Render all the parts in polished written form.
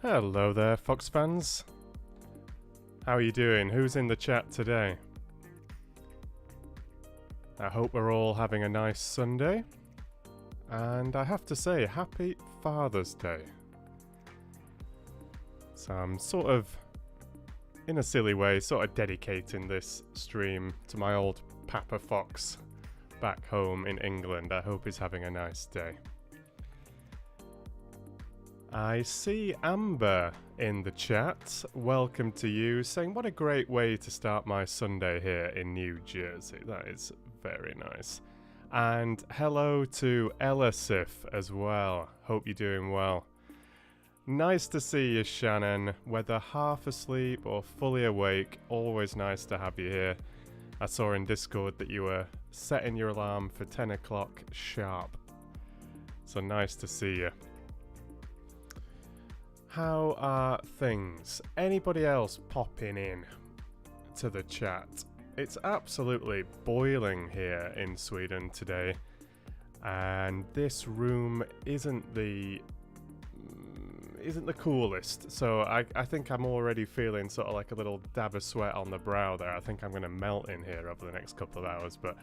Hello there, Fox fans. How are you doing? Who's in the chat today? I hope we're all having a nice Sunday. And I have to say, happy Father's Day. So I'm sort of, in a silly way, sort of dedicating this stream to my old Papa Fox back home in England. I hope he's having a nice day. I see Amber in the chat. Welcome to you, saying what a great way to start my Sunday here in New Jersey. That is very nice. And hello to Elisif as well. Hope you're doing well. Nice to see you, Shannon. Whether half asleep or fully awake, always nice to have you here. I saw in Discord that you were setting your alarm for 10 o'clock sharp. So nice to see you. How are things? Anybody else popping in to the chat? It's absolutely boiling here in Sweden today, and this room isn't the coolest. So I think I'm already feeling sort of like a little dab of sweat on the brow there. I think I'm going to melt in here over the next couple of hours, but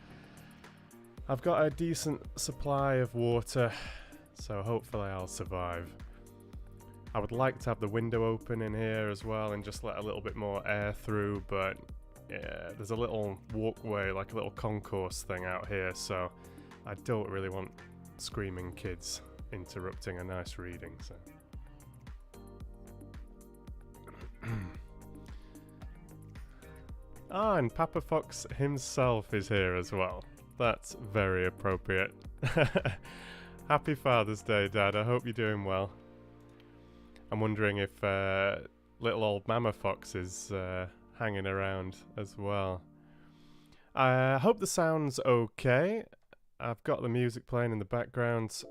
I've got a decent supply of water, so hopefully I'll survive. I would like to have the window open in here as well and just let a little bit more air through, but yeah, there's a little walkway, like a little concourse thing out here, so I don't really want screaming kids interrupting a nice reading. So and Papa Fox himself is here as well. That's very appropriate. Happy Father's Day, Dad. I hope you're doing well. I'm wondering if little old Mama Fox is hanging around as well. I hope the sound's okay. I've got the music playing in the background.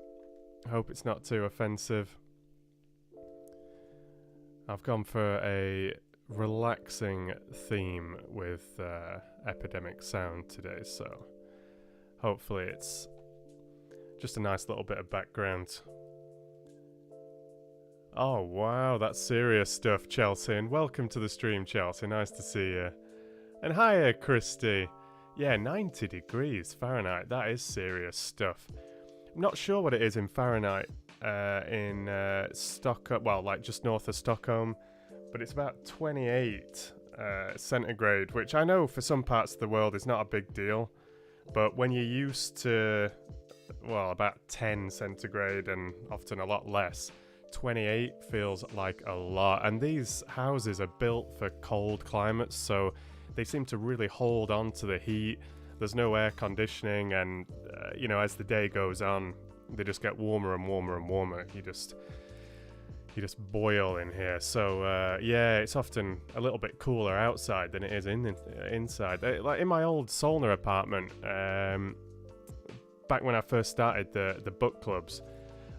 I hope it's not too offensive. I've gone for a relaxing theme with epidemic sound today, so hopefully it's just a nice little bit of background. Oh wow, that's serious stuff, Chelsea, and welcome to the stream, Chelsea. Nice to see you. And hiya, Christy. Yeah, 90 degrees Fahrenheit. That is serious stuff. I'm not sure what it is in Fahrenheit in Stockholm, well, like just north of Stockholm, but it's about 28 centigrade, which I know for some parts of the world is not a big deal, but when you're used to, well, about 10 centigrade and often a lot less, 28 feels like a lot. And these houses are built for cold climates, so they seem to really hold on to the heat. There's no air conditioning, and you know, as the day goes on, they just get warmer and warmer and warmer. You just boil in here. So yeah, it's often a little bit cooler outside than it is inside. Like in my old Solna apartment, back when I first started the book clubs,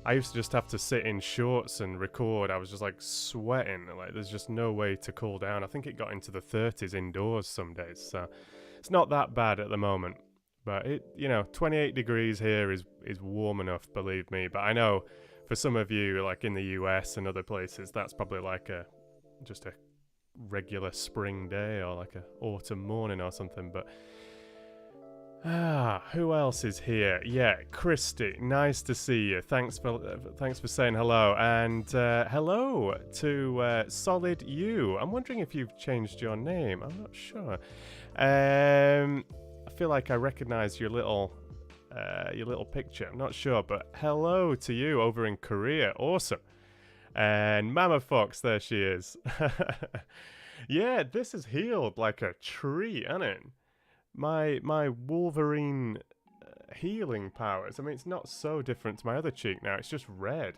I used to just have to sit in shorts and record. I was just like sweating. Like there's just no way to cool down. I think it got into the 30s indoors some days. So it's not that bad at the moment. But it, you know, 28 degrees here is warm enough, believe me. But I know for some of you, like in the US and other places, that's probably like just a regular spring day or like a autumn morning or something. But who else is here? Yeah, Christy, nice to see you. Thanks for saying hello, and hello to Solid You. I'm wondering if you've changed your name. I'm not sure. I feel like I recognise your little picture. I'm not sure, but hello to you over in Korea. Awesome. And Mama Fox, there she is. Yeah, this has healed like a tree, hasn't it? My Wolverine healing powers. I mean, it's not so different to my other cheek now. It's just red.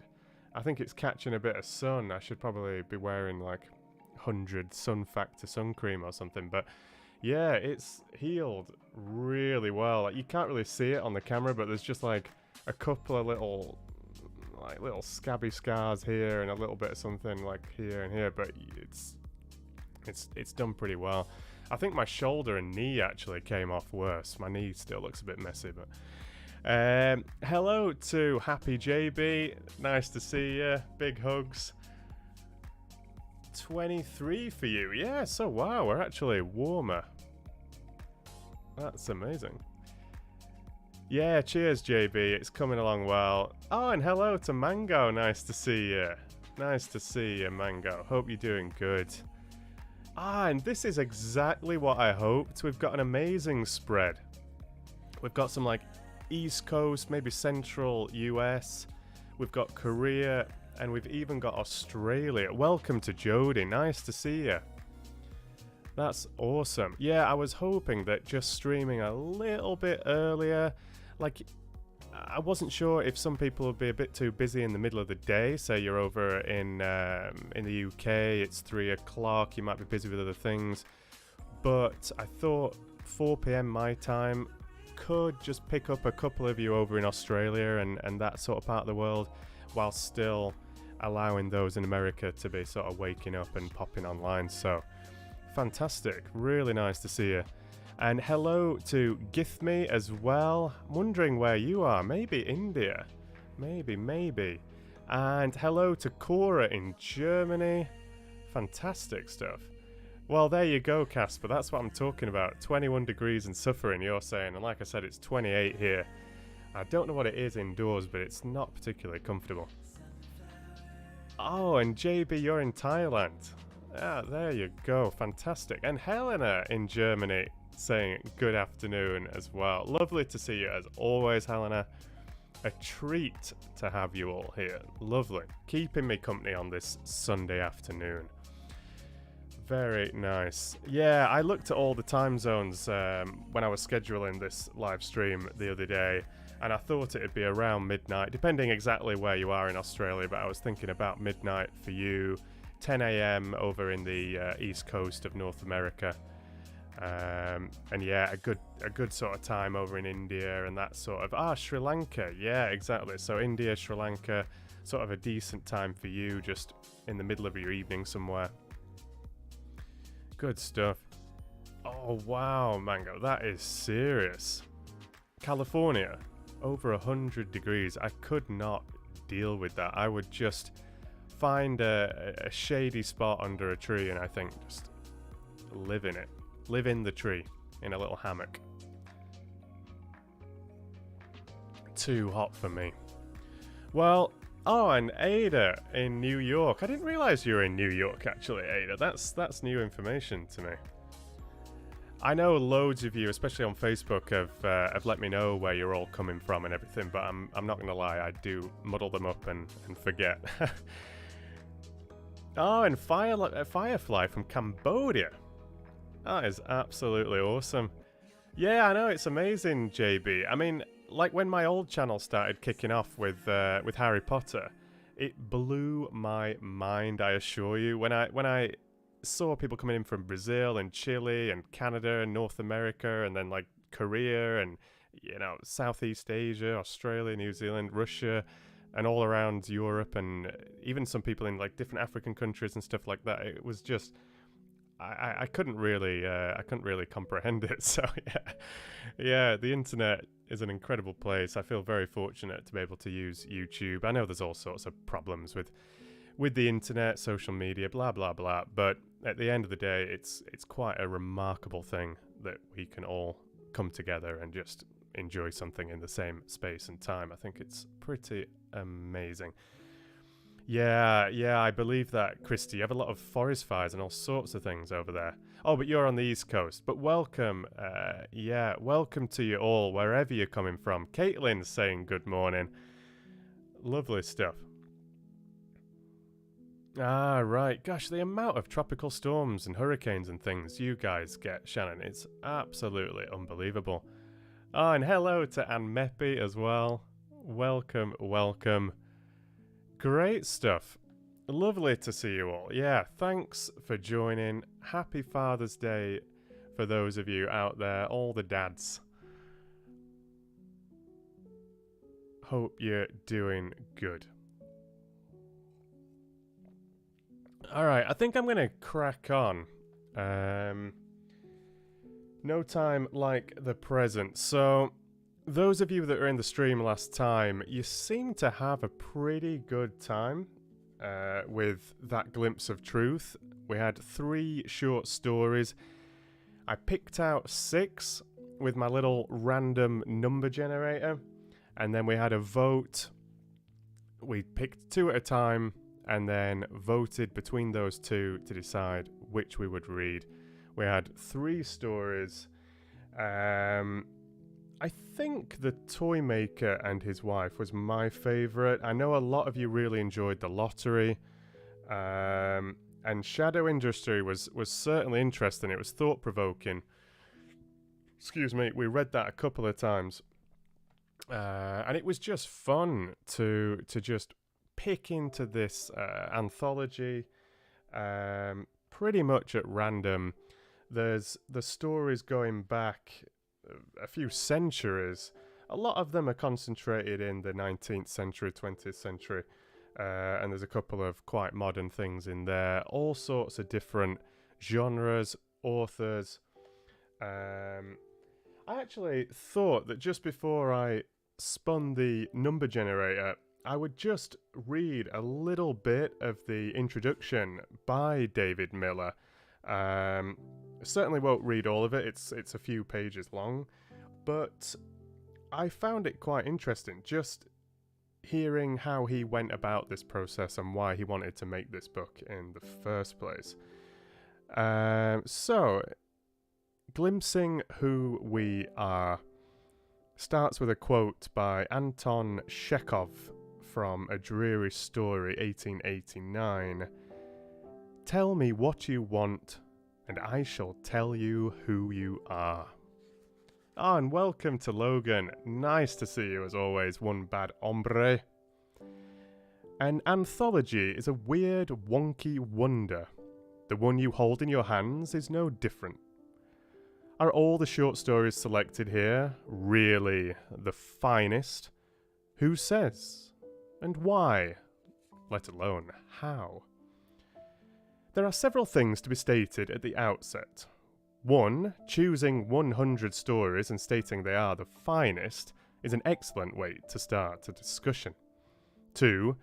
I think it's catching a bit of sun. I should probably be wearing like 100 sun factor sun cream or something. But yeah, it's healed really well. Like, you can't really see it on the camera, but there's just like a couple of little scabby scars here and a little bit of something like here and here. But it's done pretty well. I think my shoulder and knee actually came off worse. My knee still looks a bit messy, but hello to Happy JB. Nice to see you. Big hugs. 23 for you. Yeah, so wow, we're actually warmer. That's amazing. Yeah, cheers, JB. It's coming along well. Oh, and hello to Mango. Nice to see you. Nice to see you, Mango. Hope you're doing good. And this is exactly what I hoped. We've got an amazing spread. We've got some like East Coast, maybe Central US. We've got Korea, and we've even got Australia. Welcome to Jody. Nice to see you. That's awesome. Yeah, I was hoping that just streaming a little bit earlier, like, I wasn't sure if some people would be a bit too busy in the middle of the day. Say you're over in the UK, it's 3 o'clock, you might be busy with other things. But I thought 4 p.m. my time could just pick up a couple of you over in Australia and that sort of part of the world, while still allowing those in America to be sort of waking up and popping online. So fantastic, really nice to see you. And hello to Githme as well. I'm wondering where you are. Maybe India. Maybe. And hello to Cora in Germany. Fantastic stuff. Well, there you go, Casper. That's what I'm talking about. 21 degrees and suffering, you're saying. And like I said, it's 28 here. I don't know what it is indoors, but it's not particularly comfortable. Oh, and JB, you're in Thailand. Ah, there you go. Fantastic. And Helena in Germany saying good afternoon as well. Lovely to see you as always, Helena. A treat to have you all here. Lovely. Keeping me company on this Sunday afternoon. Very nice. Yeah, I looked at all the time zones when I was scheduling this live stream the other day, and I thought it'd be around midnight, depending exactly where you are in Australia, but I was thinking about midnight for you, 10 a.m. over in the east coast of North America. And yeah, a good sort of time over in India and that sort of... Sri Lanka. Yeah, exactly. So India, Sri Lanka, sort of a decent time for you, just in the middle of your evening somewhere. Good stuff. Oh, wow, Mango. That is serious. California, over 100 degrees. I could not deal with that. I would just find a shady spot under a tree and I think just live in it. Live in the tree, in a little hammock. Too hot for me. Well, and Ada in New York. I didn't realise you were in New York, actually, Ada. That's new information to me. I know loads of you, especially on Facebook, have let me know where you're all coming from and everything, but I'm not going to lie, I do muddle them up and forget. And Firefly from Cambodia. That is absolutely awesome. Yeah, I know, it's amazing, JB. I mean, like when my old channel started kicking off with Harry Potter, it blew my mind, I assure you. When I saw people coming in from Brazil and Chile and Canada and North America and then like Korea and, you know, Southeast Asia, Australia, New Zealand, Russia, and all around Europe, and even some people in like different African countries and stuff like that, it was just... I couldn't really comprehend it. So yeah, the internet is an incredible place. I feel very fortunate to be able to use YouTube. I know there's all sorts of problems with the internet, social media, blah blah blah. But at the end of the day, it's quite a remarkable thing that we can all come together and just enjoy something in the same space and time. I think it's pretty amazing. Yeah, I believe that, Christy. You have a lot of forest fires and all sorts of things over there. Oh, but you're on the East Coast. But welcome, welcome to you all, wherever you're coming from. Caitlin's saying good morning. Lovely stuff. Right. Gosh, the amount of tropical storms and hurricanes and things you guys get, Shannon, it's absolutely unbelievable. And hello to Anne Meppy as well. Welcome. Great stuff. Lovely to see you all. Yeah, thanks for joining. Happy Father's Day for those of you out there, all the dads. Hope you're doing good. Alright, I think I'm going to crack on. No time like the present. So... those of you that were in the stream last time, you seem to have a pretty good time. with that glimpse of truth. We had 3 short stories. I picked out 6 with my little random number generator, and then we had a vote. We picked 2 at a time and then voted between those 2 to decide which we would read. We had 3 stories. I think The Toy Maker and His Wife was my favourite. I know a lot of you really enjoyed The Lottery. And Shadow Industry was certainly interesting. It was thought-provoking. Excuse me, we read that a couple of times. And it was just fun to just pick into this anthology pretty much at random. There's the stories going back a few centuries. A lot of them are concentrated in the 19th century, 20th century, and there's a couple of quite modern things in there. All sorts of different genres, authors. I actually thought that just before I spun the number generator, I would just read a little bit of the introduction by David Miller. Certainly won't read all of it, it's a few pages long, but I found it quite interesting just hearing how he went about this process and why he wanted to make this book in the first place. So, Glimpsing Who We Are starts with a quote by Anton Chekhov from A Dreary Story, 1889. "Tell me what you want, and I shall tell you who you are." Ah, and welcome to Logan. Nice to see you as always, one bad hombre. An anthology is a weird, wonky wonder. The one you hold in your hands is no different. Are all the short stories selected here really the finest? Who says? And why? Let alone how? There are several things to be stated at the outset. 1. Choosing 100 stories and stating they are the finest is an excellent way to start a discussion. 2.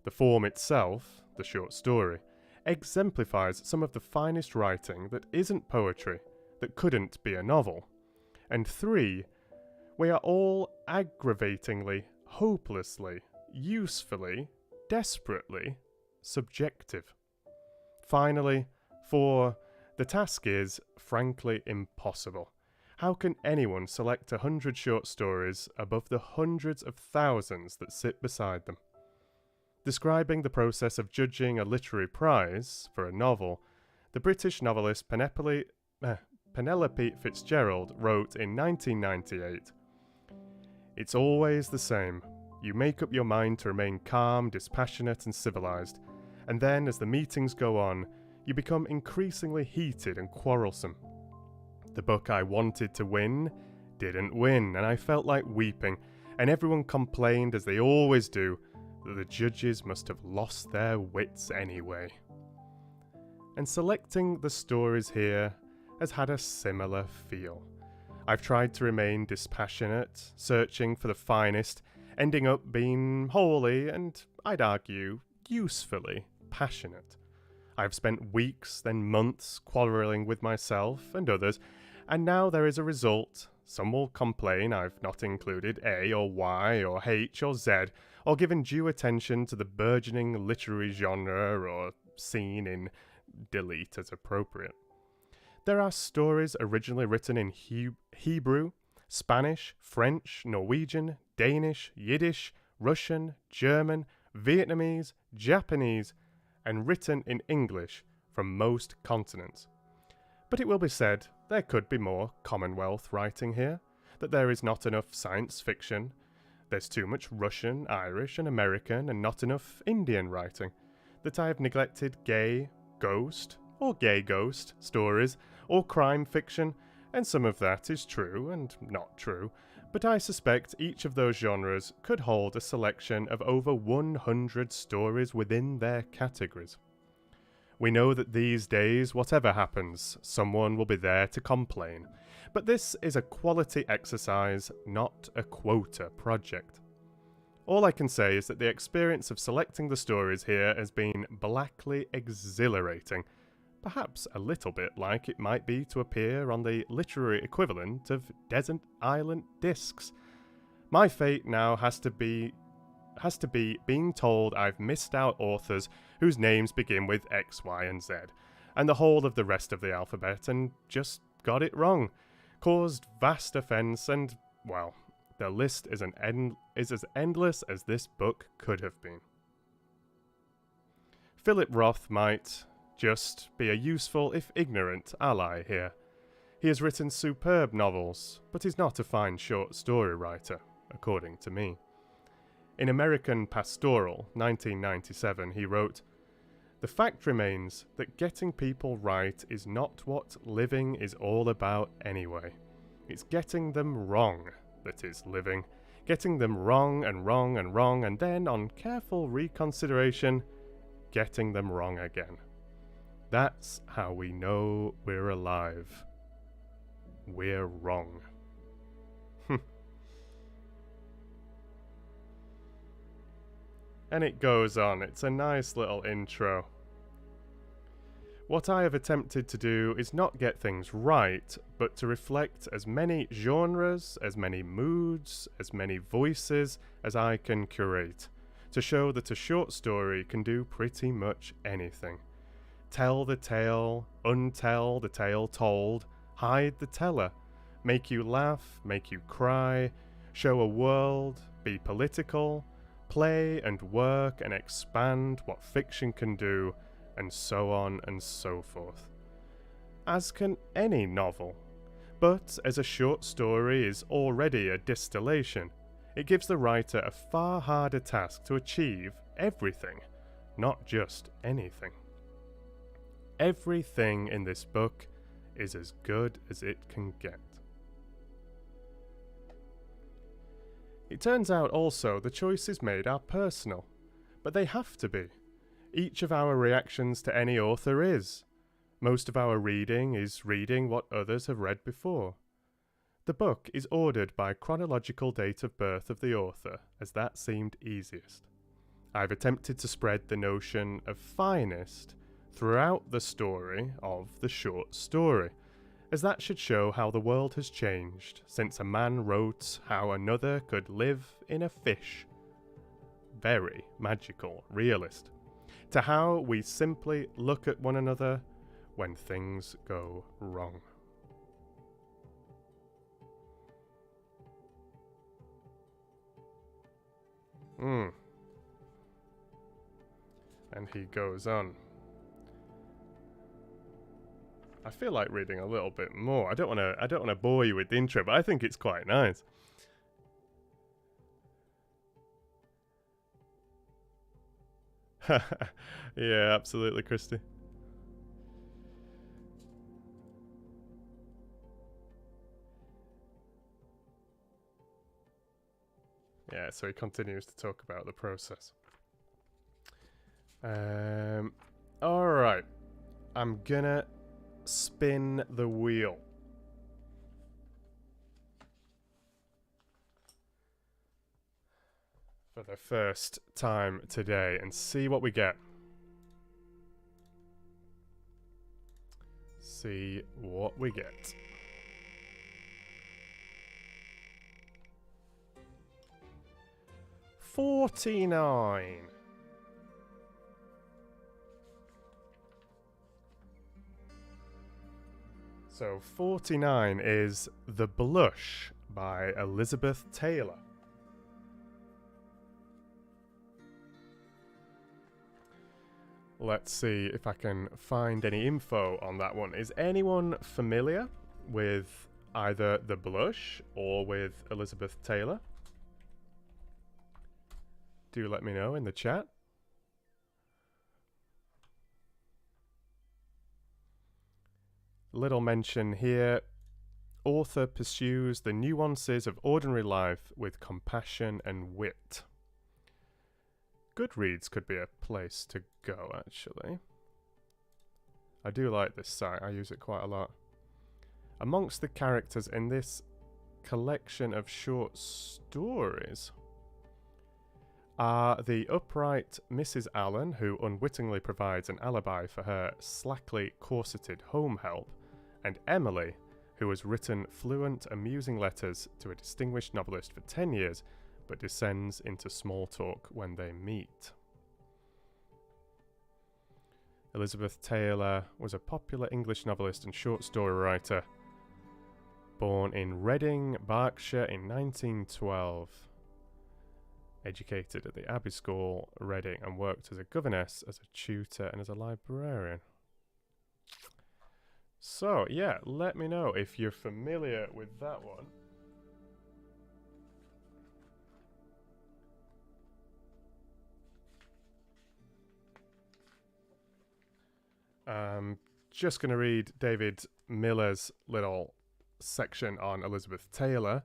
The form itself, the short story, exemplifies some of the finest writing that isn't poetry, that couldn't be a novel. And 3. We are all aggravatingly, hopelessly, usefully, desperately subjective. Finally, 4. The task is, frankly, impossible. How can anyone select 100 short stories above the hundreds of thousands that sit beside them? Describing the process of judging a literary prize for a novel, the British novelist Penelope Fitzgerald wrote in 1998, "It's always the same. You make up your mind to remain calm, dispassionate and civilized. And then, as the meetings go on, you become increasingly heated and quarrelsome. The book I wanted to win didn't win, and I felt like weeping, and everyone complained, as they always do, that the judges must have lost their wits anyway." And selecting the stories here has had a similar feel. I've tried to remain dispassionate, searching for the finest, ending up being wholly, and I'd argue, usefully passionate. I've spent weeks, then months, quarrelling with myself and others, and now there is a result. Some will complain I've not included A or Y or H or Z, or given due attention to the burgeoning literary genre, or seen in delete as appropriate. There are stories originally written in Hebrew, Spanish, French, Norwegian, Danish, Yiddish, Russian, German, Vietnamese, Japanese, and written in English from most continents. But it will be said there could be more Commonwealth writing here, that there is not enough science fiction, there's too much Russian, Irish and American and not enough Indian writing, that I have neglected gay, ghost, or gay ghost stories, or crime fiction, and some of that is true and not true, but I suspect each of those genres could hold a selection of over 100 stories within their categories. We know that these days, whatever happens, someone will be there to complain, but this is a quality exercise, not a quota project. All I can say is that the experience of selecting the stories here has been blackly exhilarating. Perhaps a little bit like it might be to appear on the literary equivalent of Desert Island Discs. My fate now has to be being told I've missed out authors whose names begin with X, Y, and Z, and the whole of the rest of the alphabet, and just got it wrong. Caused vast offence, and, well, the list is as endless as this book could have been. Philip Roth might just be a useful, if ignorant, ally here. He has written superb novels, but is not a fine short story writer, according to me. In American Pastoral, 1997, he wrote, "The fact remains that getting people right is not what living is all about anyway. It's getting them wrong that is living. Getting them wrong and wrong and wrong, and then, on careful reconsideration, getting them wrong again. That's how we know we're alive. We're wrong." And it goes on. It's a nice little intro. What I have attempted to do is not get things right, but to reflect as many genres, as many moods, as many voices as I can curate, to show that a short story can do pretty much anything. Tell the tale, untell the tale told, hide the teller, make you laugh, make you cry, show a world, be political, play and work and expand what fiction can do, and so on and so forth. As can any novel. But as a short story is already a distillation, it gives the writer a far harder task to achieve everything, not just anything. Everything in this book is as good as it can get. It turns out also the choices made are personal, but they have to be. Each of our reactions to any author is. Most of our reading is reading what others have read before. The book is ordered by chronological date of birth of the author, as that seemed easiest. I've attempted to spread the notion of finest throughout the story of the short story, as that should show how the world has changed since a man wrote how another could live in a fish. Very magical realist. To how we simply look at one another when things go wrong. And he goes on. I feel like reading a little bit more. I don't want to bore you with the intro, but I think it's quite nice. Yeah, absolutely, Christy. Yeah, so he continues to talk about the process. Alright. I'm gonna spin the wheel. For the first time today and see what we get. See what we get. $49. So 49 is The Blush by Elizabeth Taylor. Let's see if I can find any info on that one. Is anyone familiar with either The Blush or with Elizabeth Taylor? Do let me know in the chat. Little mention here. Author pursues the nuances of ordinary life with compassion and wit. Goodreads could be a place to go, actually. I do like this site. I use it quite a lot. Amongst the characters in this collection of short stories, are the upright Mrs. Allen, who unwittingly provides an alibi for her slackly corseted home help, and Emily, who has written fluent, amusing letters to a distinguished novelist for 10 years, but descends into small talk when they meet. Elizabeth Taylor was a popular English novelist and short story writer, born in Reading, Berkshire in 1912. Educated at the Abbey School, Reading, and worked as a governess, as a tutor, and as a librarian. So, yeah, let me know if you're familiar with that one. Just going to read David Miller's little section on Elizabeth Taylor.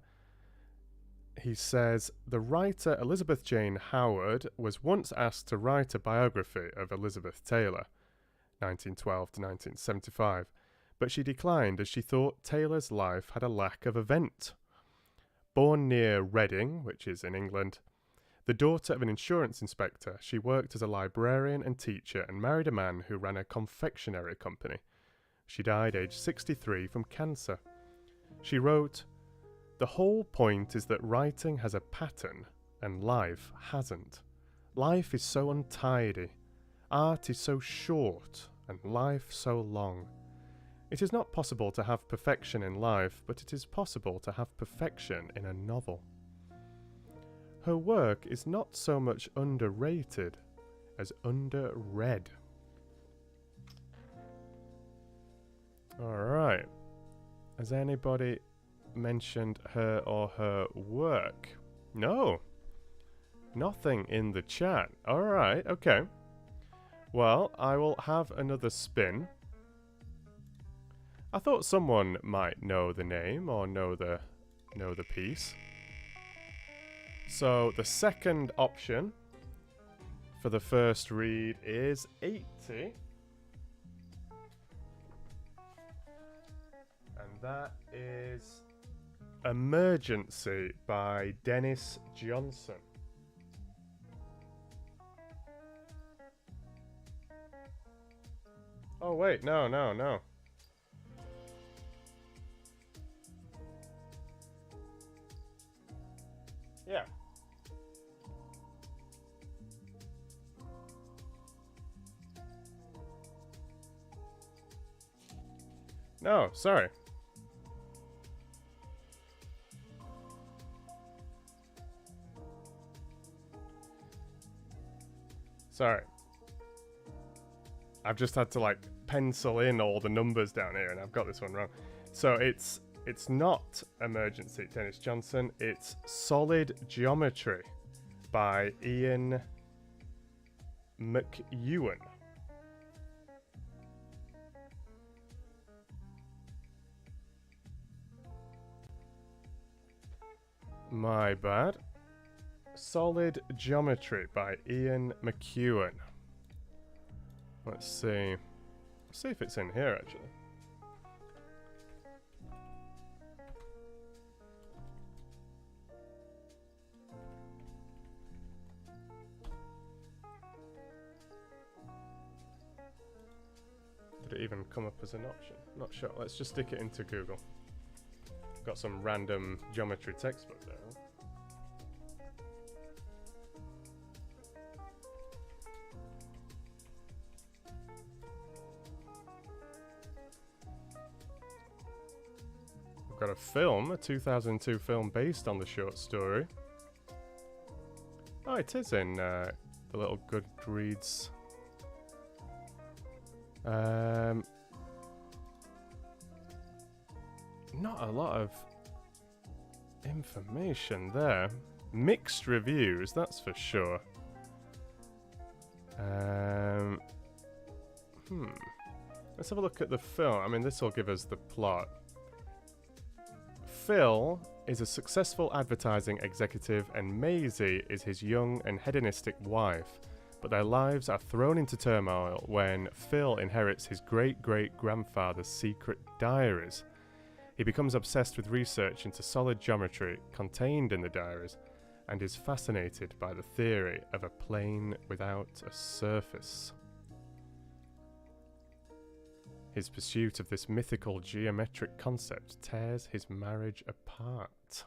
He says, the writer Elizabeth Jane Howard was once asked to write a biography of Elizabeth Taylor, 1912 to 1975, but she declined as she thought Taylor's life had a lack of event. Born near Reading, which is in England, the daughter of an insurance inspector, she worked as a librarian and teacher and married a man who ran a confectionery company. She died aged 63 from cancer. She wrote, the whole point is that writing has a pattern and life hasn't. Life is so untidy. Art is so short and life so long. It is not possible to have perfection in life, but it is possible to have perfection in a novel. Her work is not so much underrated as underread. Alright. Has anybody mentioned her or her work? No. Nothing in the chat. Alright, okay. Well, I will have another spin. I thought someone might know the name or know the piece. So the second option for the first read is 80. And that is Emergency by Dennis Johnson. Oh wait, no. Yeah. No, sorry. Sorry. I've just had to like pencil in all the numbers down here and I've got this one wrong. So it's not Emergency, Dennis Johnson. It's Solid Geometry by Ian McEwan. My bad. Solid Geometry by Ian McEwan. Let's see. Let's see if it's in here actually. Did it even come up as an option? Not sure. Let's just stick it into Google. Got some random geometry textbook there. Huh? We've got a film, a 2002 film based on the short story. Oh, it is in the little Goodreads. Not a lot of information there. Mixed reviews, that's for sure. Let's have a look at the film. I mean, this will give us the plot. Phil is a successful advertising executive and Maisie is his young and hedonistic wife, but their lives are thrown into turmoil when Phil inherits his great-great-grandfather's secret diaries. He becomes obsessed with research into solid geometry contained in the diaries, and is fascinated by the theory of a plane without a surface. His pursuit of this mythical geometric concept tears his marriage apart.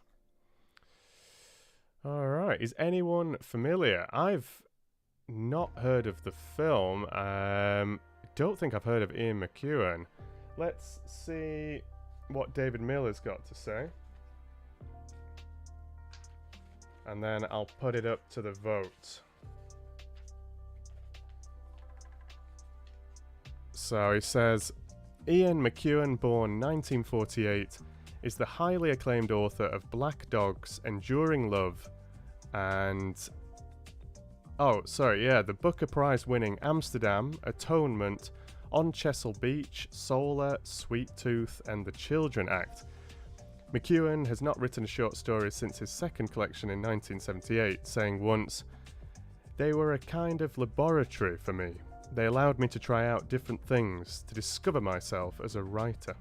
Alright, is anyone familiar? I've not heard of the film. Don't think I've heard of Ian McEwan. Let's see what David Miller's got to say. And then I'll put it up to the vote. So he says, Ian McEwan, born 1948, is the highly acclaimed author of Black Dog's Enduring Love and... the Booker Prize winning Amsterdam, Atonement, On Chesil Beach, Solar, Sweet Tooth and The Children Act. McEwan has not written a short story since his second collection in 1978, saying once, "They were a kind of laboratory for me. They allowed me to try out different things, to discover myself as a writer.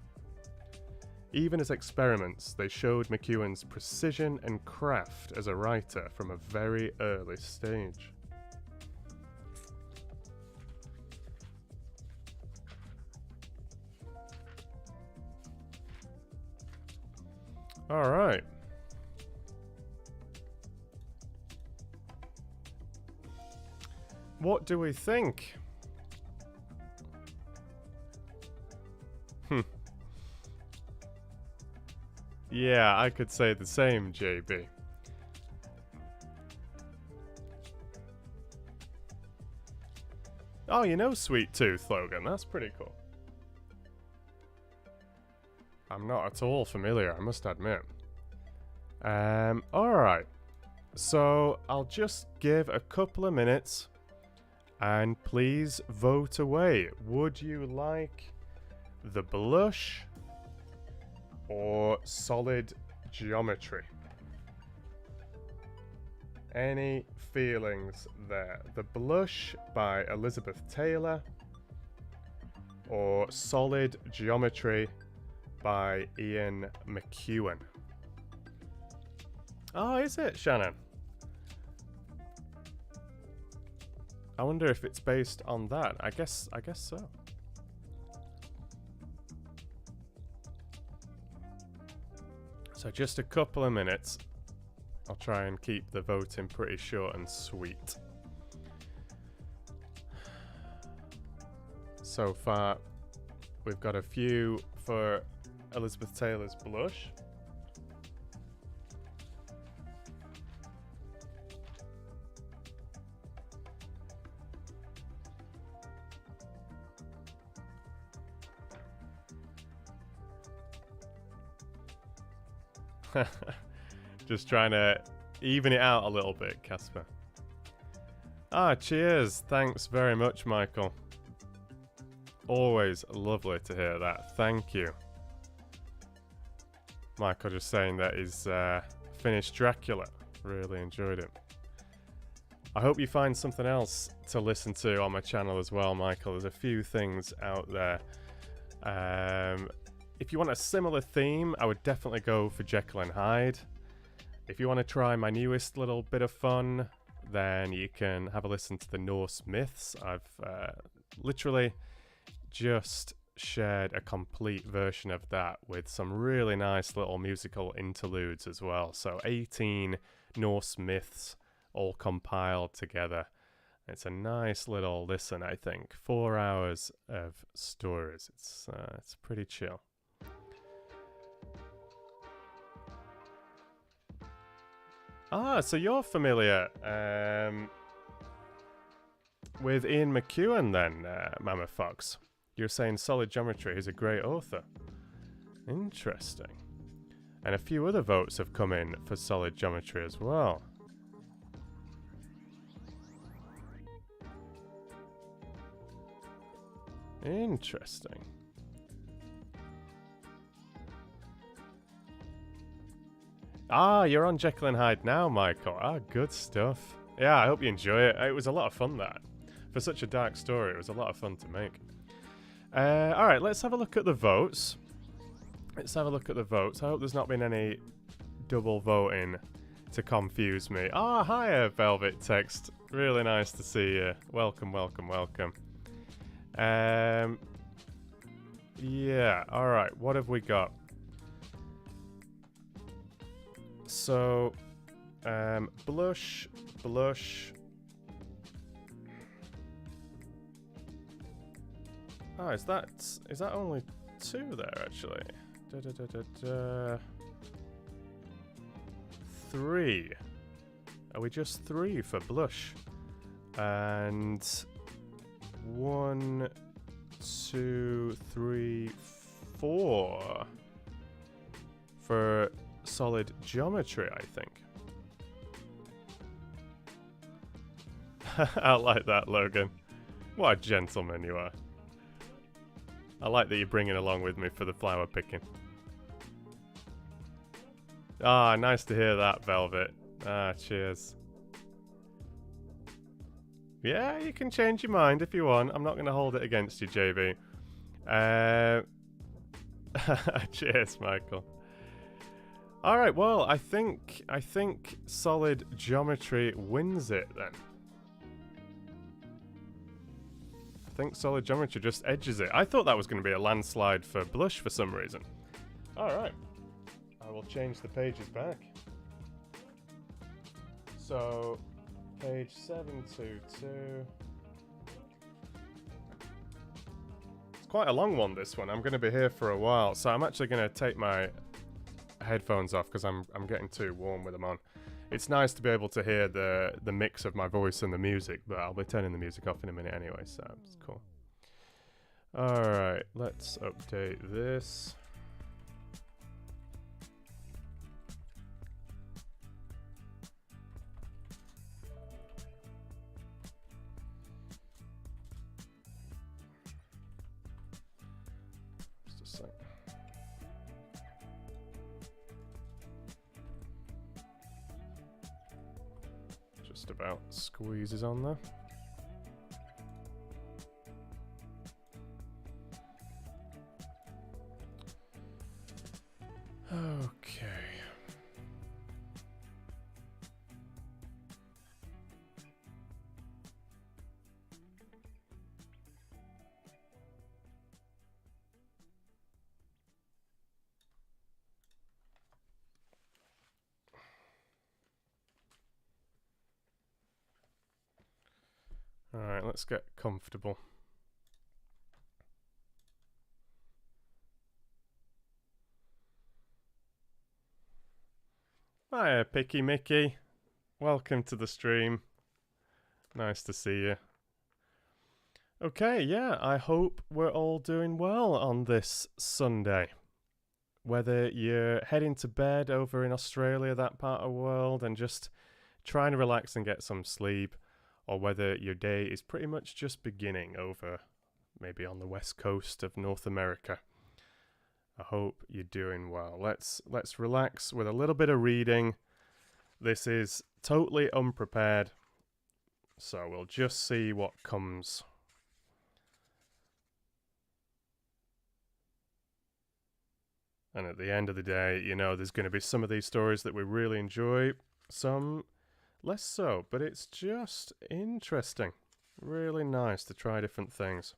Even as experiments, they showed McEwan's precision and craft as a writer from a very early stage." Alright. What do we think? Yeah, I could say the same, JB. Oh, you know Sweet Tooth, Logan. That's pretty cool. I'm not at all familiar, I must admit. Alright. So, I'll just give a couple of minutes and please vote away. Would you like The Blush or Solid Geometry? Any feelings there? The Blush by Elizabeth Taylor or Solid Geometry by Ian McEwan? Oh, is it, Shannon? I wonder if it's based on that. I guess so. So just a couple of minutes. I'll try and keep the voting pretty short and sweet. So far, we've got a few for Elizabeth Taylor's Blush. Just trying to even it out a little bit, Casper. Ah, cheers. Thanks very much, Michael. Always lovely to hear that. Thank you. Michael just saying that he's finished Dracula. Really enjoyed it. I hope you find something else to listen to on my channel as well, Michael. There's a few things out there. If you want a similar theme, I would definitely go for Jekyll and Hyde. If you want to try my newest little bit of fun, then you can have a listen to the Norse myths. I've literally just shared a complete version of that with some really nice little musical interludes as well. So 18 Norse myths all compiled together. It's a nice little listen, I think. 4 hours of stories. It's pretty chill. Ah, so you're familiar with Ian McEwan then, Mama Fox. You're saying Solid Geometry is a great author. Interesting. And a few other votes have come in for Solid Geometry as well. Interesting. Ah, you're on Jekyll and Hyde now, Michael. Ah, good stuff. Yeah, I hope you enjoy it. It was a lot of fun, that. For such a dark story, it was a lot of fun to make. Alright, let's have a look at the votes. I hope there's not been any double voting to confuse me. Ah, hiya, Velvet Text. Really nice to see you. Welcome, welcome, welcome. Yeah, alright, what have we got? So, blush. Oh, is that only 2 there, actually? 3. Are we just 3 for blush? And 1, 2, 3, 4 for solid geometry, I think. I like that, Logan. What a gentleman you are. I like that you're bringing along with me for the flower picking. Ah, nice to hear that, Velvet. Ah, cheers. Yeah, you can change your mind if you want. I'm not going to hold it against you, JB. Cheers, Michael. Alright, well, I think solid geometry wins it, then. I think solid geometry just edges it. I thought that was going to be a landslide for blush for some reason. Alright. I will change the pages back. So, page 722. It's quite a long one, this one. I'm going to be here for a while, so I'm actually going to take my headphones off because I'm getting too warm with them on. It's nice to be able to hear the mix of my voice and the music, but I'll be turning the music off in a minute anyway, so it's cool. Alright, let's update this. Just a sec. Just about squeezes on there. Okay. Alright, let's get comfortable. Hiya, Picky Mickey. Welcome to the stream. Nice to see you. Okay, yeah, I hope we're all doing well on this Sunday. Whether you're heading to bed over in Australia, that part of the world, and just trying to relax and get some sleep, or whether your day is pretty much just beginning over maybe on the west coast of North America. I hope you're doing well. Let's relax with a little bit of reading. This is totally unprepared, so we'll just see what comes. And at the end of the day, you know, there's going to be some of these stories that we really enjoy, some less so, but it's just interesting. Really nice to try different things.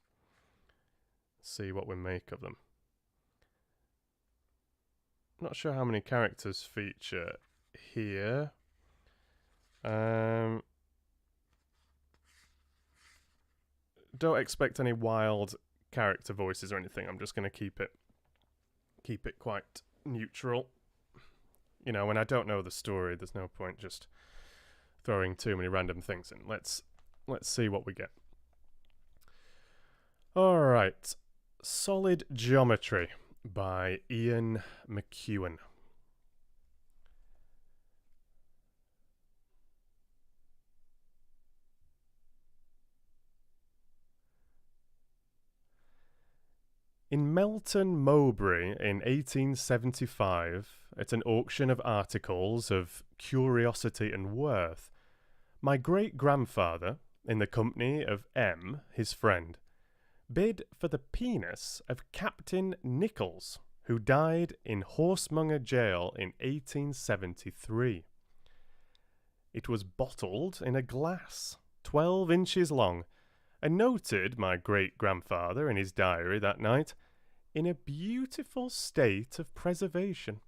See what we make of them. Not sure how many characters feature here. Don't expect any wild character voices or anything. I'm just going to keep it quite neutral. You know, when I don't know the story, there's no point just throwing too many random things in. Let's see what we get. All right. Solid Geometry by Ian McEwan. In Melton Mowbray in 1875, at an auction of articles of curiosity and worth, my great-grandfather, in the company of M, his friend, bid for the penis of Captain Nichols, who died in Horsemonger Jail in 1873. It was bottled in a glass, 12 inches long, and noted, my great-grandfather in his diary that night, in a beautiful state of preservation.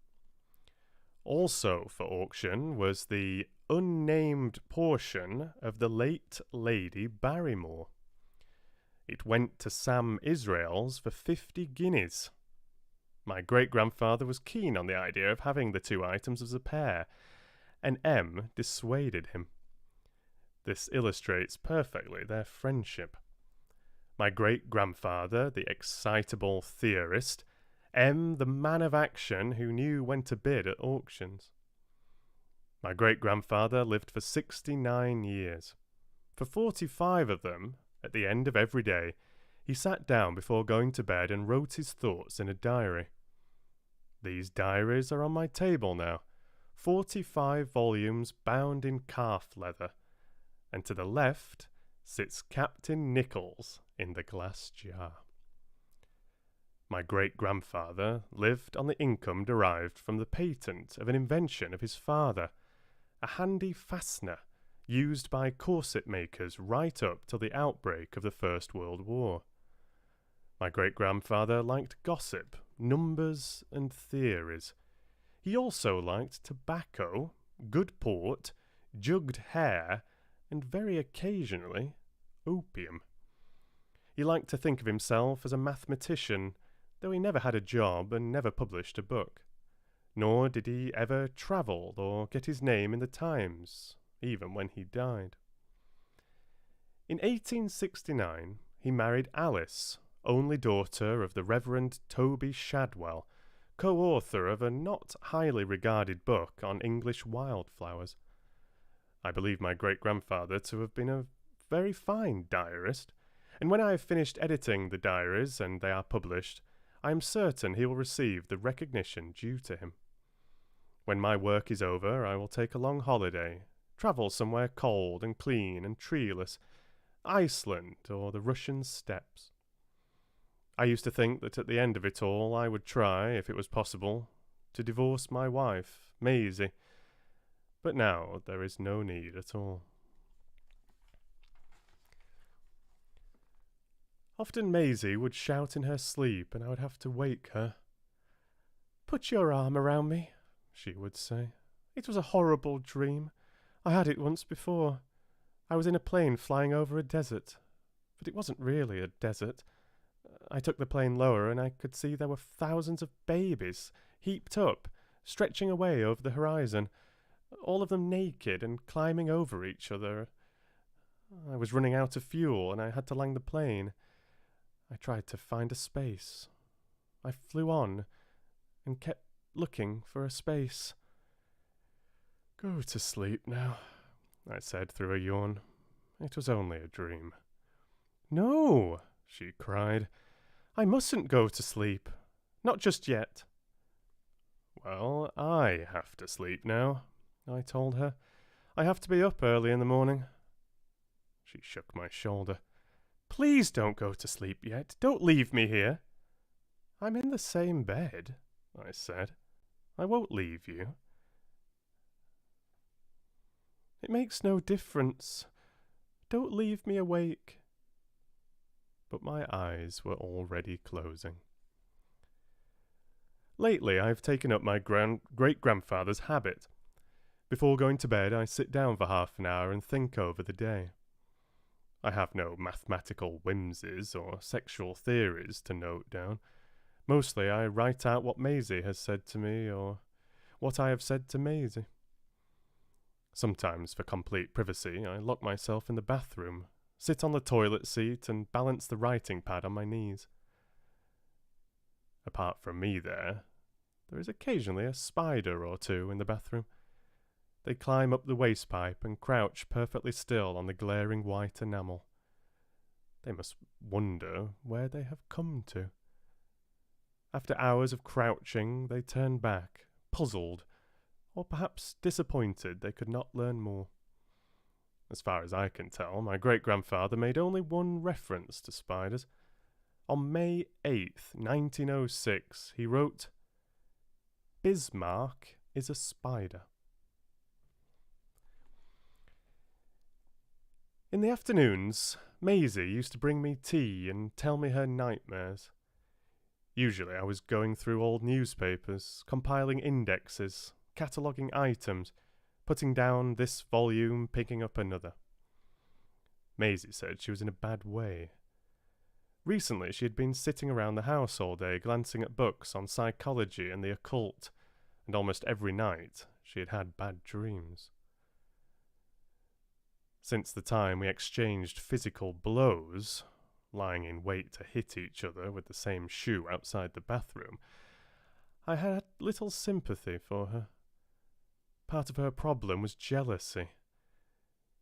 Also for auction was the unnamed portion of the late Lady Barrymore. It went to Sam Israels for 50 guineas. My great-grandfather was keen on the idea of having the two items as a pair, and M dissuaded him. This illustrates perfectly their friendship. My great-grandfather, the excitable theorist, M, the man of action who knew when to bid at auctions. My great-grandfather lived for 69 years. For 45 of them, at the end of every day, he sat down before going to bed and wrote his thoughts in a diary. These diaries are on my table now, 45 volumes bound in calf leather, and to the left sits Captain Nichols in the glass jar. My great-grandfather lived on the income derived from the patent of an invention of his father, a handy fastener used by corset makers right up till the outbreak of the First World War. My great-grandfather liked gossip, numbers, and theories. He also liked tobacco, good port, jugged hare, and very occasionally opium. He liked to think of himself as a mathematician, though he never had a job and never published a book. Nor did he ever travel or get his name in the Times, even when he died. In 1869, he married Alice, only daughter of the Reverend Toby Shadwell, co-author of a not highly regarded book on English wildflowers. I believe my great-grandfather to have been a very fine diarist, and when I have finished editing the diaries and they are published, I am certain he will receive the recognition due to him. When my work is over, I will take a long holiday, travel somewhere cold and clean and treeless, Iceland or the Russian steppes. I used to think that at the end of it all I would try, if it was possible, to divorce my wife, Maisie, but now there is no need at all. Often Maisie would shout in her sleep, and I would have to wake her. "Put your arm around me," she would say. "It was a horrible dream. I had it once before. I was in a plane flying over a desert. But it wasn't really a desert. I took the plane lower, and I could see there were thousands of babies, heaped up, stretching away over the horizon, all of them naked and climbing over each other. I was running out of fuel, and I had to land the plane. I tried to find a space. I flew on and kept looking for a space. "Go to sleep now," I said through a yawn. "It was only a dream." "No," she cried. "I mustn't go to sleep. Not just yet." "Well, I have to sleep now," I told her. "I have to be up early in the morning." She shook my shoulder. "Please don't go to sleep yet. Don't leave me here." "I'm in the same bed," I said. "I won't leave you." "It makes no difference. Don't leave me awake." But my eyes were already closing. Lately I've taken up my great-grandfather's habit. Before going to bed I sit down for half an hour and think over the day. I have no mathematical whimsies or sexual theories to note down. Mostly I write out what Maisie has said to me or what I have said to Maisie. Sometimes, for complete privacy, I lock myself in the bathroom, sit on the toilet seat and balance the writing pad on my knees. Apart from me there is occasionally a spider or two in the bathroom. They climb up the wastepipe and crouch perfectly still on the glaring white enamel. They must wonder where they have come to. After hours of crouching, they turn back, puzzled, or perhaps disappointed they could not learn more. As far as I can tell, my great-grandfather made only one reference to spiders. On May 8th, 1906, he wrote, "Bismarck is a spider." In the afternoons, Maisie used to bring me tea and tell me her nightmares. Usually I was going through old newspapers, compiling indexes, cataloguing items, putting down this volume, picking up another. Maisie said she was in a bad way. Recently she had been sitting around the house all day glancing at books on psychology and the occult, and almost every night she had had bad dreams. Since the time we exchanged physical blows, lying in wait to hit each other with the same shoe outside the bathroom, I had little sympathy for her. Part of her problem was jealousy.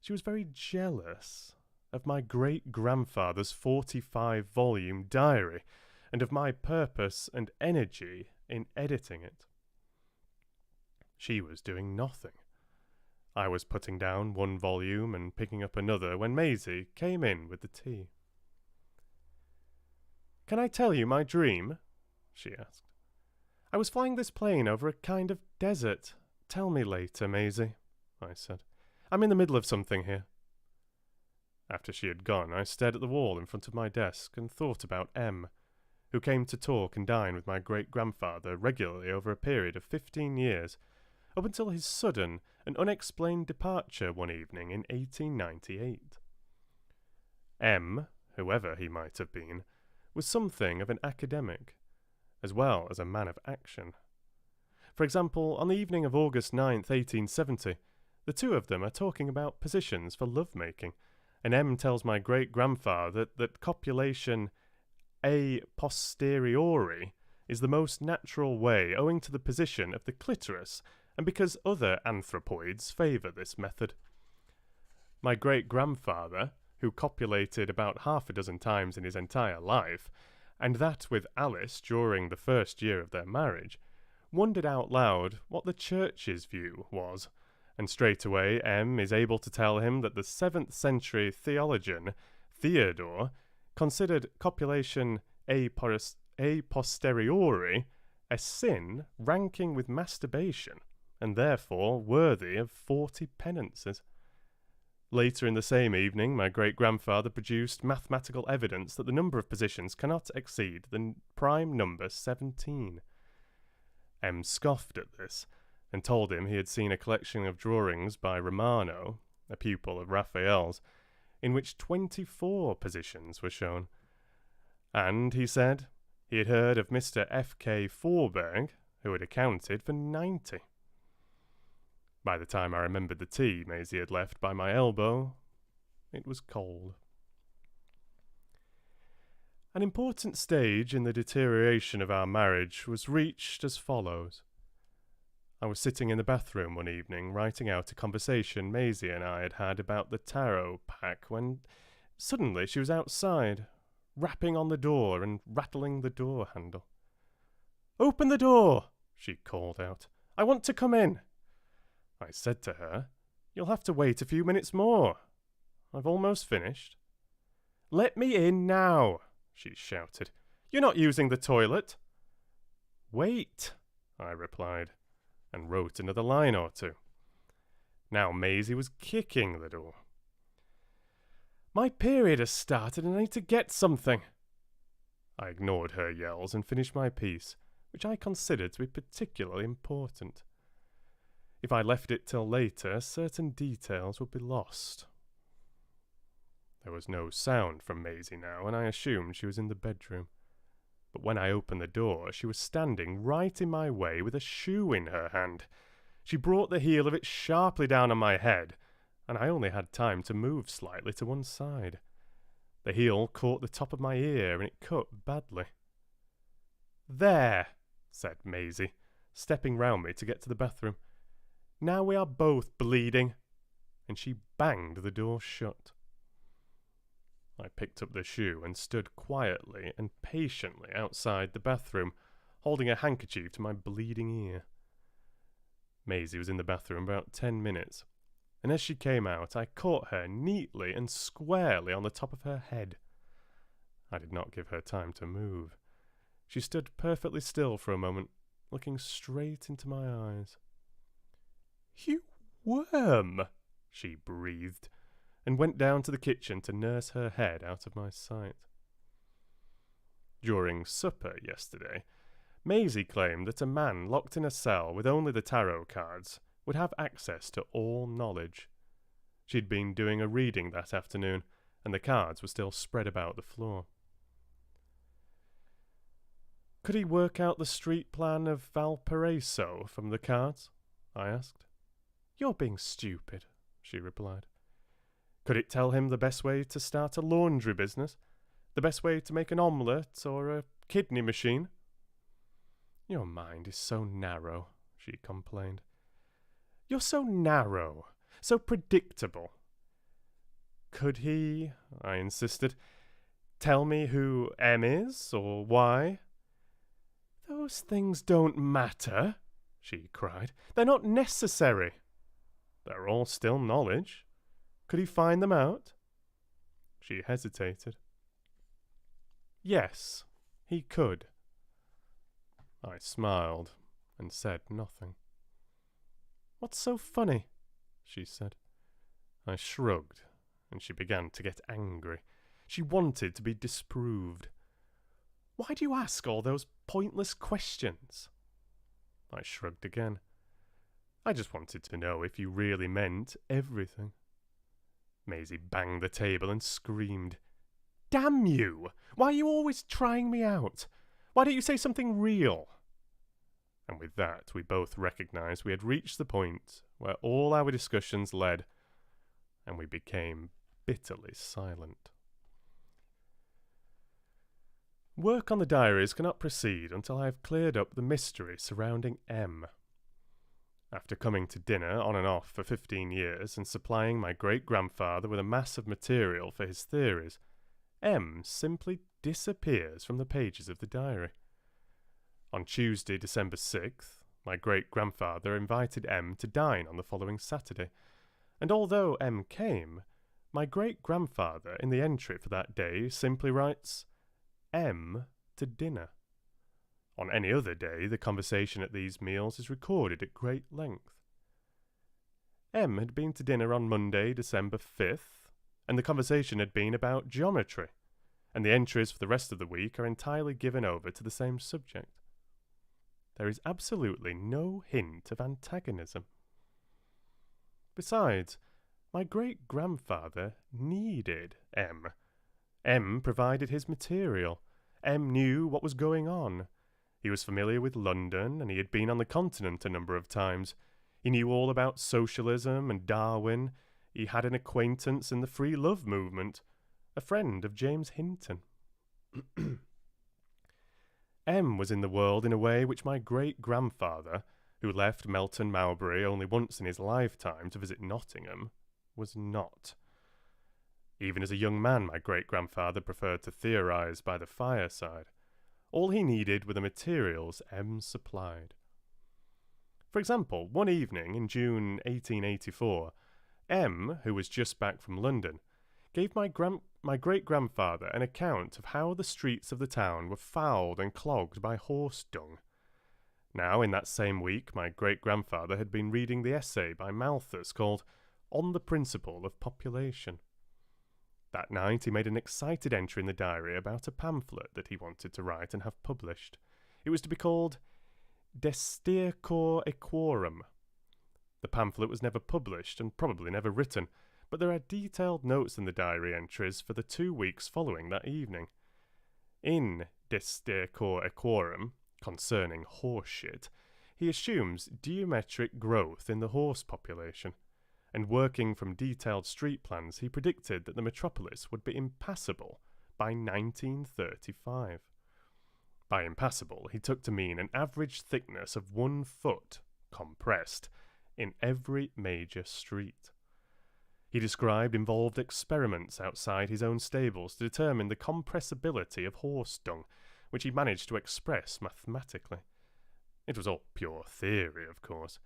She was very jealous of my great-grandfather's 45-volume diary and of my purpose and energy in editing it. She was doing nothing. I was putting down one volume and picking up another when Maisie came in with the tea. "Can I tell you my dream?" she asked. "I was flying this plane over a kind of desert. Tell me later, Maisie," I said. "I'm in the middle of something here." After she had gone, I stared at the wall in front of my desk and thought about M, who came to talk and dine with my great-grandfather regularly over a period of 15 years, up until his sudden and unexplained departure one evening in 1898. M, whoever he might have been, was something of an academic, as well as a man of action. For example, on the evening of August 9th, 1870, the two of them are talking about positions for love-making, and M tells my great-grandfather that copulation a posteriori is the most natural way owing to the position of the clitoris and because other anthropoids favour this method. My great-grandfather, who copulated about half a dozen times in his entire life, and that with Alice during the first year of their marriage, wondered out loud what the Church's view was, and straightway M is able to tell him that the 7th century theologian Theodore considered copulation a posteriori a sin ranking with masturbation, and therefore worthy of 40 penances. Later in the same evening, my great-grandfather produced mathematical evidence that the number of positions cannot exceed the prime number 17. M scoffed at this, and told him he had seen a collection of drawings by Romano, a pupil of Raphael's, in which 24 positions were shown. And, he said, he had heard of Mr. F.K. Forberg, who had accounted for 90. By the time I remembered the tea Maisie had left by my elbow, it was cold. An important stage in the deterioration of our marriage was reached as follows. I was sitting in the bathroom one evening writing out a conversation Maisie and I had had about the tarot pack when suddenly she was outside, rapping on the door and rattling the door handle. "Open the door!" she called out. "I want to come in." I said to her, "You'll have to wait a few minutes more. I've almost finished." "Let me in now," she shouted. "You're not using the toilet." "Wait," I replied, and wrote another line or two. Now Maisie was kicking the door. "My period has started and I need to get something." I ignored her yells and finished my piece, which I considered to be particularly important. If I left it till later, certain details would be lost. There was no sound from Maisie now, and I assumed she was in the bedroom. But when I opened the door, she was standing right in my way with a shoe in her hand. She brought the heel of it sharply down on my head, and I only had time to move slightly to one side. The heel caught the top of my ear, and it cut badly. "There," said Maisie, stepping round me to get to the bathroom. "Now we are both bleeding," and she banged the door shut. I picked up the shoe and stood quietly and patiently outside the bathroom, holding a handkerchief to my bleeding ear. Maisie was in the bathroom about 10 minutes, and as she came out, I caught her neatly and squarely on the top of her head. I did not give her time to move. She stood perfectly still for a moment, looking straight into my eyes. "You worm!" she breathed, and went down to the kitchen to nurse her head out of my sight. During supper yesterday, Maisie claimed that a man locked in a cell with only the tarot cards would have access to all knowledge. She'd been doing a reading that afternoon, and the cards were still spread about the floor. Could he work out the street plan of Valparaiso from the cards? I asked. You're being stupid, she replied. Could it tell him the best way to start a laundry business? The best way to make an omelette or a kidney machine? Your mind is so narrow, she complained. You're so narrow, so predictable. Could he, I insisted, tell me who M is or why? Those things don't matter, she cried. They're not necessary. They're all still knowledge. Could he find them out? She hesitated. Yes, he could. I smiled and said nothing. What's so funny? She said. I shrugged, and she began to get angry. She wanted to be disproved. Why do you ask all those pointless questions? I shrugged again. I just wanted to know if you really meant everything. Maisie banged the table and screamed. Damn you! Why are you always trying me out? Why don't you say something real? And with that, we both recognised we had reached the point where all our discussions led, and we became bitterly silent. Work on the diaries cannot proceed until I have cleared up the mystery surrounding M. After coming to dinner on and off for 15 years and supplying my great-grandfather with a mass of material for his theories, M simply disappears from the pages of the diary. On Tuesday, December 6th, my great-grandfather invited M to dine on the following Saturday, and although M came, my great-grandfather in the entry for that day simply writes, M to dinner. On any other day, the conversation at these meals is recorded at great length. M had been to dinner on Monday, December 5th, and the conversation had been about geometry, and the entries for the rest of the week are entirely given over to the same subject. There is absolutely no hint of antagonism. Besides, my great-grandfather needed M. M provided his material. M knew what was going on. He was familiar with London, and he had been on the continent a number of times. He knew all about socialism and Darwin. He had an acquaintance in the free love movement, a friend of James Hinton. M was in the world in a way which my great-grandfather, who left Melton Mowbray only once in his lifetime to visit Nottingham, was not. Even as a young man, my great-grandfather preferred to theorise by the fireside. All he needed were the materials M supplied. For example, one evening in June 1884, M, who was just back from London, gave my great-grandfather an account of how the streets of the town were fouled and clogged by horse dung. Now, in that same week, my great-grandfather had been reading the essay by Malthus called On the Principle of Population. That night he made an excited entry in the diary about a pamphlet that he wanted to write and have published. It was to be called De Stercor Equorum. The pamphlet was never published and probably never written, but there are detailed notes in the diary entries for the 2 weeks following that evening. In De Stercor Equorum, concerning horse shit, he assumes geometric growth in the horse population, and working from detailed street plans, he predicted that the metropolis would be impassable by 1935. By impassable, he took to mean an average thickness of 1 foot, compressed, in every major street. He described involved experiments outside his own stables to determine the compressibility of horse dung, which he managed to express mathematically. It was all pure theory, of course.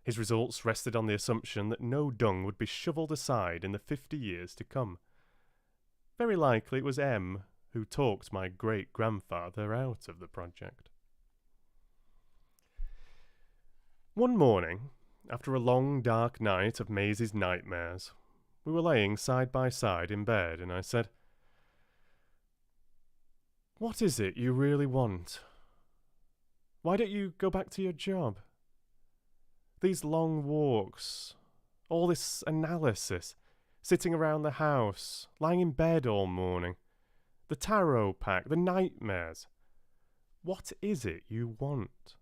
His results rested on the assumption that no dung would be shovelled aside in the 50 years to come. Very likely it was M who talked my great-grandfather out of the project. One morning, after a long dark night of Maisie's nightmares, We were laying side by side in bed, and I said, "What is it you really want? Why don't you go back to your job? These long walks, all this analysis, sitting around the house, lying in bed all morning, the tarot pack, the nightmares. What is it you want?"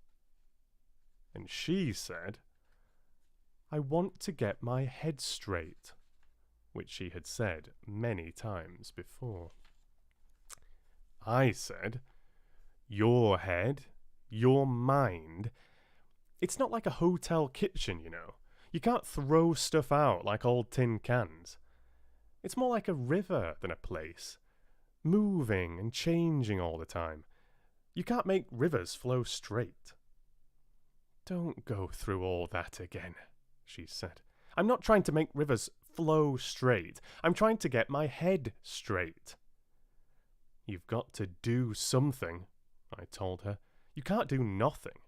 And she said, "I want to get my head straight," which she had said many times before. I said, "Your head, your mind, it's not like a hotel kitchen, you know. You can't throw stuff out like old tin cans. It's more like a river than a place, moving and changing all the time. You can't make rivers flow straight." "Don't go through all that again," she said. "I'm not trying to make rivers flow straight. I'm trying to get my head straight." "You've got to do something," I told her. "You can't do nothing.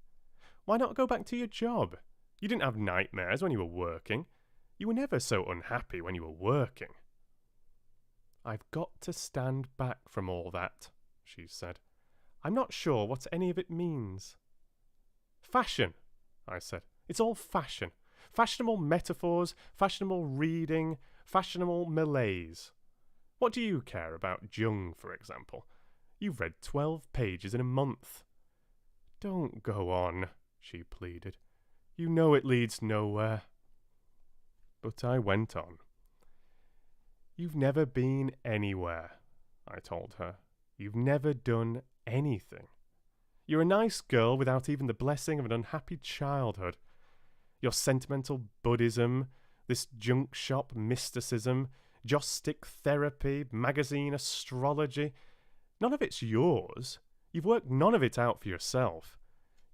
Why not go back to your job? You didn't have nightmares when you were working. You were never so unhappy when you were working." "I've got to stand back from all that," she said. "I'm not sure what any of it means." "Fashion," I said. "It's all fashion. Fashionable metaphors, fashionable reading, fashionable malaise. What do you care about Jung, for example? You've read 12 pages in a month." "Don't go on," she pleaded. "You know it leads nowhere." But I went on. "You've never been anywhere," I told her. "You've never done anything. You're a nice girl without even the blessing of an unhappy childhood. Your sentimental Buddhism, this junk shop mysticism, joss stick therapy, magazine astrology, none of it's yours. You've worked none of it out for yourself.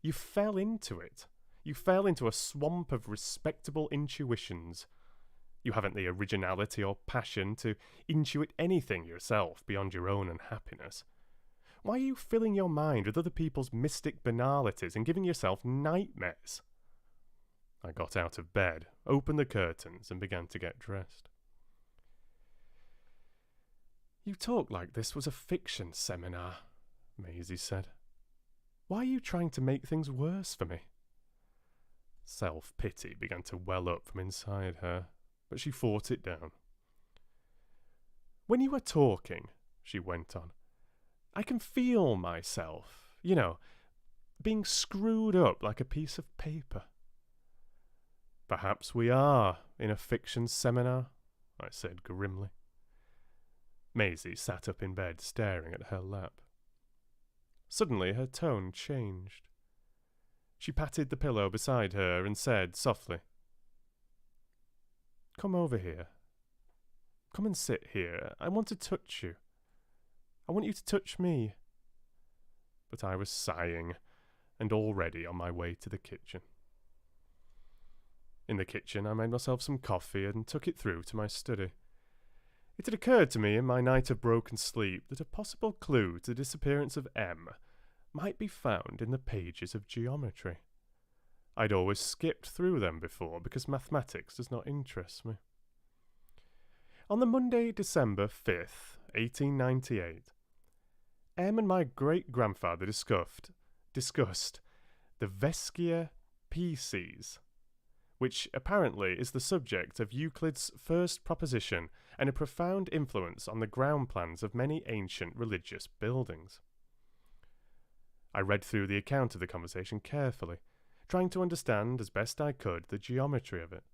You fell into it. You fell into a swamp of respectable intuitions. You haven't the originality or passion to intuit anything yourself beyond your own unhappiness. Why are you filling your mind with other people's mystic banalities and giving yourself nightmares?" I got out of bed, opened the curtains, and began to get dressed. "You talk like this was a fiction seminar," Maisie said. "Why are you trying to make things worse for me?" Self-pity began to well up from inside her, but she fought it down. "When you were talking," she went on, "I can feel myself, you know, being screwed up like a piece of paper." "Perhaps we are in a fiction seminar," I said grimly. Maisie sat up in bed, staring at her lap. Suddenly her tone changed. She patted the pillow beside her and said softly, "Come over here. Come and sit here. I want to touch you. I want you to touch me." But I was sighing and already on my way to the kitchen. In the kitchen, I made myself some coffee and took it through to my study. It had occurred to me in my night of broken sleep that a possible clue to the disappearance of M might be found in the pages of geometry. I'd always skipped through them before because mathematics does not interest me. On the Monday, December 5th, 1898, M and my great-grandfather discussed the Vescia Pisces, which apparently is the subject of Euclid's first proposition and a profound influence on the ground plans of many ancient religious buildings. I read through the account of the conversation carefully, trying to understand as best I could the geometry of it.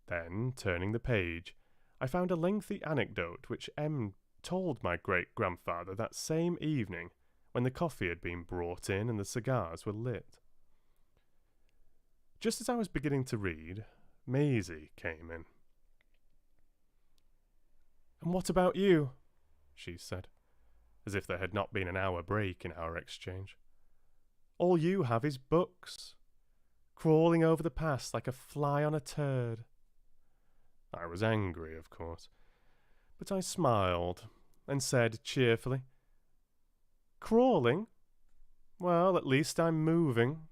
Then, turning the page, I found a lengthy anecdote which M told my great-grandfather that same evening when the coffee had been brought in and the cigars were lit. Just as I was beginning to read, Maisie came in. "And what about you?" she said, as if there had not been an hour break in our exchange. "All you have is books, crawling over the past like a fly on a turd." I was angry, of course, but I smiled and said cheerfully, "Crawling? Well, at least I'm moving."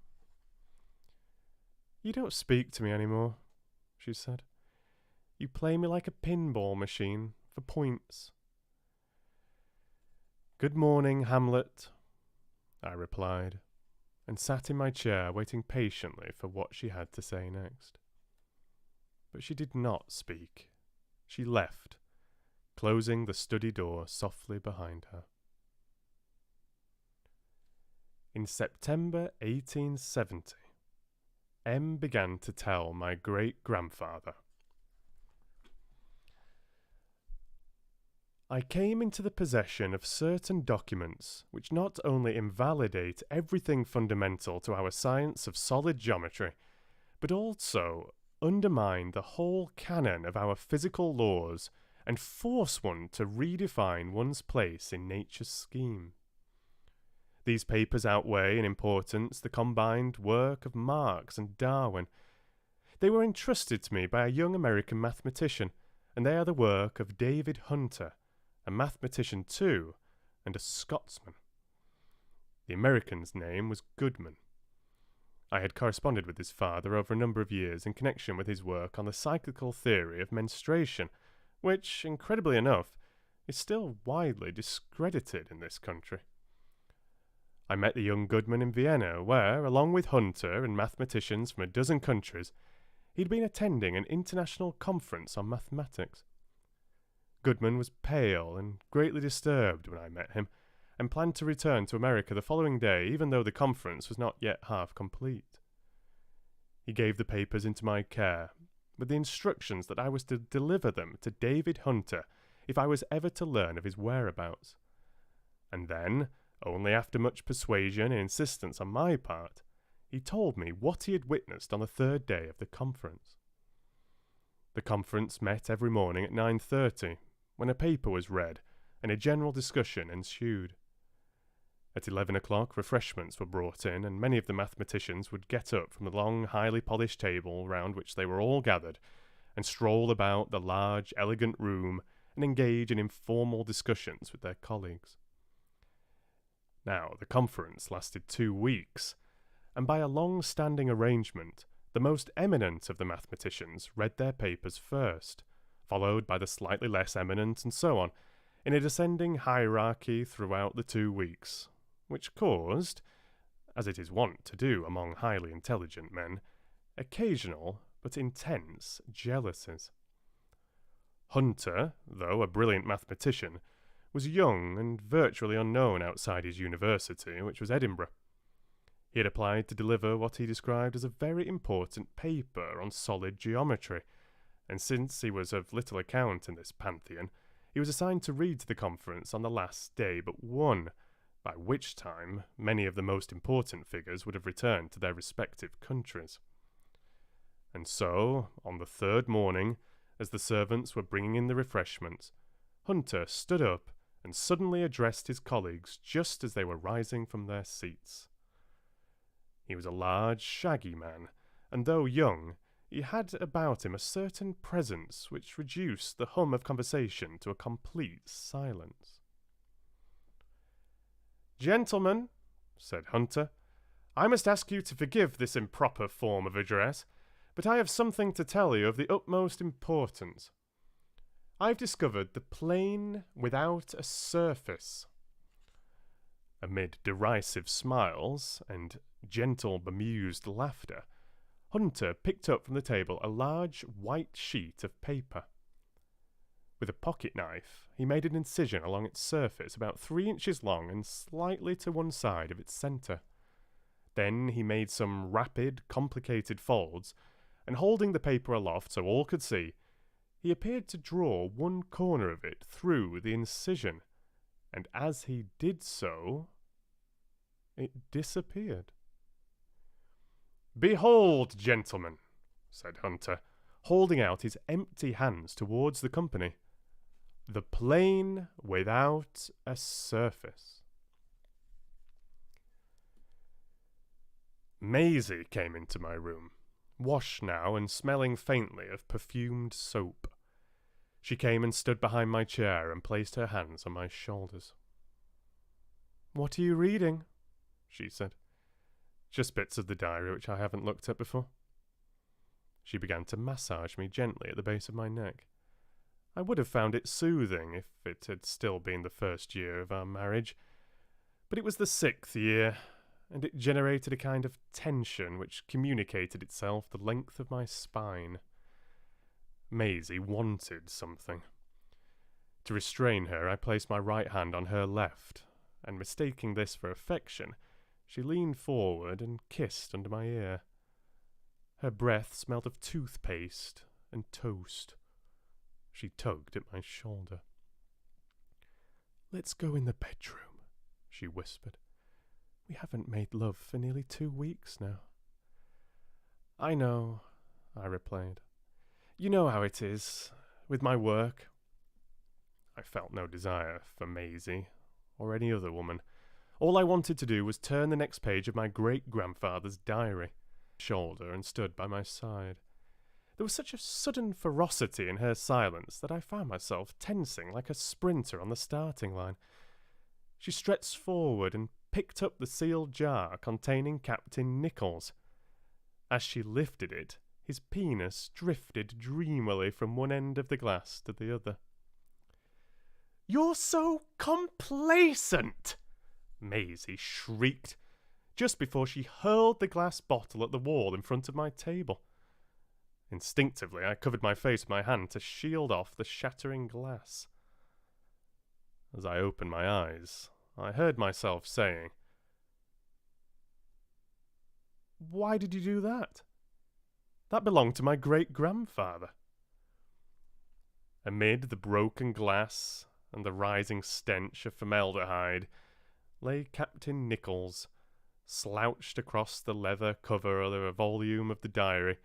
"You don't speak to me anymore," she said. You play me like a pinball machine for points. Good morning, Hamlet, I replied, and sat in my chair waiting patiently for what she had to say next. But she did not speak. She left, closing the study door softly behind her. In September 1870, M began to tell my great-grandfather. I came into the possession of certain documents which not only invalidate everything fundamental to our science of solid geometry, but also undermine the whole canon of our physical laws and force one to redefine one's place in nature's scheme. These papers outweigh in importance the combined work of Marx and Darwin. They were entrusted to me by a young American mathematician, and they are the work of David Hunter, a mathematician too, and a Scotsman. The American's name was Goodman. I had corresponded with his father over a number of years in connection with his work on the cyclical theory of menstruation, which, incredibly enough, is still widely discredited in this country. I met the young Goodman in Vienna, where, along with Hunter and mathematicians from a dozen countries, he'd been attending an international conference on mathematics. Goodman was pale and greatly disturbed when I met him, and planned to return to America the following day, even though the conference was not yet half complete. He gave the papers into my care, with the instructions that I was to deliver them to David Hunter if I was ever to learn of his whereabouts. And then, only after much persuasion and insistence on my part, he told me what he had witnessed on the third day of the conference. The conference met every morning at 9:30, when a paper was read and a general discussion ensued. At 11 o'clock refreshments were brought in, and many of the mathematicians would get up from the long, highly polished table round which they were all gathered, and stroll about the large, elegant room and engage in informal discussions with their colleagues. Now, the conference lasted 2 weeks, and by a long-standing arrangement, the most eminent of the mathematicians read their papers first, followed by the slightly less eminent, and so on, in a descending hierarchy throughout the 2 weeks, which caused, as it is wont to do among highly intelligent men, occasional but intense jealousies. Hunter, though a brilliant mathematician, was young and virtually unknown outside his university, which was Edinburgh. He had applied to deliver what he described as a very important paper on solid geometry, and since he was of little account in this pantheon, he was assigned to read to the conference on the last day but one, by which time many of the most important figures would have returned to their respective countries. And so, on the third morning, as the servants were bringing in the refreshments, Hunter stood up and suddenly addressed his colleagues just as they were rising from their seats. He was a large, shaggy man, and though young, he had about him a certain presence which reduced the hum of conversation to a complete silence. "Gentlemen," said Hunter, "I must ask you to forgive this improper form of address, but I have something to tell you of the utmost importance. I've discovered the plane without a surface." Amid derisive smiles and gentle bemused laughter, Hunter picked up from the table a large white sheet of paper. With a pocket knife, he made an incision along its surface about 3 inches long and slightly to one side of its centre. Then he made some rapid, complicated folds, and holding the paper aloft so all could see, he appeared to draw one corner of it through the incision, and as he did so, it disappeared. "Behold, gentlemen," said Hunter, holding out his empty hands towards the company, "the plane without a surface." Maisie came into my room, washed now and smelling faintly of perfumed soap. She came and stood behind my chair and placed her hands on my shoulders. "What are you reading?" she said. "Just bits of the diary which I haven't looked at before." She began to massage me gently at the base of my neck. I would have found it soothing if it had still been the first year of our marriage, but it was the 6th year, and it generated a kind of tension which communicated itself the length of my spine. Maisie wanted something. To restrain her, I placed my right hand on her left, and mistaking this for affection, she leaned forward and kissed under my ear. Her breath smelled of toothpaste and toast. She tugged at my shoulder. "Let's go in the bedroom," she whispered. "We haven't made love for nearly 2 weeks now." "I know," I replied. "You know how it is, with my work." I felt no desire for Maisie, or any other woman. All I wanted to do was turn the next page of my great-grandfather's diary. Shoulder and stood by my side. There was such a sudden ferocity in her silence that I found myself tensing like a sprinter on the starting line. She stretched forward and picked up the sealed jar containing Captain Nichols. As she lifted it, his penis drifted dreamily from one end of the glass to the other. "You're so complacent!" Maisie shrieked, just before she hurled the glass bottle at the wall in front of my table. Instinctively, I covered my face with my hand to shield off the shattering glass. As I opened my eyes, I heard myself saying, "Why did you do that? That belonged to my great-grandfather." Amid the broken glass and the rising stench of formaldehyde lay Captain Nichols, slouched across the leather cover of a volume of the diary,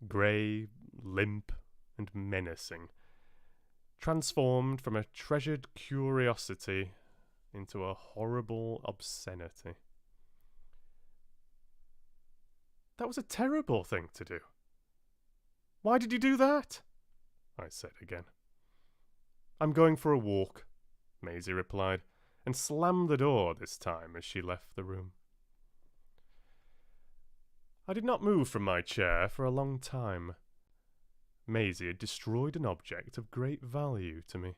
grey, limp, and menacing, transformed from a treasured curiosity into a horrible obscenity. "That was a terrible thing to do. Why did you do that?" I said again. "I'm going for a walk," Maisie replied, and slammed the door this time as she left the room. I did not move from my chair for a long time. Maisie had destroyed an object of great value to me.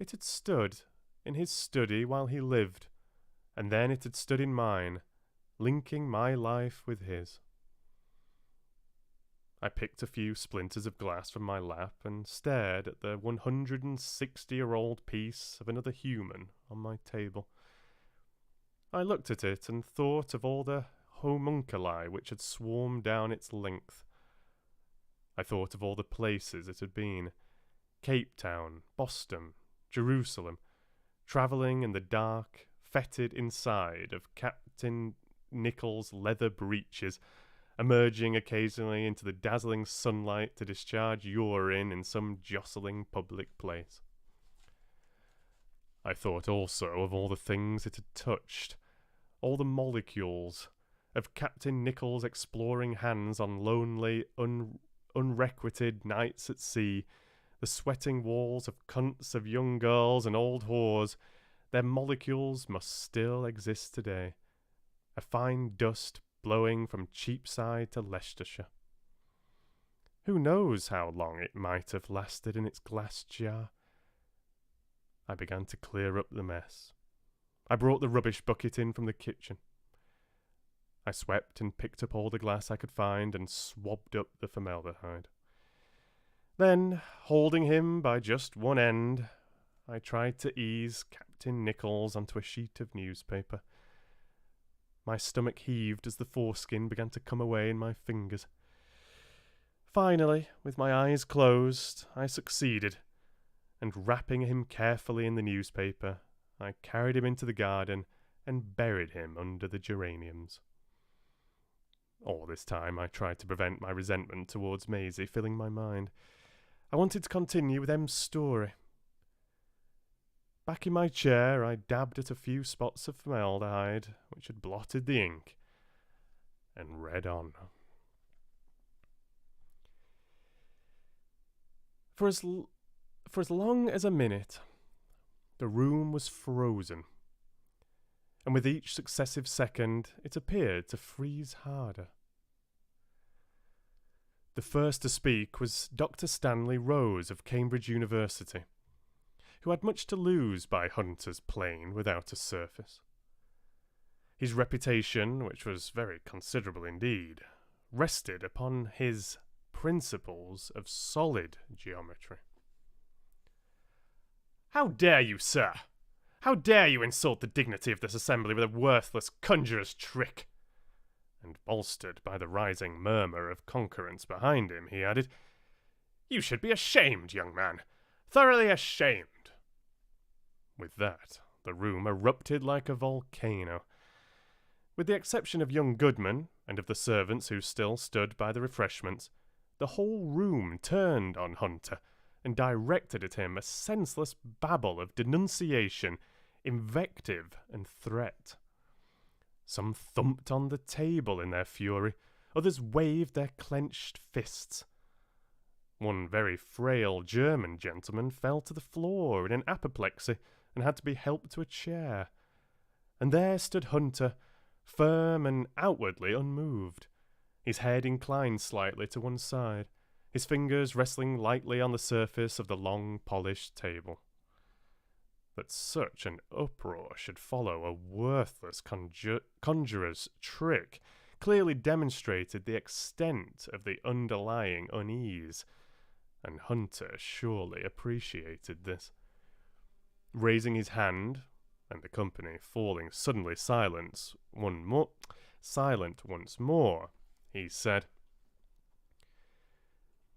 It had stood in his study while he lived, and then it had stood in mine, linking my life with his. I picked a few splinters of glass from my lap and stared at the 160-year-old piece of another human on my table. I looked at it and thought of all the homunculi which had swarmed down its length. I thought of all the places it had been: Cape Town, Boston, Jerusalem, travelling in the dark, fetid inside of Captain Nichols' leather breeches, emerging occasionally into the dazzling sunlight to discharge urine in some jostling public place. I thought also of all the things it had touched, all the molecules, of Captain Nichols' exploring hands on lonely, unrequited nights at sea, the sweating walls of cunts of young girls and old whores. Their molecules must still exist today, a fine dust blowing from Cheapside to Leicestershire. Who knows how long it might have lasted in its glass jar? I began to clear up the mess. I brought the rubbish bucket in from the kitchen. I swept and picked up all the glass I could find and swabbed up the formaldehyde. Then, holding him by just one end, I tried to ease Captain Nichols onto a sheet of newspaper. My stomach heaved as the foreskin began to come away in my fingers. Finally, with my eyes closed, I succeeded, and wrapping him carefully in the newspaper, I carried him into the garden and buried him under the geraniums. All this time I tried to prevent my resentment towards Maisie filling my mind. I wanted to continue with M's story. Back in my chair, I dabbed at a few spots of formaldehyde which had blotted the ink, and read on. For as long as a minute, the room was frozen, and with each successive second it appeared to freeze harder. The first to speak was Dr. Stanley Rose of Cambridge University, who had much to lose by Hunter's plane without a surface. His reputation, which was very considerable indeed, rested upon his principles of solid geometry. "How dare you, sir? How dare you insult the dignity of this assembly with a worthless conjurer's trick?" And bolstered by the rising murmur of concurrence behind him, he added, "You should be ashamed, young man, thoroughly ashamed." With that, the room erupted like a volcano. With the exception of young Goodman and of the servants who still stood by the refreshments, the whole room turned on Hunter and directed at him a senseless babble of denunciation, invective, and threat. Some thumped on the table in their fury, others waved their clenched fists. One very frail German gentleman fell to the floor in an apoplexy and had to be helped to a chair. And there stood Hunter, firm and outwardly unmoved, his head inclined slightly to one side, his fingers resting lightly on the surface of the long polished table. That such an uproar should follow a worthless conjurer's trick clearly demonstrated the extent of the underlying unease, and Hunter surely appreciated this. Raising his hand, and the company falling suddenly silent once more, he said,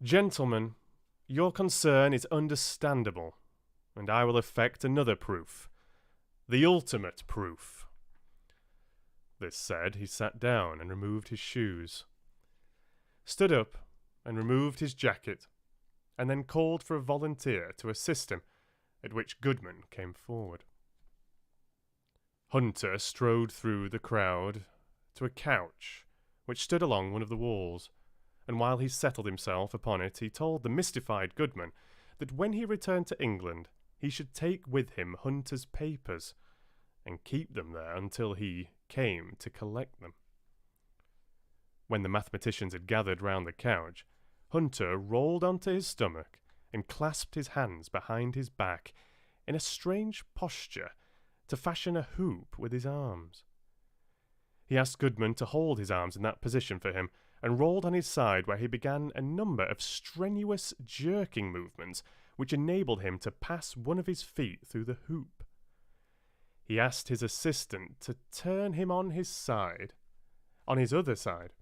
"Gentlemen, your concern is understandable, and I will effect another proof, the ultimate proof." This said, he sat down and removed his shoes, stood up and removed his jacket, and then called for a volunteer to assist him, at which Goodman came forward. Hunter strode through the crowd to a couch which stood along one of the walls, and while he settled himself upon it, he told the mystified Goodman that when he returned to England, he should take with him Hunter's papers, and keep them there until he came to collect them. When the mathematicians had gathered round the couch, Hunter rolled onto his stomach and clasped his hands behind his back in a strange posture to fashion a hoop with his arms. He asked Goodman to hold his arms in that position for him, and rolled on his side, where he began a number of strenuous jerking movements which enabled him to pass one of his feet through the hoop. He asked his assistant to turn him on his other side,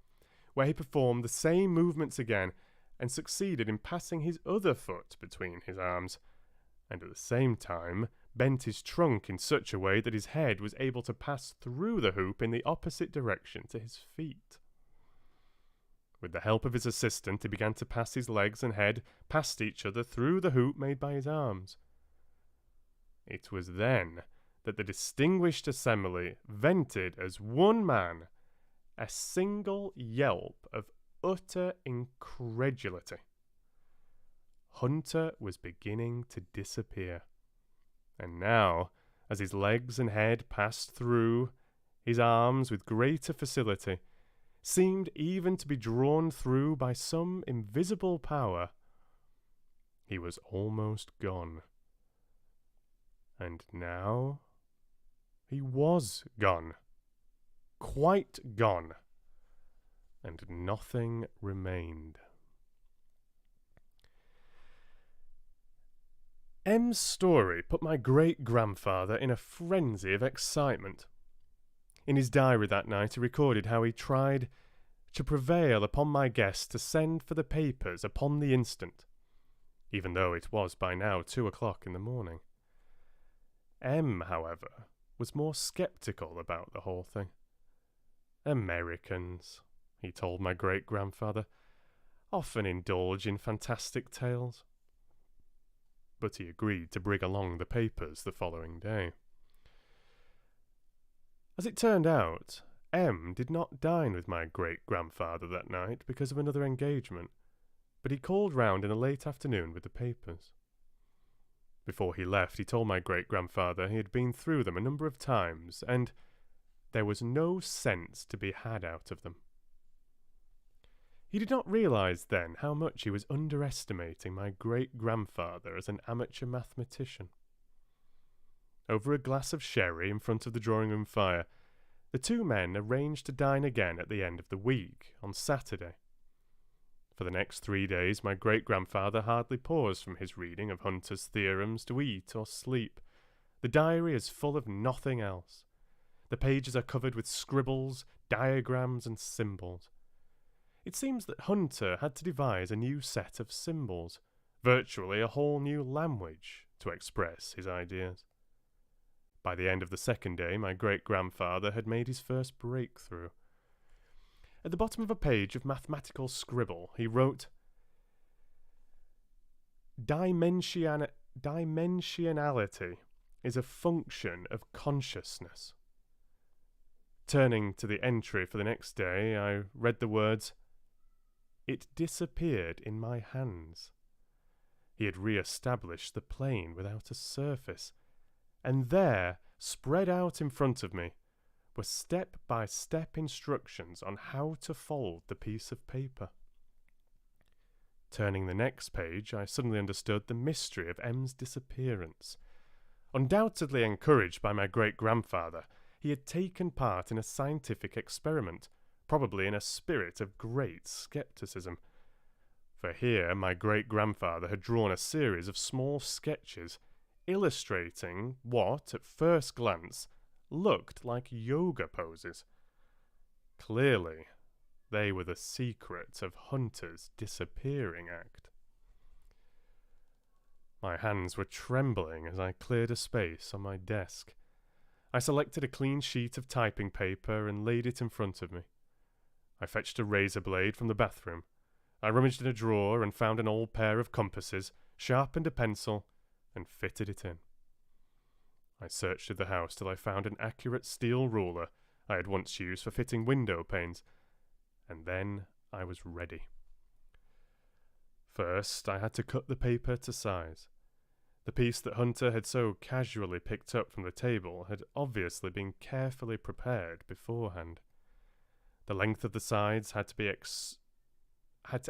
where he performed the same movements again, and succeeded in passing his other foot between his arms, and at the same time bent his trunk in such a way that his head was able to pass through the hoop in the opposite direction to his feet. With the help of his assistant, he began to pass his legs and head past each other through the hoop made by his arms. It was then that the distinguished assembly vented as one man a single yelp of utter incredulity. Hunter was beginning to disappear, and now, as his legs and head passed through his arms with greater facility, seemed even to be drawn through by some invisible power, he was almost gone. And now he was gone, quite gone, and nothing remained. M's story put my great-grandfather in a frenzy of excitement. In his diary that night he recorded how he tried to prevail upon my guest to send for the papers upon the instant, even though it was by now 2 o'clock in the morning. M, however, was more sceptical about the whole thing. Americans, he told my great-grandfather, often indulge in fantastic tales. But he agreed to bring along the papers the following day. As it turned out, M did not dine with my great-grandfather that night because of another engagement, but he called round in the late afternoon with the papers. Before he left, he told my great-grandfather he had been through them a number of times, and there was no sense to be had out of them. He did not realise then how much he was underestimating my great-grandfather as an amateur mathematician. Over a glass of sherry in front of the drawing-room fire, the two men arranged to dine again at the end of the week, on Saturday. For the next 3 days, my great-grandfather hardly paused from his reading of Hunter's theorems to eat or sleep. The diary is full of nothing else. The pages are covered with scribbles, diagrams, and symbols. It seems that Hunter had to devise a new set of symbols, virtually a whole new language, to express his ideas. By the end of the second day, my great-grandfather had made his first breakthrough. At the bottom of a page of mathematical scribble, he wrote, Dimensionality is a function of consciousness. Turning to the entry for the next day, I read the words, It disappeared in my hands. He had re-established the plane without a surface, and there, spread out in front of me, were step-by-step instructions on how to fold the piece of paper. Turning the next page, I suddenly understood the mystery of M's disappearance. Undoubtedly encouraged by my great-grandfather, he had taken part in a scientific experiment, probably in a spirit of great scepticism. For here my great-grandfather had drawn a series of small sketches, illustrating what, at first glance, looked like yoga poses. Clearly, they were the secret of Hunter's disappearing act. My hands were trembling as I cleared a space on my desk. I selected a clean sheet of typing paper and laid it in front of me. I fetched a razor blade from the bathroom. I rummaged in a drawer and found an old pair of compasses, sharpened a pencil, and fitted it in. I searched through the house till I found an accurate steel ruler I had once used for fitting window panes, and then I was ready. First, I had to cut the paper to size. The piece that Hunter had so casually picked up from the table had obviously been carefully prepared beforehand. The length of the sides had to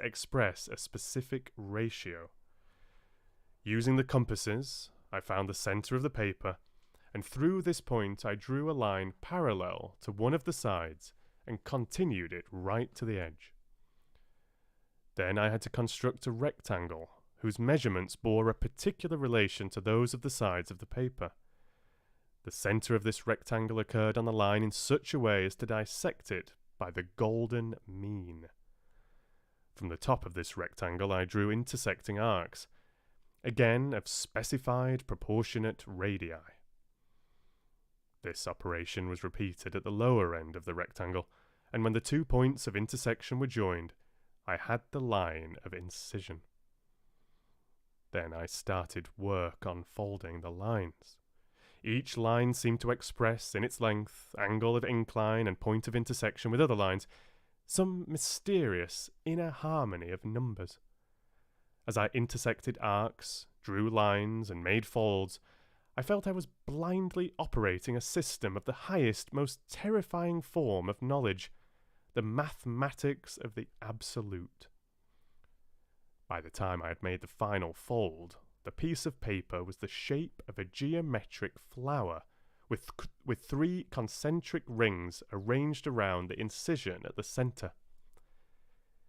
express a specific ratio. Using the compasses, I found the centre of the paper, and through this point I drew a line parallel to one of the sides and continued it right to the edge. Then I had to construct a rectangle whose measurements bore a particular relation to those of the sides of the paper. The centre of this rectangle occurred on the line in such a way as to dissect it by the golden mean. From the top of this rectangle I drew intersecting arcs, again of specified proportionate radii. This operation was repeated at the lower end of the rectangle, and when the 2 points of intersection were joined, I had the line of incision. Then I started work on folding the lines. Each line seemed to express, in its length, angle of incline, and point of intersection with other lines, some mysterious inner harmony of numbers. As I intersected arcs, drew lines, and made folds, I felt I was blindly operating a system of the highest, most terrifying form of knowledge, the mathematics of the absolute. By the time I had made the final fold, the piece of paper was the shape of a geometric flower, with 3 concentric rings arranged around the incision at the centre.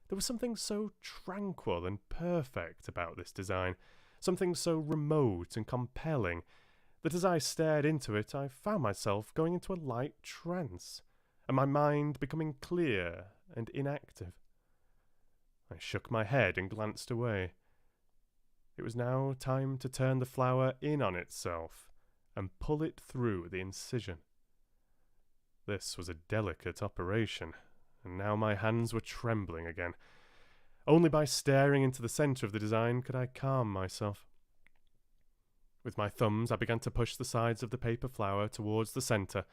There was something so tranquil and perfect about this design, something so remote and compelling, that as I stared into it I found myself going into a light trance, and my mind becoming clear and inactive. I shook my head and glanced away. It was now time to turn the flower in on itself and pull it through the incision. This was a delicate operation, and now my hands were trembling again. Only by staring into the centre of the design could I calm myself. With my thumbs I began to push the sides of the paper flower towards the centre,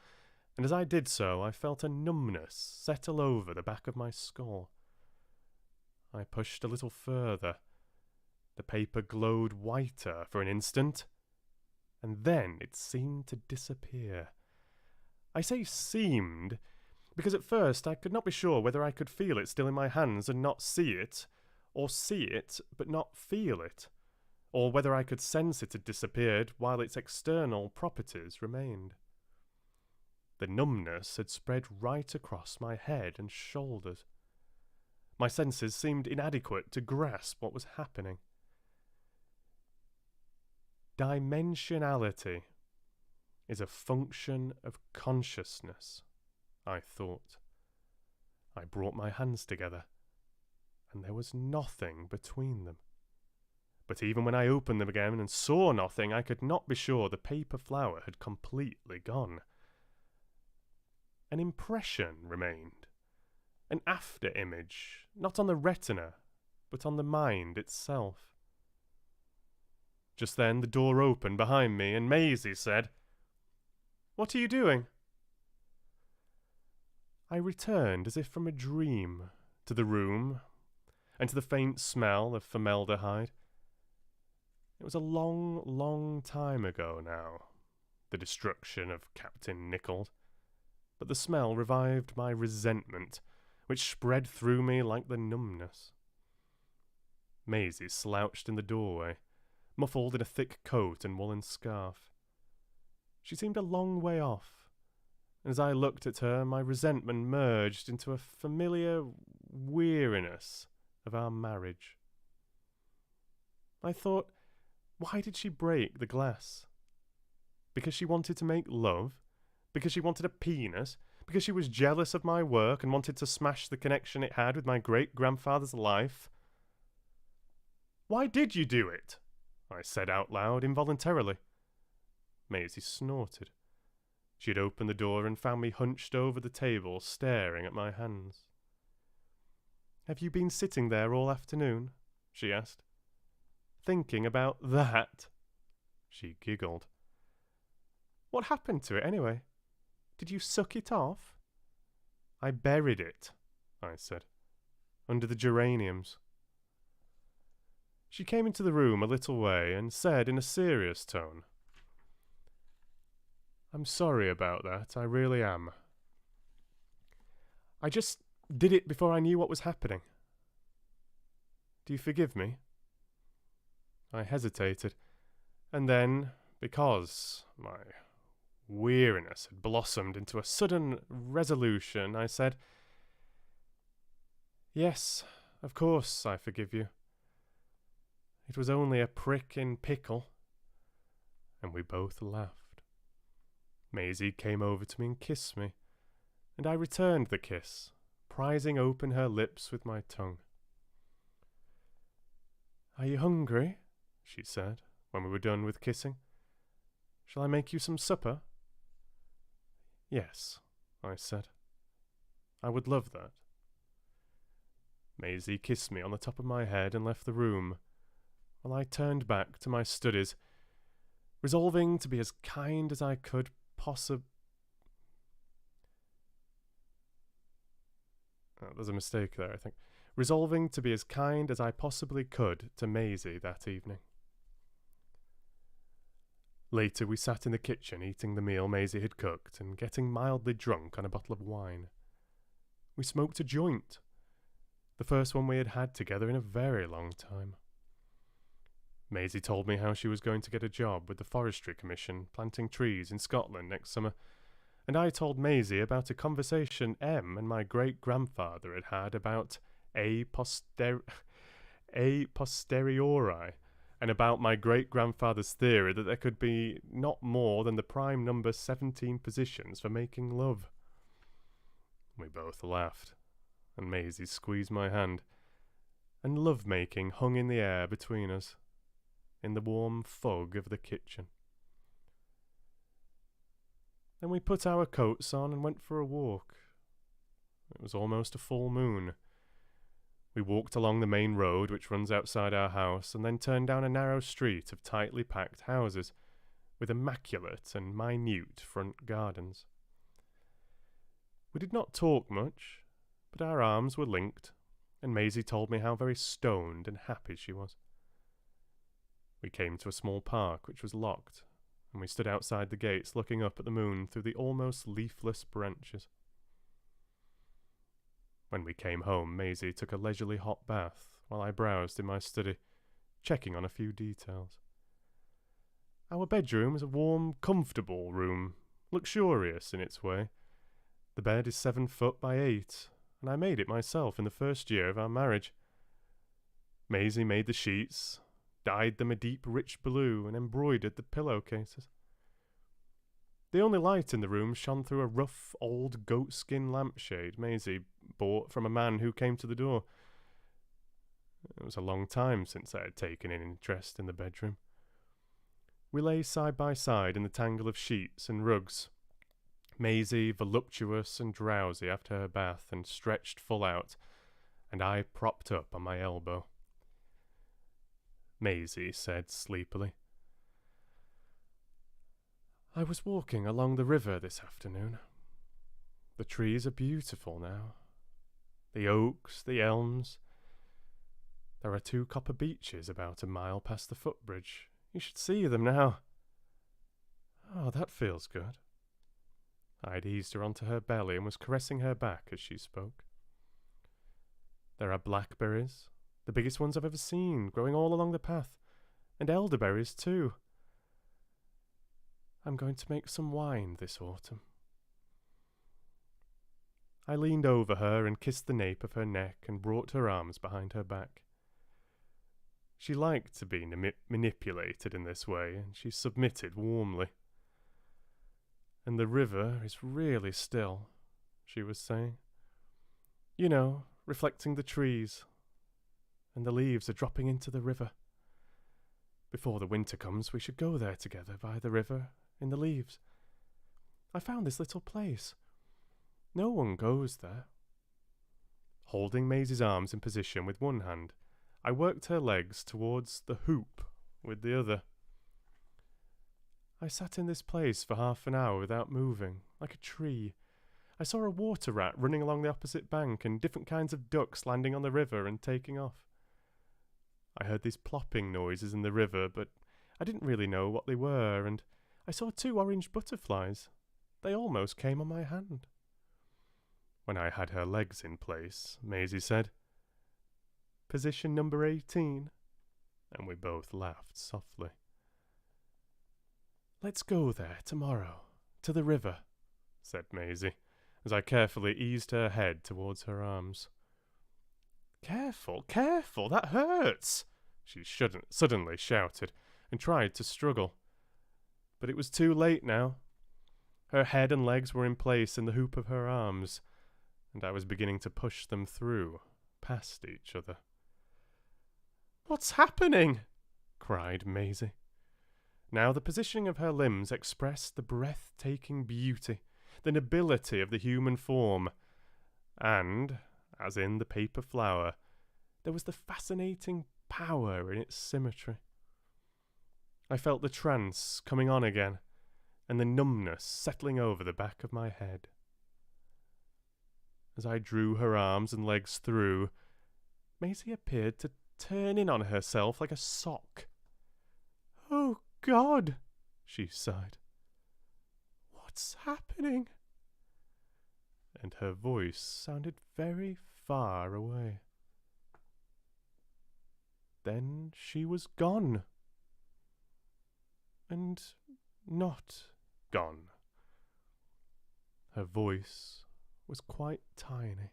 and as I did so I felt a numbness settle over the back of my skull. I pushed a little further. The paper glowed whiter for an instant, and then it seemed to disappear. I say seemed. Because at first I could not be sure whether I could feel it still in my hands and not see it, or see it but not feel it, or whether I could sense it had disappeared while its external properties remained. The numbness had spread right across my head and shoulders. My senses seemed inadequate to grasp what was happening. Dimensionality is a function of consciousness, I thought. I brought my hands together, and there was nothing between them. But even when I opened them again and saw nothing, I could not be sure the paper flower had completely gone. An impression remained, an after image, not on the retina, but on the mind itself. Just then the door opened behind me, and Maisie said, "What are you doing?" I returned as if from a dream to the room and to the faint smell of formaldehyde. It was a long, long time ago now, the destruction of Captain Nicholl, but the smell revived my resentment, which spread through me like the numbness. Maisie slouched in the doorway, muffled in a thick coat and woolen scarf. She seemed a long way off, and as I looked at her, my resentment merged into a familiar weariness of our marriage. I thought, why did she break the glass? Because she wanted to make love? Because she wanted a penis? Because she was jealous of my work and wanted to smash the connection it had with my great-grandfather's life? "Why did you do it?" I said out loud, involuntarily. Maisie snorted. She had opened the door and found me hunched over the table, staring at my hands. "Have you been sitting there all afternoon?" she asked. "Thinking about that?" She giggled. "What happened to it, anyway? Did you suck it off?" "I buried it," I said, "under the geraniums." She came into the room a little way and said in a serious tone, "I'm sorry about that, I really am. I just did it before I knew what was happening. Do you forgive me?" I hesitated, and then, because my weariness had blossomed into a sudden resolution, I said, "Yes, of course I forgive you. It was only a prick in pickle." And we both laughed. Maisie came over to me and kissed me, and I returned the kiss, prizing open her lips with my tongue. "Are you hungry?" she said, when we were done with kissing. "Shall I make you some supper?" "Yes," I said. "I would love that." Maisie kissed me on the top of my head and left the room, while I turned back to my studies, resolving to be as kind as I could there's a mistake there, I think. Resolving to be as kind as I possibly could to Maisie that evening. Later we sat in the kitchen eating the meal Maisie had cooked and getting mildly drunk on a bottle of wine. We smoked a joint, the first one we had had together in a very long time. Maisie told me how she was going to get a job with the Forestry Commission planting trees in Scotland next summer, and I told Maisie about a conversation M and my great-grandfather had had about a posteriori, and about my great-grandfather's theory that there could be not more than the prime number 17 positions for making love. We both laughed, and Maisie squeezed my hand, and love-making hung in the air between us, in the warm fog of the kitchen. Then we put our coats on and went for a walk. It was almost a full moon. We walked along the main road which runs outside our house, and then turned down a narrow street of tightly packed houses, with immaculate and minute front gardens. We did not talk much, but our arms were linked, and Maisie told me how very stoned and happy she was. We came to a small park which was locked, and we stood outside the gates looking up at the moon through the almost leafless branches. When we came home, Maisie took a leisurely hot bath while I browsed in my study, checking on a few details. Our bedroom is a warm, comfortable room, luxurious in its way. The bed is 7 foot by 8, and I made it myself in the first year of our marriage. Maisie made the sheets, dyed them a deep rich blue, and embroidered the pillowcases. The only light in the room shone through a rough, old goatskin lampshade Maisie bought from a man who came to the door. It was a long time since I had taken an interest in the bedroom. We lay side by side in the tangle of sheets and rugs, Maisie voluptuous and drowsy after her bath and stretched full out, and I propped up on my elbow. Maisie said sleepily, "I was walking along the river this afternoon. The trees are beautiful now. The oaks, the elms. There are 2 copper beeches about a mile past the footbridge. You should see them now." "Oh, that feels good." I'd eased her onto her belly and was caressing her back as she spoke. "There are blackberries, the biggest ones I've ever seen, growing all along the path, and elderberries too. I'm going to make some wine this autumn." I leaned over her and kissed the nape of her neck and brought her arms behind her back. She liked to be manipulated in this way, and she submitted warmly. "And the river is really still," she was saying. "You know, reflecting the trees, and the leaves are dropping into the river. Before the winter comes, we should go there together by the river, in the leaves. I found this little place. No one goes there." Holding Maisie's arms in position with one hand, I worked her legs towards the hoop with the other. "I sat in this place for half an hour without moving, like a tree. I saw a water rat running along the opposite bank and different kinds of ducks landing on the river and taking off. I heard these plopping noises in the river, but I didn't really know what they were, and I saw 2 orange butterflies. They almost came on my hand." When I had her legs in place, Maisie said, "Position number 18, and we both laughed softly. "Let's go there tomorrow, to the river," said Maisie, as I carefully eased her head towards her arms. "Careful, careful, that hurts!" she suddenly shouted, and tried to struggle. But it was too late now. Her head and legs were in place in the hoop of her arms, and I was beginning to push them through, past each other. "What's happening?" cried Maisie. Now the positioning of her limbs expressed the breathtaking beauty, the nobility of the human form, and, as in the paper flower, there was the fascinating power in its symmetry. I felt the trance coming on again, and the numbness settling over the back of my head. As I drew her arms and legs through, Maisie appeared to turn in on herself like a sock. "Oh, God," she sighed. "What's happening?" And her voice sounded very far away. Then she was gone. And not gone. Her voice was quite tiny.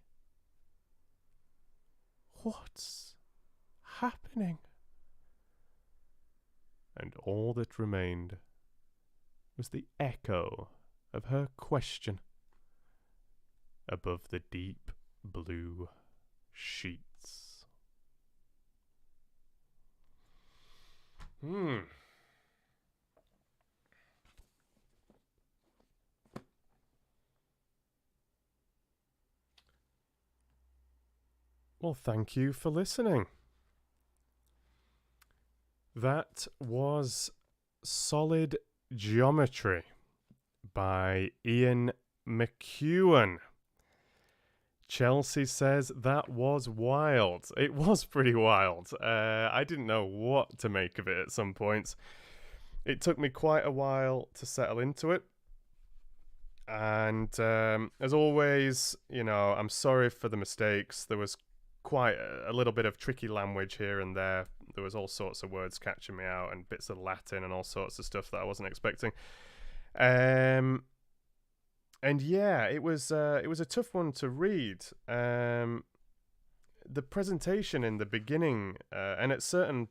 "What's happening?" And all that remained was the echo of her question above the deep blue sheets. Well, thank you for listening. That was Solid Geometry by Ian McEwan. Chelsea says that was wild. It was pretty wild. I didn't know what to make of it at some points. It took me quite a while to settle into it. And And as always, I'm sorry for the mistakes. There was quite a little bit of tricky language here and there. There was all sorts of words catching me out and bits of Latin and all sorts of stuff that I wasn't expecting. And yeah, it was a tough one to read. The presentation in the beginning and at certain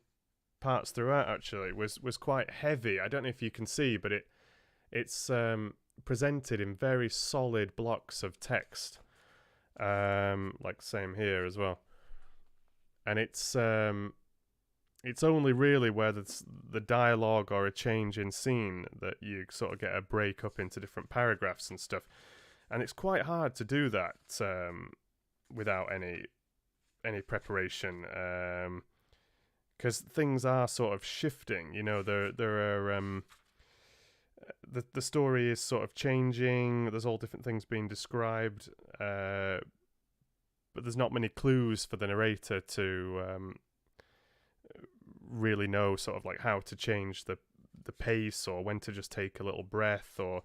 parts throughout actually was quite heavy. I don't know if you can see, but it's presented in very solid blocks of text, like same here as well. And it's only really where the dialogue or a change in scene that you sort of get a break up into different paragraphs and stuff. And it's quite hard to do that without any preparation, because things are sort of shifting. There are the story is sort of changing. There's all different things being described, but there's not many clues for the narrator to really know sort of like how to change the pace or when to just take a little breath or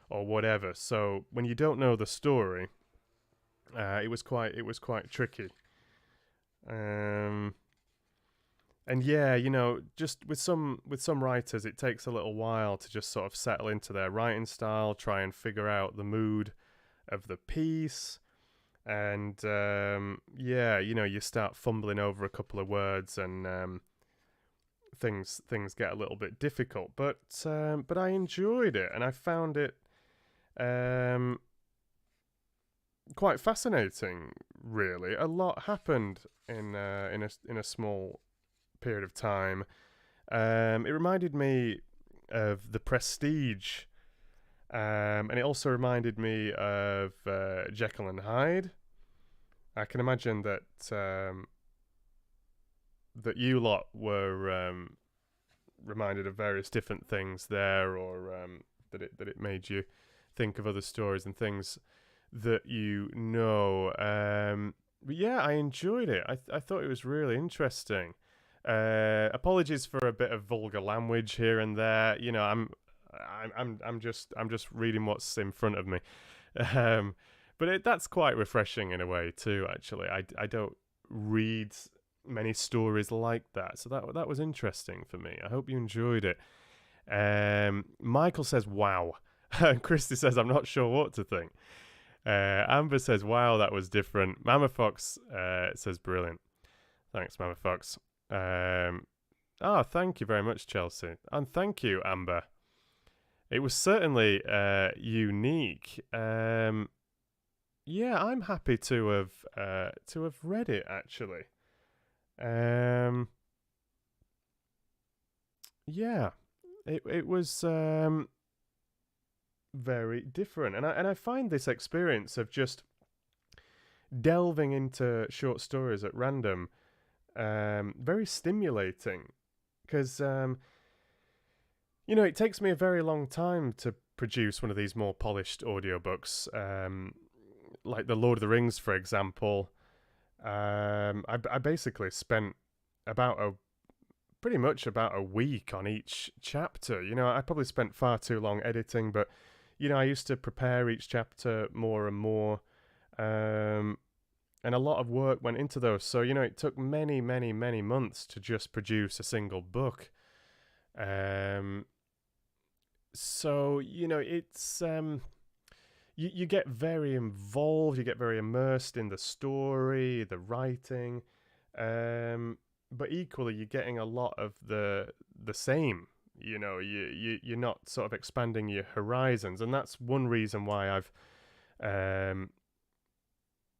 whatever. So when you don't know the story, it was quite tricky. And yeah, just with some writers, it takes a little while to just sort of settle into their writing style, try and figure out the mood of the piece. And yeah, you start fumbling over a couple of words and things get a little bit difficult. But I enjoyed it, and I found it quite fascinating, really. A lot happened in a small period of time. It reminded me of The Prestige, and it also reminded me of Jekyll and Hyde. I can imagine that that you lot were reminded of various different things there, or that it made you think of other stories and things that but yeah, I enjoyed it. I thought it was really interesting. Apologies for a bit of vulgar language here and there. I'm just reading what's in front of me. But that's quite refreshing in a way too. Actually, I don't read many stories like that, so that was interesting for me. I hope you enjoyed it. Michael says, "Wow." Christy says, "I'm not sure what to think." Amber says, "Wow, that was different." Mama Fox says, "Brilliant." Thanks, Mama Fox. Thank you very much, Chelsea, and thank you, Amber. It was certainly unique. Yeah, I'm happy to have read it actually. Yeah, it was very different, and I find this experience of just delving into short stories at random very stimulating, because it takes me a very long time to produce one of these more polished audiobooks, like the Lord of the Rings, for example. I basically spent pretty much about a week on each chapter. I probably spent far too long editing, but I used to prepare each chapter more and more, and a lot of work went into those. So it took many, many, many months to just produce a single book. So it's you get very involved, you get very immersed in the story, the writing, but equally you're getting a lot of the same. You're not sort of expanding your horizons, and that's one reason why I've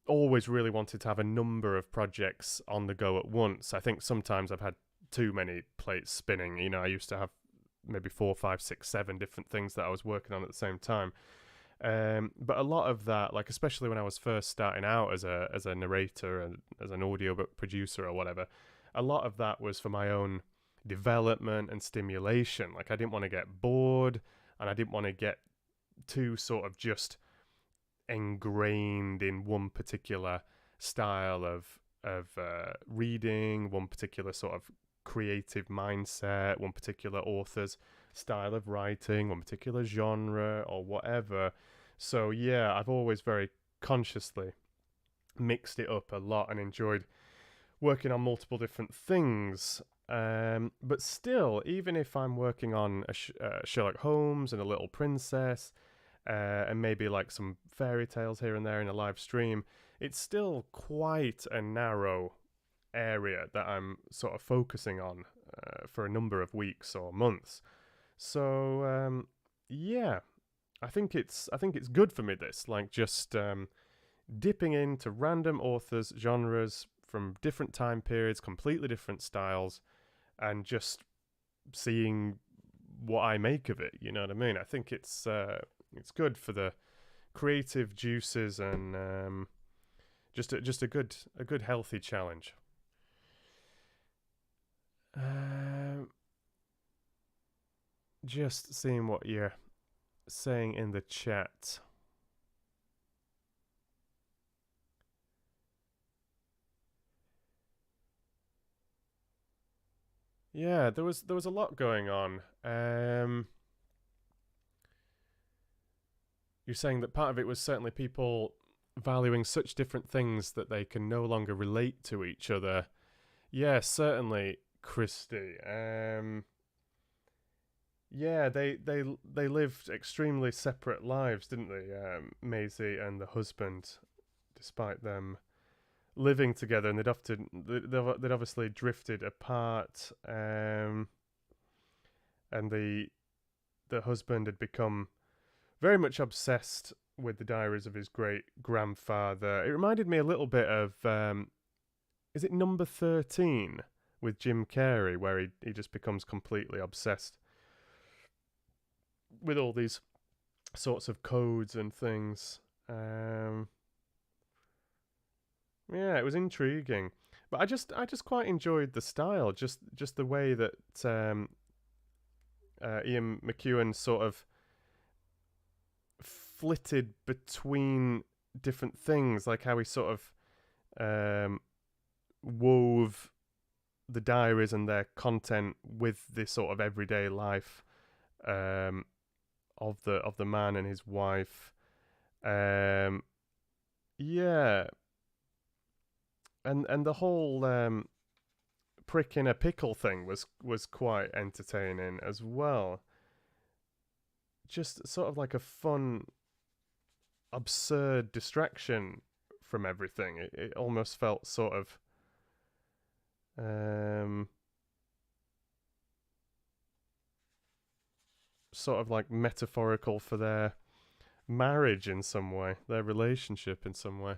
always really wanted to have a number of projects on the go at once. I think sometimes I've had too many plates spinning. I used to have maybe 4, 5, 6, 7 different things that I was working on at the same time. But a lot of that, like especially when I was first starting out as a narrator and as an audiobook producer or whatever, a lot of that was for my own development and stimulation. Like I didn't want to get bored, and I didn't want to get too sort of just ingrained in one particular style of reading, one particular sort of creative mindset, one particular author's style of writing, one particular genre or whatever. So yeah, I've always very consciously mixed it up a lot and enjoyed working on multiple different things. But still, even if I'm working on Sherlock Holmes and a Little Princess, and maybe like some fairy tales here and there in a live stream, it's still quite a narrow area that I'm sort of focusing on for a number of weeks or months. So yeah, I think it's good for me. This like just dipping into random authors, genres from different time periods, completely different styles, and just seeing what I make of it. You know what I mean? I think it's good for the creative juices and just a good healthy challenge. Um, just seeing what you're saying in the chat. Yeah, there was a lot going on. You're saying that part of it was certainly people valuing such different things that they can no longer relate to each other. Yeah, certainly, Christy. Yeah, they lived extremely separate lives, didn't they? Maisie and the husband, despite them living together, and they'd obviously drifted apart. And the husband had become very much obsessed with the diaries of his great grandfather. It reminded me a little bit of is it Number 13 with Jim Carrey, where he just becomes completely obsessed with all these sorts of codes and things. Yeah, it was intriguing, but I just quite enjoyed the style, just the way that Ian McEwan sort of flitted between different things, like how he sort of wove the diaries and their content with this sort of everyday life um, of the man and his wife. Um, yeah, and the whole prick in a pickle thing was quite entertaining as well. Just sort of like a fun, absurd distraction from everything. It almost felt um, sort of like metaphorical for their marriage in some way, their relationship in some way.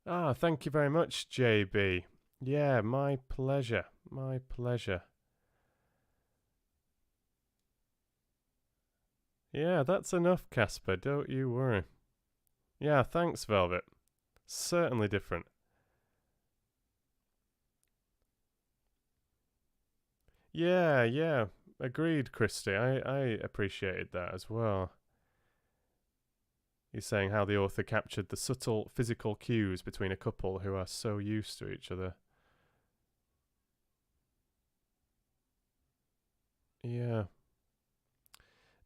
Ah, thank you very much, JB. Yeah, my pleasure. My pleasure. Yeah, that's enough, Casper. Don't you worry. Yeah, thanks, Velvet. Certainly different. Yeah, yeah. Agreed, Christy. I appreciated that as well. He's saying how the author captured the subtle physical cues between a couple who are so used to each other. Yeah.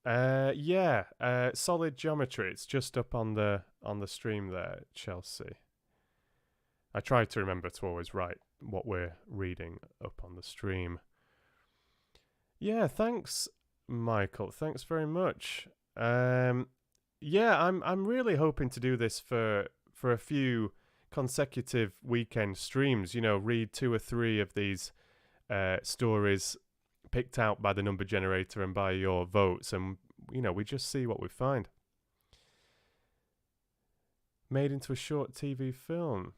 Yeah. Solid geometry. It's just up on the stream there, Chelsea. I try to remember to always write what we're reading up on the stream. Yeah, thanks, Michael. Thanks very much. Yeah, I'm really hoping to do this for a few consecutive weekend streams. You know, read 2 or 3 of these stories picked out by the number generator and by your votes, and we just see what we find. Made into a short TV film.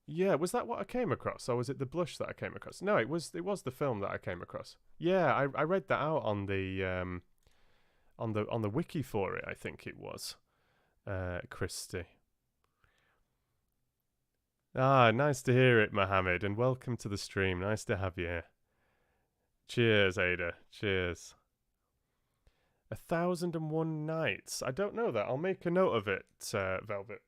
Yeah, was that what I came across, or was it the blush that I came across? No, it was the film that I came across. Yeah, I read that out on the wiki for it. I think it was Christy. Ah, nice to hear it, Mohammed, and welcome to the stream. Nice to have you here. Cheers, Ada. Cheers. 1,001 nights. I don't know that. I'll make a note of it, Velvet.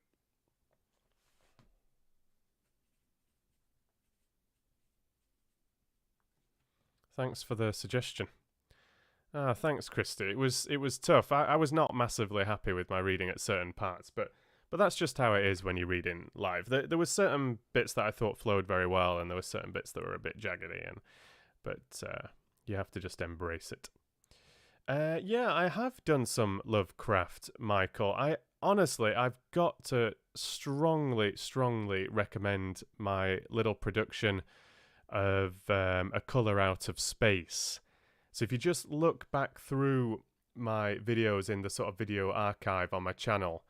Thanks for the suggestion. Ah, thanks, Christy. It was tough. I was not massively happy with my reading at certain parts, but that's just how it is when you're reading live. There was certain bits that I thought flowed very well, and there were certain bits that were a bit jaggedy, but you have to just embrace it. Yeah, I have done some Lovecraft, Michael. I've got to strongly recommend my little production of A Colour Out of Space. So if you just look back through my videos in the sort of video archive on my channel,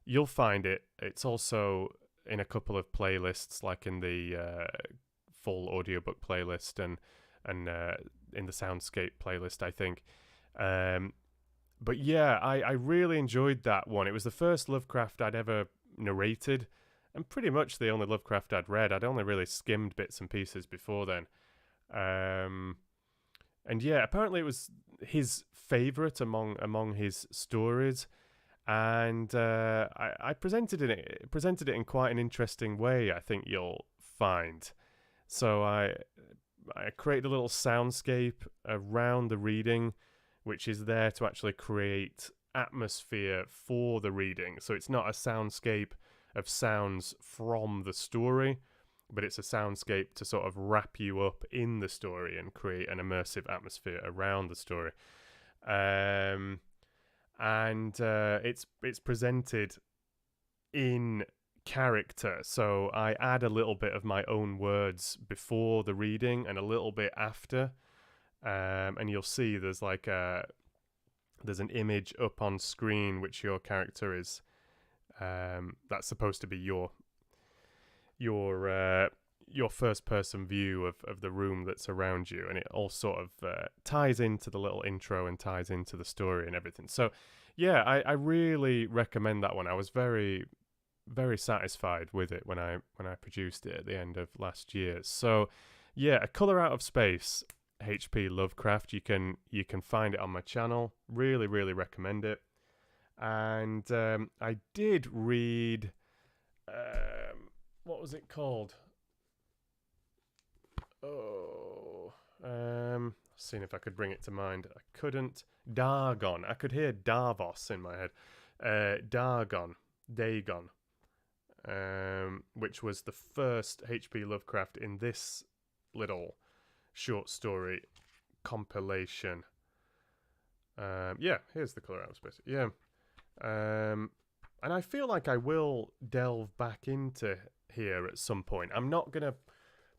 you'll find it. It's also in a couple of playlists, like in the full audiobook playlist and in the soundscape playlist, I think. Um, but yeah, I really enjoyed that one. It was the first Lovecraft I'd ever narrated, and pretty much the only Lovecraft I'd read. I'd only really skimmed bits and pieces before then. And yeah, apparently it was his favorite among his stories, and I presented it in quite an interesting way. I think you'll find. So I created a little soundscape around the reading, which is there to actually create atmosphere for the reading. So it's not a soundscape of sounds from the story, but it's a soundscape to sort of wrap you up in the story and create an immersive atmosphere around the story. And it's presented in character, so I add a little bit of my own words before the reading and a little bit after, and you'll see there's an image up on screen which your character is, that's supposed to be your first person view of the room that's around you, and it all sort of ties into the little intro and ties into the story and everything. So yeah, I really recommend that one. I was very satisfied with it when I produced it at the end of last year. So yeah, A Colour Out of Space, HP Lovecraft. You can find it on my channel. Really recommend it. And I did read, what was it called? Seeing if I could bring it to mind. I couldn't. Dagon. I could hear Davos in my head. Dagon, which was the first HP Lovecraft in this little short story compilation. Yeah, here's The Colour Out of Space. Yeah. And I feel like I will delve back into here at some point. I'm not going to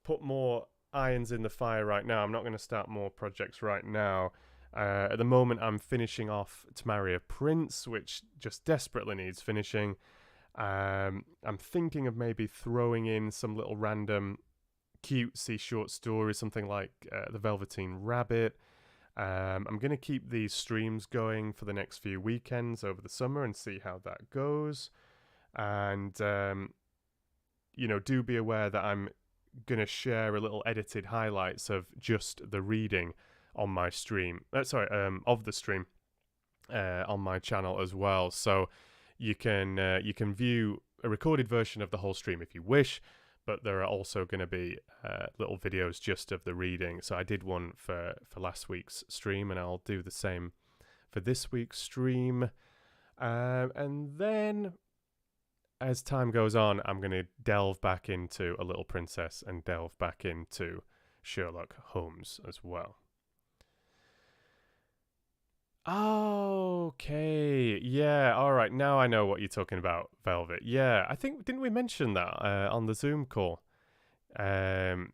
put more irons in the fire right now. I'm not going to start more projects right now. At the moment, I'm finishing off To Marry a Prince, which just desperately needs finishing. I'm thinking of maybe throwing in some little random cutesy short stories, something like The Velveteen Rabbit. I'm going to keep these streams going for the next few weekends over the summer and see how that goes. And, do be aware that I'm going to share a little edited highlights of just the reading on my stream. Of the stream on my channel as well. So you can view a recorded version of the whole stream if you wish, but there are also going to be little videos just of the reading. So I did one for last week's stream, and I'll do the same for this week's stream. And then, as time goes on, I'm going to delve back into A Little Princess and delve back into Sherlock Holmes as well. Okay, yeah, all right. Now I know what you're talking about, Velvet. Yeah, I think, didn't we mention that on the Zoom call? The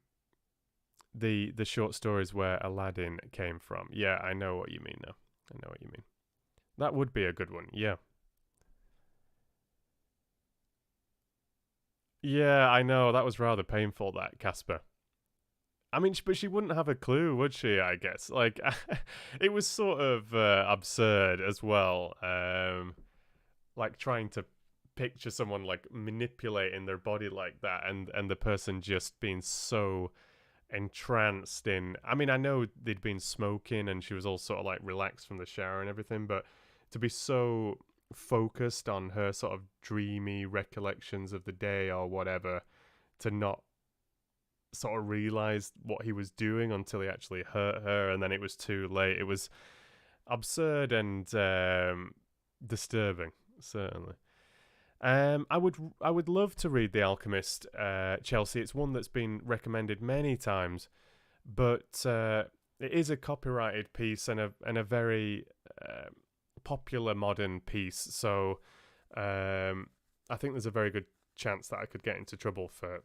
short stories where Aladdin came from. Yeah, I know what you mean now. I know what you mean. That would be a good one. Yeah. Yeah, I know. That was rather painful, that, Casper. I mean, but she wouldn't have a clue, would she? I guess. Like, it was sort of absurd as well. Like trying to picture someone like manipulating their body like that, and the person just being so entranced in. I mean, I know they'd been smoking, and she was all sort of like relaxed from the shower and everything, but to be so focused on her sort of dreamy recollections of the day or whatever, to not sort of realized what he was doing until he actually hurt her, and then it was too late. It was absurd and disturbing, certainly. I would love to read The Alchemist, Chelsea. It's one that's been recommended many times, but it is a copyrighted piece and a very popular modern piece. So I think there's a very good chance that I could get into trouble for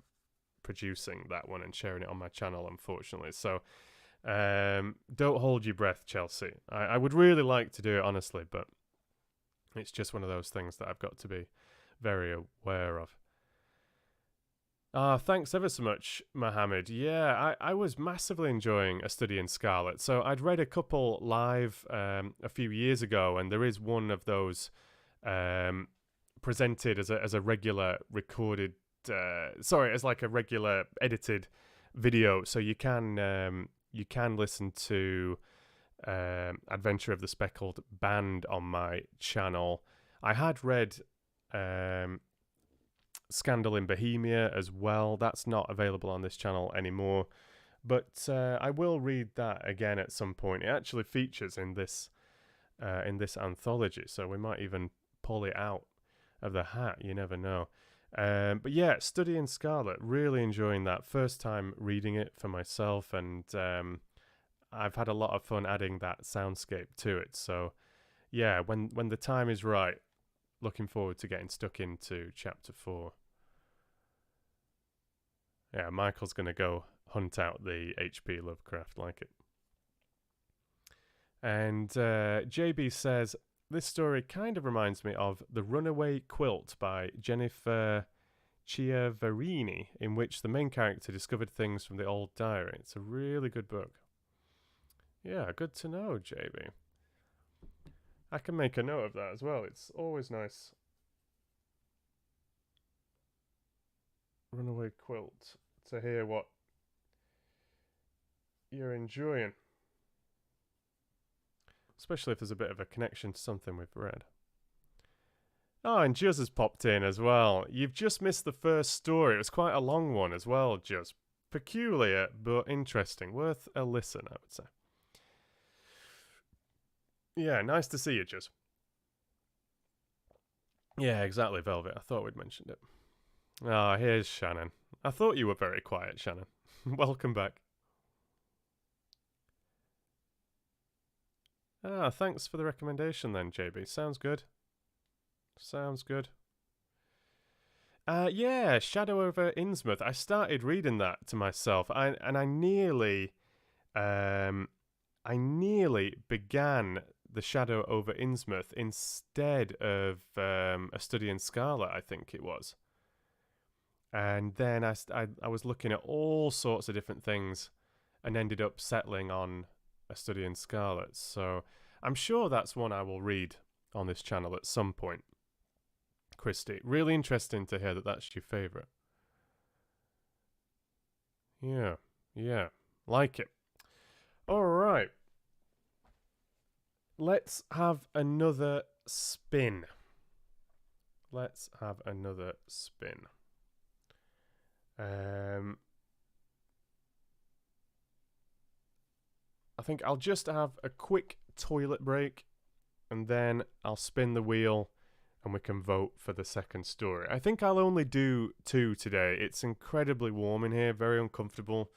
producing that one and sharing it on my channel, unfortunately. So don't hold your breath, Chelsea. I would really like to do it, honestly, but it's just one of those things that I've got to be very aware of. Thanks ever so much, Mohammed. Yeah, I was massively enjoying A Study in Scarlet. So I'd read a couple live a few years ago, and there is one of those presented as a regular recorded, as like a regular edited video. So you can listen to Adventure of the Speckled Band on my channel. I had read Scandal in Bohemia as well. That's not available on this channel anymore, but I will read that again at some point. It actually features in this anthology, so we might even pull it out of the hat. You never know. But yeah, Study in Scarlet, really enjoying that. First time reading it for myself, and I've had a lot of fun adding that soundscape to it. So yeah, when the time is right, looking forward to getting stuck into chapter 4. Yeah, Michael's going to go hunt out the H.P. Lovecraft, like it. And JB says, this story kind of reminds me of The Runaway Quilt by Jennifer Chiaverini, in which the main character discovered things from the old diary. It's a really good book. Yeah, good to know, JB. I can make a note of that as well. It's always nice. Runaway Quilt, to hear what you're enjoying. Especially if there's a bit of a connection to something we've read. Oh, and Juz has popped in as well. You've just missed the first story. It was quite a long one as well, Juz. Peculiar, but interesting. Worth a listen, I would say. Yeah, nice to see you, Juz. Yeah, exactly, Velvet. I thought we'd mentioned it. Ah, here's Shannon. I thought you were very quiet, Shannon. Welcome back. Thanks for the recommendation then, JB. Sounds good. Sounds good. Yeah, Shadow over Innsmouth. I started reading that to myself, and I nearly began The Shadow over Innsmouth instead of A Study in Scarlet, I think it was. And then I was looking at all sorts of different things and ended up settling on A Study in Scarlet. So I'm sure that's one I will read on this channel at some point. Christy, really interesting to hear that that's your favourite. Yeah, like it. All right. Let's have another spin. I think I'll just have a quick toilet break, and then I'll spin the wheel and we can vote for the second story. I think I'll only do 2 today. It's incredibly warm in here, very uncomfortable.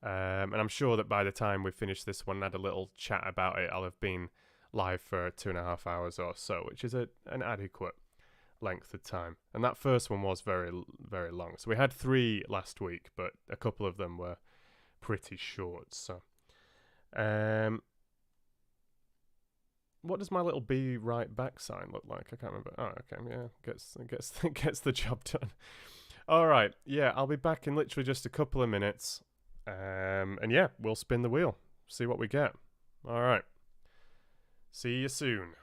And I'm sure that by the time we finish this one and had a little chat about it, I'll have been live for 2.5 hours or so, which is an adequate length of time. And that first one was very, very long. So we had 3 last week, but a couple of them were pretty short. So, what does my little be right back sign look like? I can't remember. Oh, okay, yeah, gets the job done. All right, yeah, I'll be back in literally just a couple of minutes, and yeah, we'll spin the wheel, see what we get. All right, see you soon.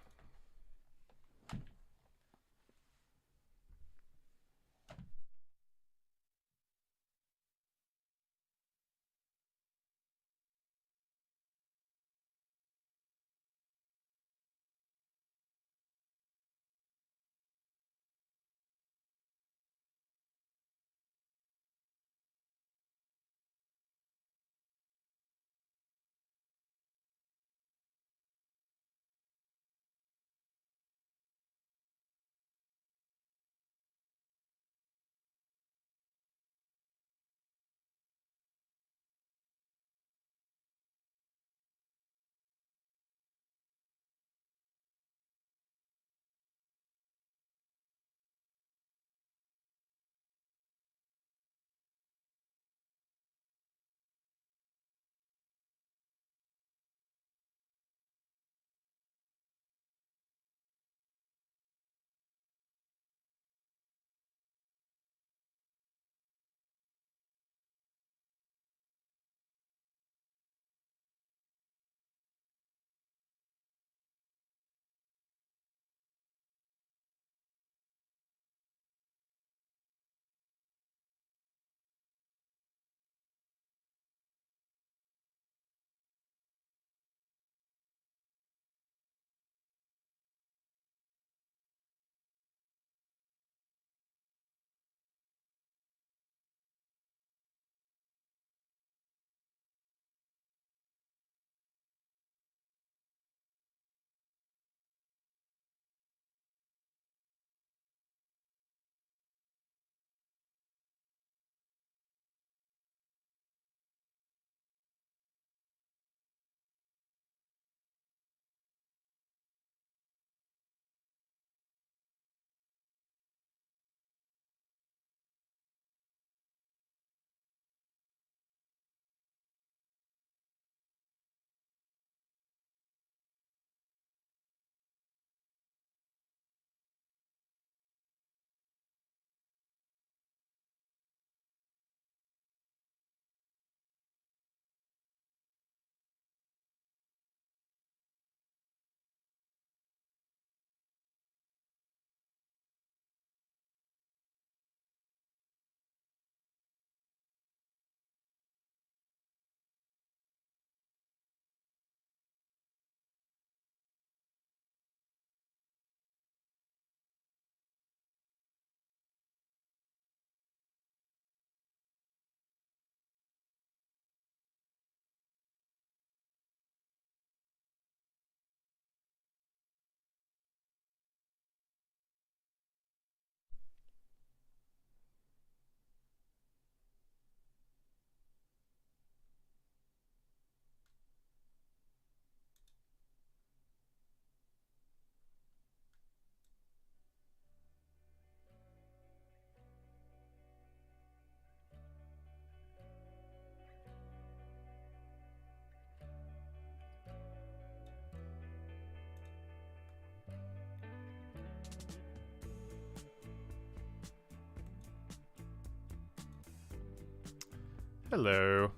Hello.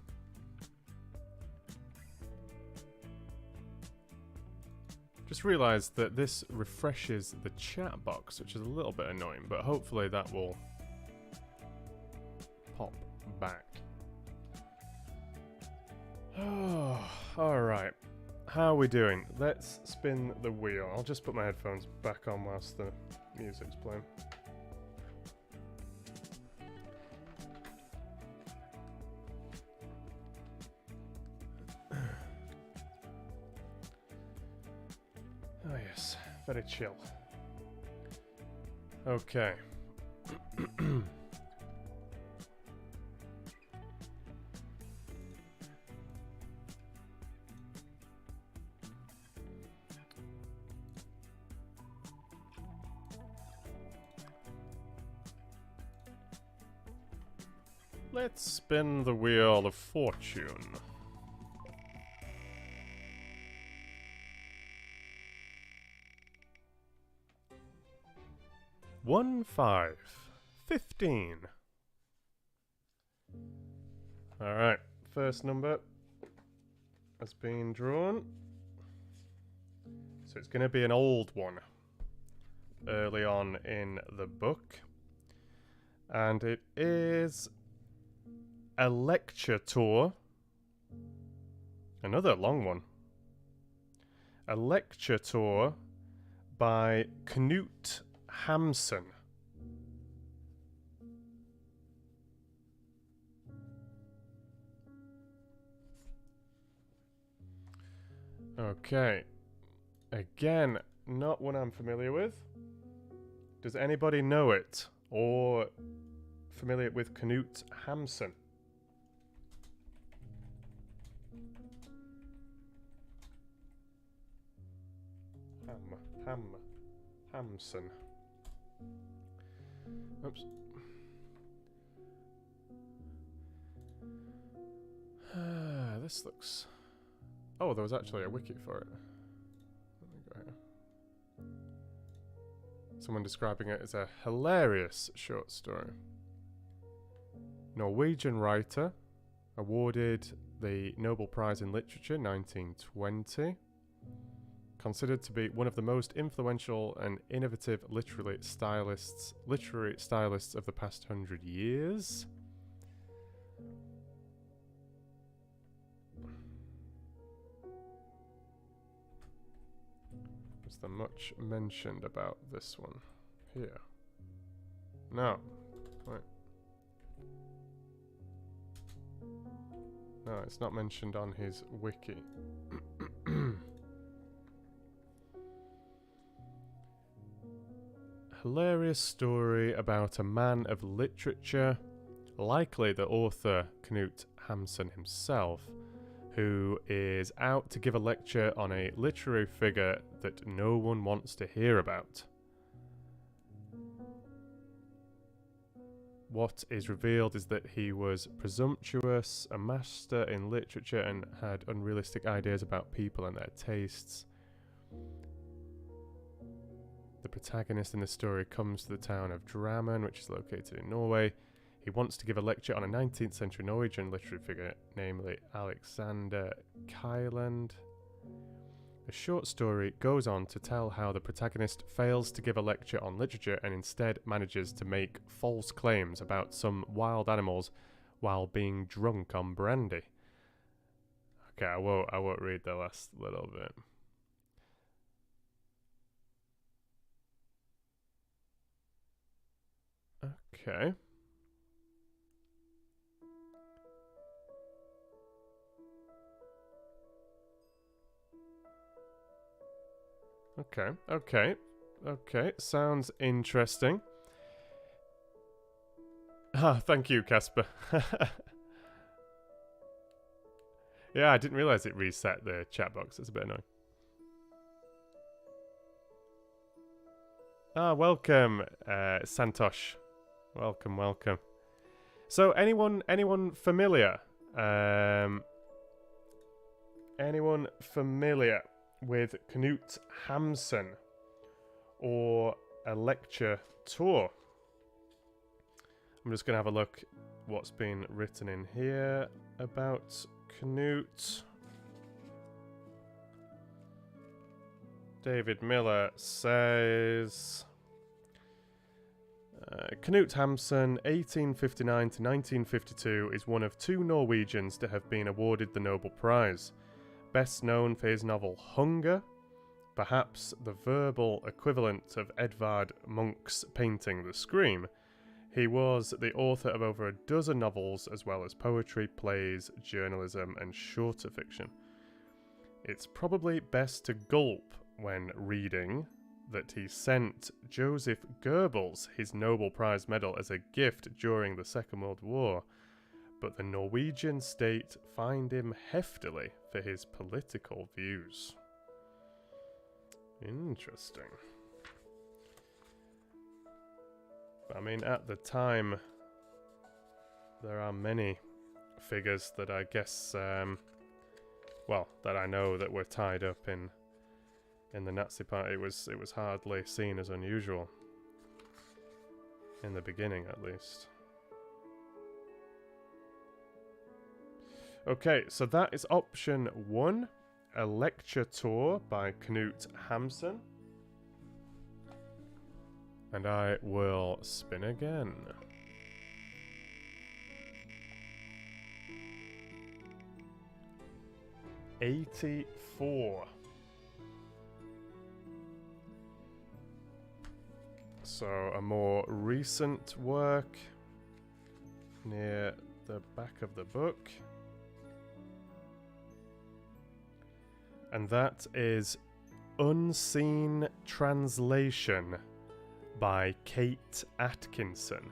Just realised that this refreshes the chat box, which is a little bit annoying, but hopefully that will pop back. Oh, alright. How are we doing? Let's spin the wheel. I'll just put my headphones back on whilst the music's playing. Oh yes, very chill. Okay. Let's spin the wheel of fortune. One, 5, 15. Alright, first number has been drawn. So it's going to be an old one early on in the book. And it is a lecture tour. Another long one. A lecture tour by Knut Hamsun. Okay. Again, not one I'm familiar with. Does anybody know it or familiar with Knut Hamsun? Hamsun. Oops. This looks... Oh, there was actually a wiki for it. Let me go here. Someone describing it as a hilarious short story. Norwegian writer, awarded the Nobel Prize in Literature 1920. Considered to be one of the most influential and innovative literary stylists of the past 100 years. Is there much mentioned about this one here? No. Right. No, it's not mentioned on his wiki. Hilarious story about a man of literature, likely the author Knut Hamsun himself, who is out to give a lecture on a literary figure that no one wants to hear about. What is revealed is that he was presumptuous, a master in literature, and had unrealistic ideas about people and their tastes. The protagonist in the story comes to the town of Drammen, which is located in Norway. He wants to give a lecture on a 19th century Norwegian literary figure, namely Alexander Kielland. The short story goes on to tell how the protagonist fails to give a lecture on literature and instead manages to make false claims about some wild animals while being drunk on brandy. Okay, I won't read the last little bit. Okay. Okay, sounds interesting. Ah, thank you, Casper. Yeah, I didn't realise it reset the chat box. It's a bit annoying. Ah, welcome, Santosh. Welcome. So, anyone familiar? Anyone familiar with Knut Hamsun or a lecture tour? I'm just going to have a look what's been written in here about Knut. David Miller says... Knut Hamsun, 1859 to 1952, is one of 2 Norwegians to have been awarded the Nobel Prize. Best known for his novel Hunger, perhaps the verbal equivalent of Edvard Munch's painting The Scream. He was the author of over a dozen novels, as well as poetry, plays, journalism, and shorter fiction. It's probably best to gulp when reading that he sent Joseph Goebbels his Nobel Prize medal as a gift during the Second World War, but the Norwegian state fined him heftily for his political views. Interesting. I mean, at the time, there are many figures that I guess, that I know that were tied up in the Nazi Party. It was hardly seen as unusual. In the beginning, at least. Okay, so that is option 1. A lecture tour by Knut Hamsun. And I will spin again. $84. So a more recent work near the back of the book. And that is Unseen Translation by Kate Atkinson.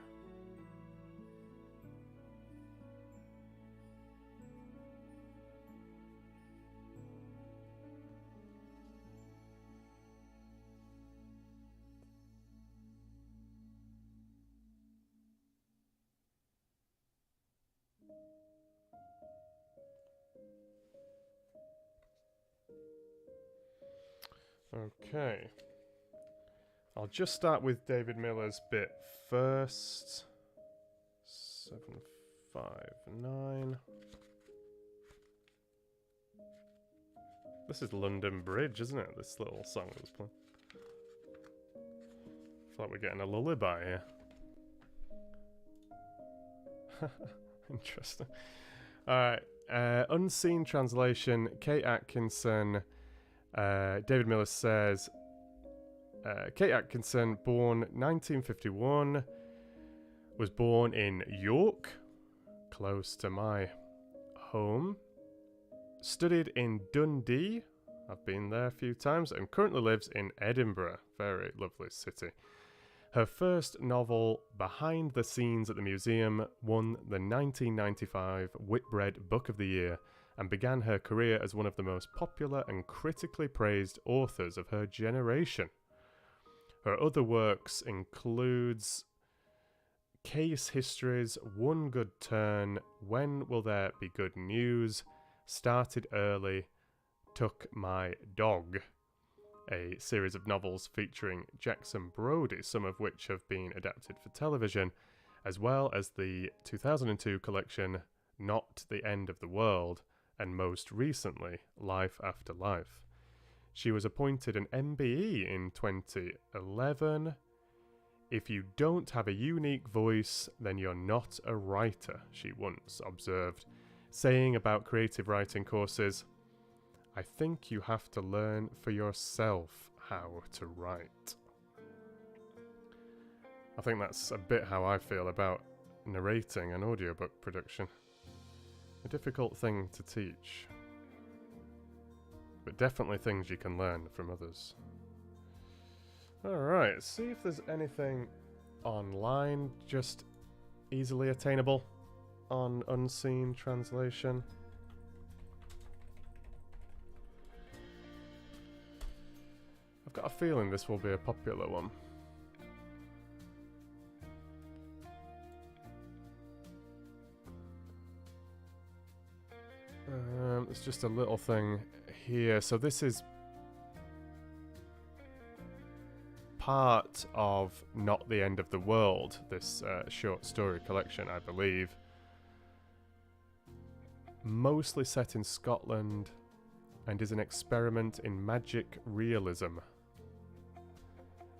Okay. I'll just start with David Miller's bit first. 759. This is London Bridge, isn't it? This little song that was playing. I feel like we're getting a lullaby here. Interesting. Alright. Unseen Translation, Kate Atkinson. David Miller says, Kate Atkinson, born 1951, was born in York, close to my home. Studied in Dundee, I've been there a few times, and currently lives in Edinburgh, very lovely city. Her first novel, Behind the Scenes at the Museum, won the 1995 Whitbread Book of the Year, and began her career as one of the most popular and critically praised authors of her generation. Her other works includes Case Histories, One Good Turn, When Will There Be Good News, Started Early, Took My Dog, a series of novels featuring Jackson Brodie, some of which have been adapted for television, as well as the 2002 collection Not the End of the World, and most recently, Life After Life. She was appointed an MBE in 2011. If you don't have a unique voice, then you're not a writer, she once observed, saying about creative writing courses, I think you have to learn for yourself how to write. I think that's a bit how I feel about narrating an audiobook production. A difficult thing to teach, but definitely things you can learn from others. Alright, see if there's anything online just easily attainable on Unseen Translation. I've got a feeling this will be a popular one. It's just a little thing here. So this is part of Not the End of the World, this short story collection, I believe. mostly set in Scotland and is an experiment in magic realism.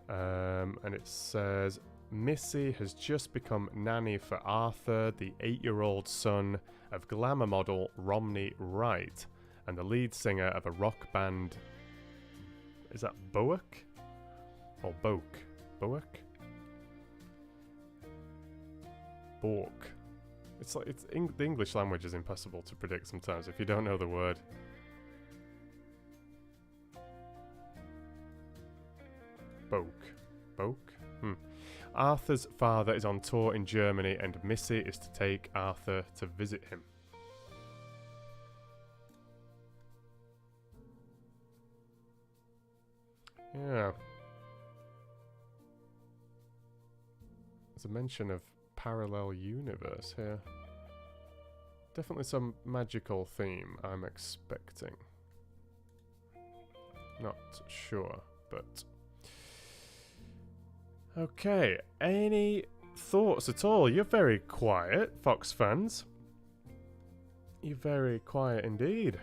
And it says, Missy has just become nanny for Arthur, the 8-year-old son of glamour model Romney Wright, and the lead singer of a rock band. Is that Boak? Or Boak? Boak? Bork. It's like the English language is impossible to predict sometimes if you don't know the word. Boak? Arthur's father is on tour in Germany and Missy is to take Arthur to visit him. Yeah. There's a mention of parallel universe here. Definitely some magical theme I'm expecting. Not sure, but... Okay, any thoughts at all? You're very quiet, Fox fans. You're very quiet indeed.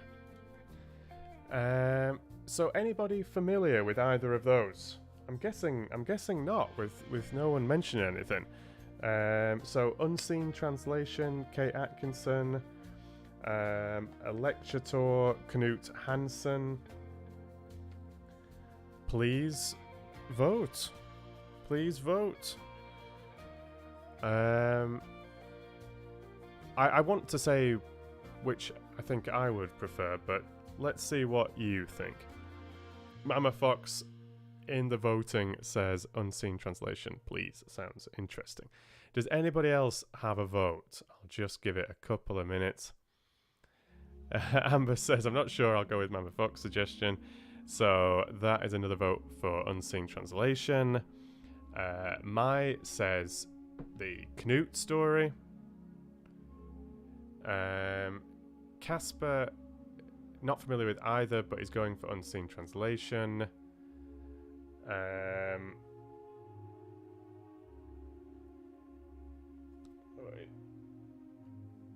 So anybody familiar with either of those? I'm guessing not, with no one mentioning anything. So Unseen Translation, Kate Atkinson, a lecture tour, Knut Hansen. Please vote. Please vote. I want to say which I think I would prefer, but let's see what you think. Mama Fox in the voting says Unseen Translation, please. Sounds interesting. Does anybody else have a vote? I'll just give it a couple of minutes. Amber says, I'm not sure, I'll go with Mama Fox's suggestion. So that is another vote for Unseen Translation. Mai says the Knut story. Casper, not familiar with either, but is going for Unseen Translation.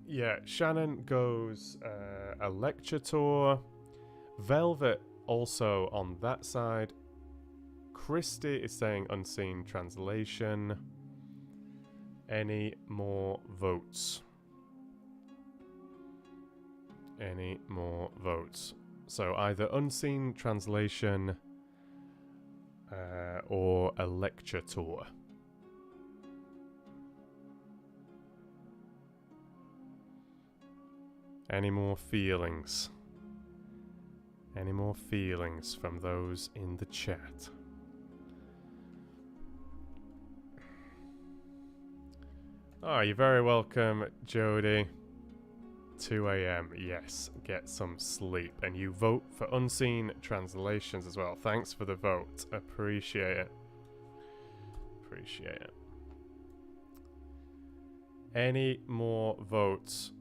Yeah, Shannon goes a lecture tour. Velvet also on that side. Christy is saying Unseen Translation. Any more votes? Any more votes? So either Unseen Translation or a lecture tour. Any more feelings? Any more feelings from those in the chat? Oh, you're very welcome, Jody. 2 a.m. Yes, get some sleep. And you vote for Unseen Translations as well. Thanks for the vote. Appreciate it. Appreciate it. Any more votes?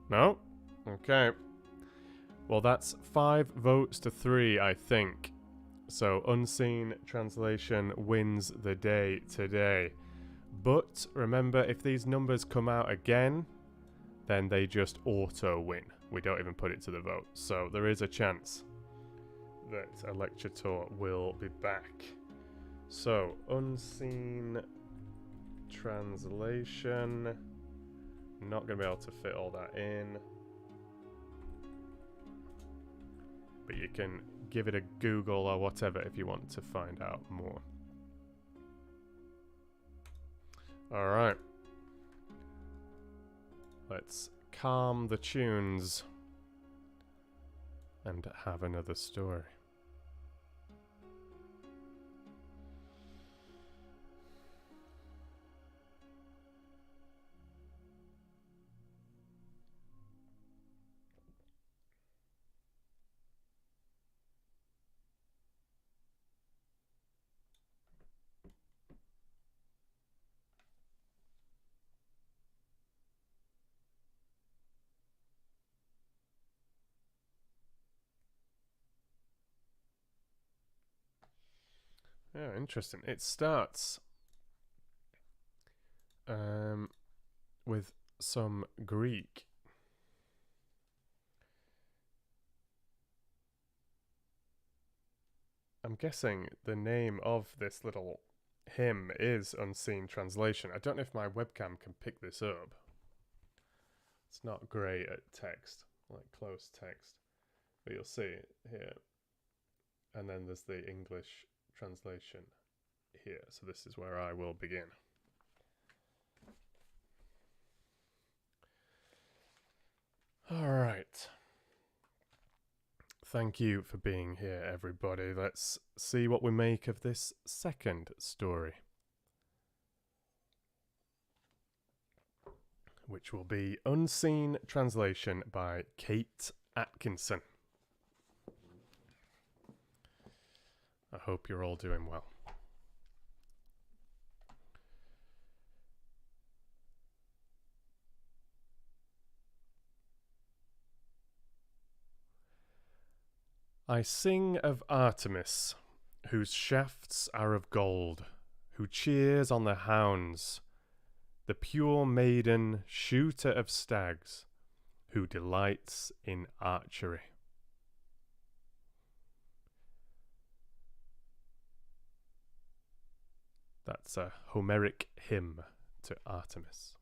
No? Okay. Well, that's 5 votes to 3, I think. So, Unseen Translation wins the day today. But, remember, if these numbers come out again, then they just auto-win. We don't even put it to the vote. So, there is a chance that a lecture tour will be back. So, Unseen Translation... Not going to be able to fit all that in. But you can give it a Google or whatever if you want to find out more. Alright. Let's calm the tunes and have another story. Yeah, interesting. It starts with some Greek. I'm guessing the name of this little hymn is Unseen Translation. I don't know if my webcam can pick this up. It's not great at text, like close text, but you'll see it here. And then there's the English translation here. So this is where I will begin. All right. Thank you for being here, everybody. Let's see what we make of this second story, which will be Unseen Translation by Kate Atkinson. I hope you're all doing well. I sing of Artemis, whose shafts are of gold, who cheers on the hounds, the pure maiden, shooter of stags, who delights in archery. That's a Homeric hymn to Artemis.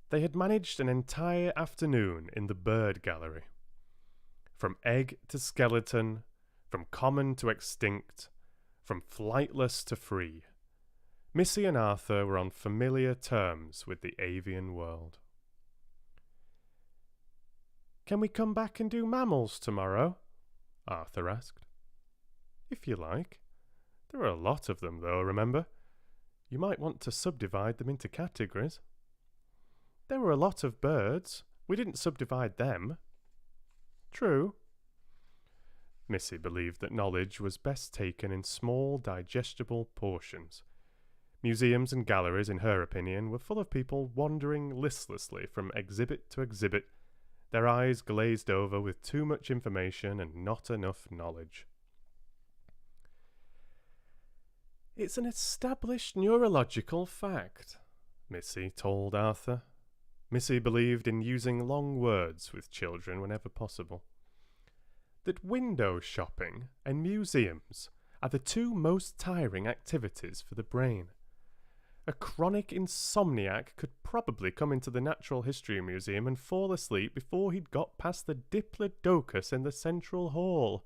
They had managed an entire afternoon in the bird gallery. From egg to skeleton, from common to extinct, from flightless to free, Missy and Arthur were on familiar terms with the avian world. "Can we come back and do mammals tomorrow?" Arthur asked. "If you like. There are a lot of them, though, remember? You might want to subdivide them into categories." "There were a lot of birds. We didn't subdivide them." "True." Missy believed that knowledge was best taken in small, digestible portions. Museums and galleries, in her opinion, were full of people wandering listlessly from exhibit to exhibit, their eyes glazed over with too much information and not enough knowledge. "It's an established neurological fact," Missy told Arthur. Missy believed in using long words with children whenever possible. "That window shopping and museums are the two most tiring activities for the brain. A chronic insomniac could probably come into the Natural History Museum and fall asleep before he'd got past the Diplodocus in the central hall."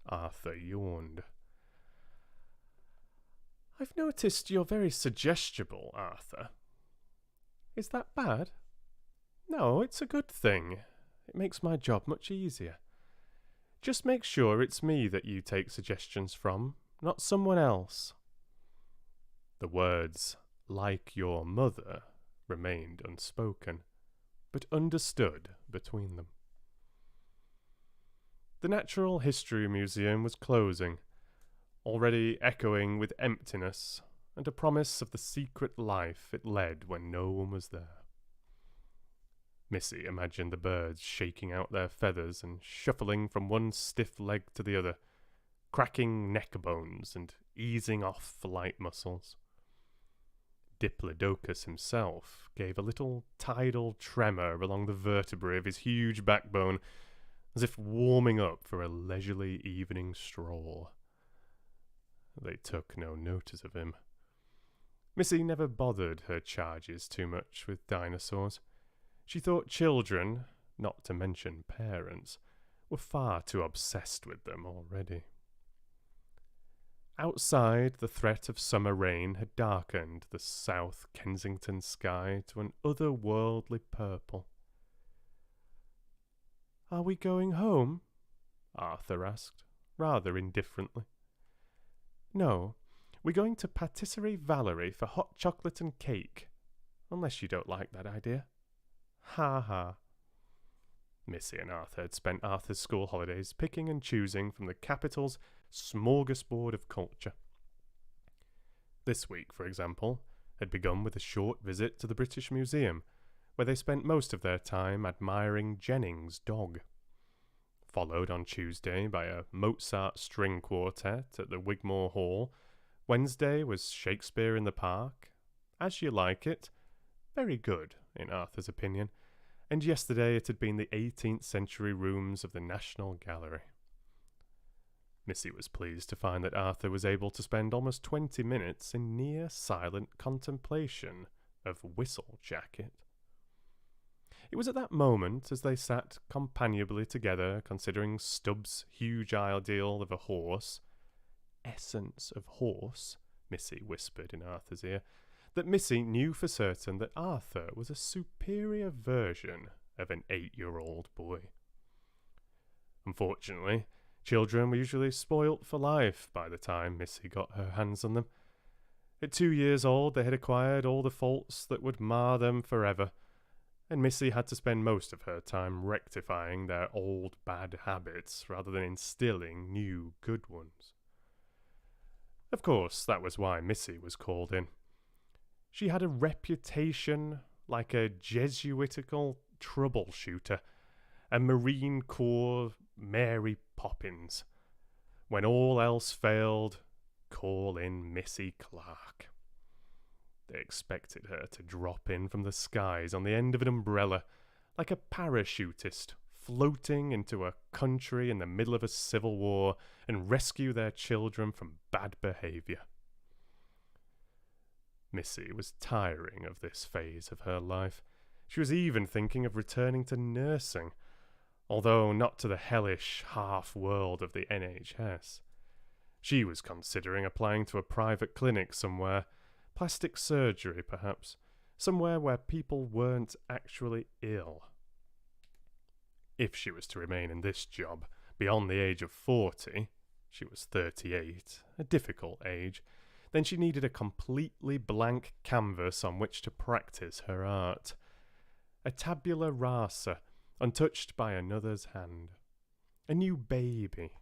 Arthur yawned. "I've noticed you're very suggestible, Arthur." "Is that bad?" "No, it's a good thing. It makes my job much easier. Just make sure it's me that you take suggestions from, not someone else." The words, "like your mother," remained unspoken, but understood between them. The Natural History Museum was closing, already echoing with emptiness and a promise of the secret life it led when no one was there. Missy imagined the birds shaking out their feathers and shuffling from one stiff leg to the other, cracking neck bones and easing off flight muscles. Diplodocus himself gave a little tidal tremor along the vertebrae of his huge backbone, as if warming up for a leisurely evening stroll. They took no notice of him. Missy never bothered her charges too much with dinosaurs. She thought children, not to mention parents, were far too obsessed with them already. Outside, the threat of summer rain had darkened the South Kensington sky to an otherworldly purple. "Are we going home?" Arthur asked, rather indifferently. "No, we're going to Patisserie Valerie for hot chocolate and cake, unless you don't like that idea." "Ha ha." Missy and Arthur had spent Arthur's school holidays picking and choosing from the capital's smorgasbord of culture. This week, for example, had begun with a short visit to the British Museum, where they spent most of their time admiring Jennings' dog. followed on Tuesday by a Mozart string quartet at the Wigmore Hall. Wednesday was Shakespeare in the Park. As You Like It. Very good, in Arthur's opinion. And yesterday it had been the 18th century rooms of the National Gallery. Missy was pleased to find that Arthur was able to spend almost 20 minutes in near silent contemplation of Whistle Jacket. It was at that moment, as they sat companionably together, considering Stubbs' huge ideal of a horse, essence of horse, Missy whispered in Arthur's ear, that Missy knew for certain that Arthur was a superior version of an 8-year-old boy. Unfortunately, children were usually spoilt for life by the time Missy got her hands on them. At 2 years old, they had acquired all the faults that would mar them forever, and Missy had to spend most of her time rectifying their old bad habits rather than instilling new good ones. Of course, that was why Missy was called in. She had a reputation like a Jesuitical troubleshooter, a Marine Corps Mary Poppins. When all else failed, call in Missy Clark. They expected her to drop in from the skies on the end of an umbrella, like a parachutist floating into a country in the middle of a civil war and rescue their children from bad behaviour. Missy was tiring of this phase of her life. She was even thinking of returning to nursing, although not to the hellish half-world of the NHS. She was considering applying to a private clinic somewhere, plastic surgery perhaps, somewhere where people weren't actually ill. If she was to remain in this job beyond the age of 40, she was 38, a difficult age, then she needed a completely blank canvas on which to practice her art. A tabula rasa, untouched by another's hand. A new baby.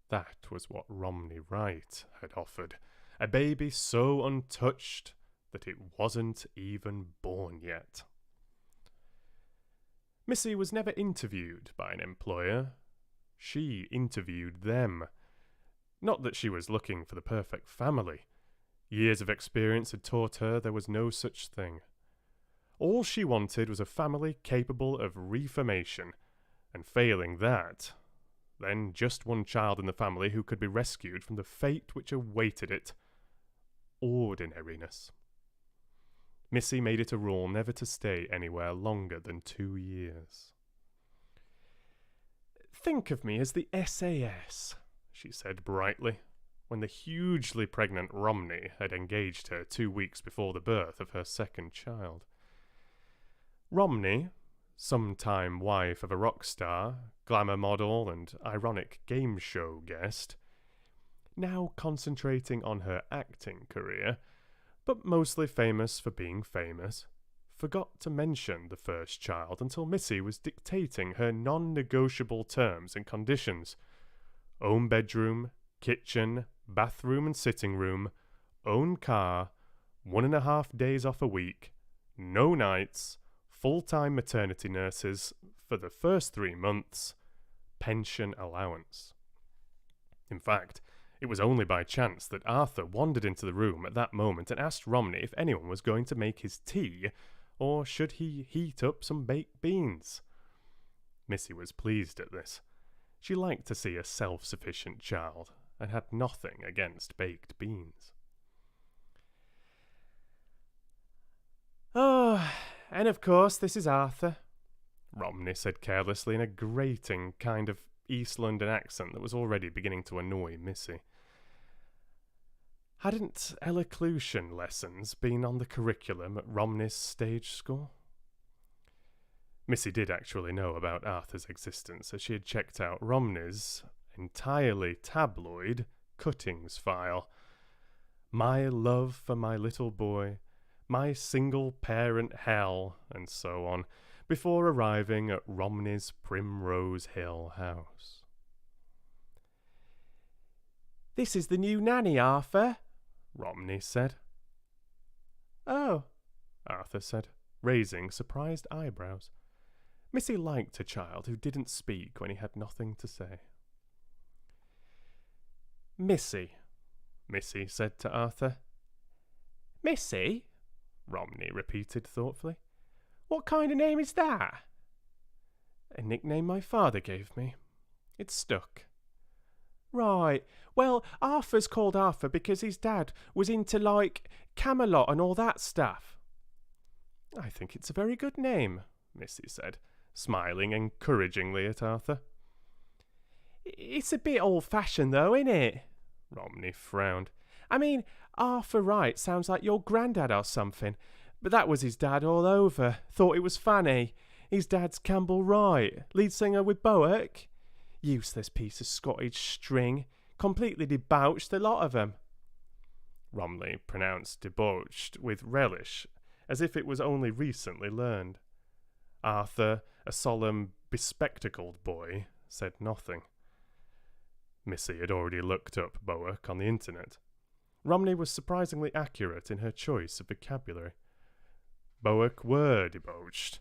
That was what Romney Wright had offered. A baby so untouched that it wasn't even born yet. Missy was never interviewed by an employer. She interviewed them. Not that she was looking for the perfect family. Years of experience had taught her there was no such thing. All she wanted was a family capable of reformation, and failing that, then just one child in the family who could be rescued from the fate which awaited it. Ordinariness. Missy made it a rule never to stay anywhere longer than 2 years. "Think of me as the SAS," she said brightly, when the hugely pregnant Romney had engaged her 2 weeks before the birth of her second child. Romney, sometime wife of a rock star, glamour model and ironic game show guest, now concentrating on her acting career, but mostly famous for being famous, forgot to mention the first child until Missy was dictating her non-negotiable terms and conditions. Own bedroom, kitchen, bathroom and sitting room, own car, 1.5 days off a week, no nights, full-time maternity nurses for the first 3 months, pension allowance. In fact, it was only by chance that Arthur wandered into the room at that moment and asked Romney if anyone was going to make his tea, or should he heat up some baked beans. Missy was pleased at this. She liked to see a self-sufficient child, and had nothing against baked beans. "Oh, and of course this is Arthur," Romney said carelessly in a grating kind of East London accent that was already beginning to annoy Missy. Hadn't elocution lessons been on the curriculum at Romney's stage school? Missy did actually know about Arthur's existence, as she had checked out Romney's entirely tabloid cuttings file. My love for my little boy, my single parent hell, and so on, before arriving at Romney's Primrose Hill house. "This is the new nanny, Arthur," Romney said. "Oh," Arthur said, raising surprised eyebrows. Missy liked a child who didn't speak when he had nothing to say. Missy, Missy said to Arthur. Missy? Romney repeated thoughtfully. What kind of name is that? A nickname my father gave me. It stuck. Right. Well, Arthur's called Arthur because his dad was into, like, Camelot and all that stuff. I think it's a very good name, Missy said, smiling encouragingly at Arthur. It's a bit old-fashioned, though, isn't it? Romney frowned. I mean, Arthur Wright sounds like your granddad or something, but that was his dad all over. Thought it was funny. His dad's Campbell Wright, lead singer with Bowick. Useless piece of Scottish string. Completely debauched, the lot of 'em. Romney pronounced debauched with relish, as if it was only recently learned. Arthur, a solemn, bespectacled boy, said nothing. Missy had already looked up Bowick on the internet. Romney was surprisingly accurate in her choice of vocabulary. Bowick were debauched.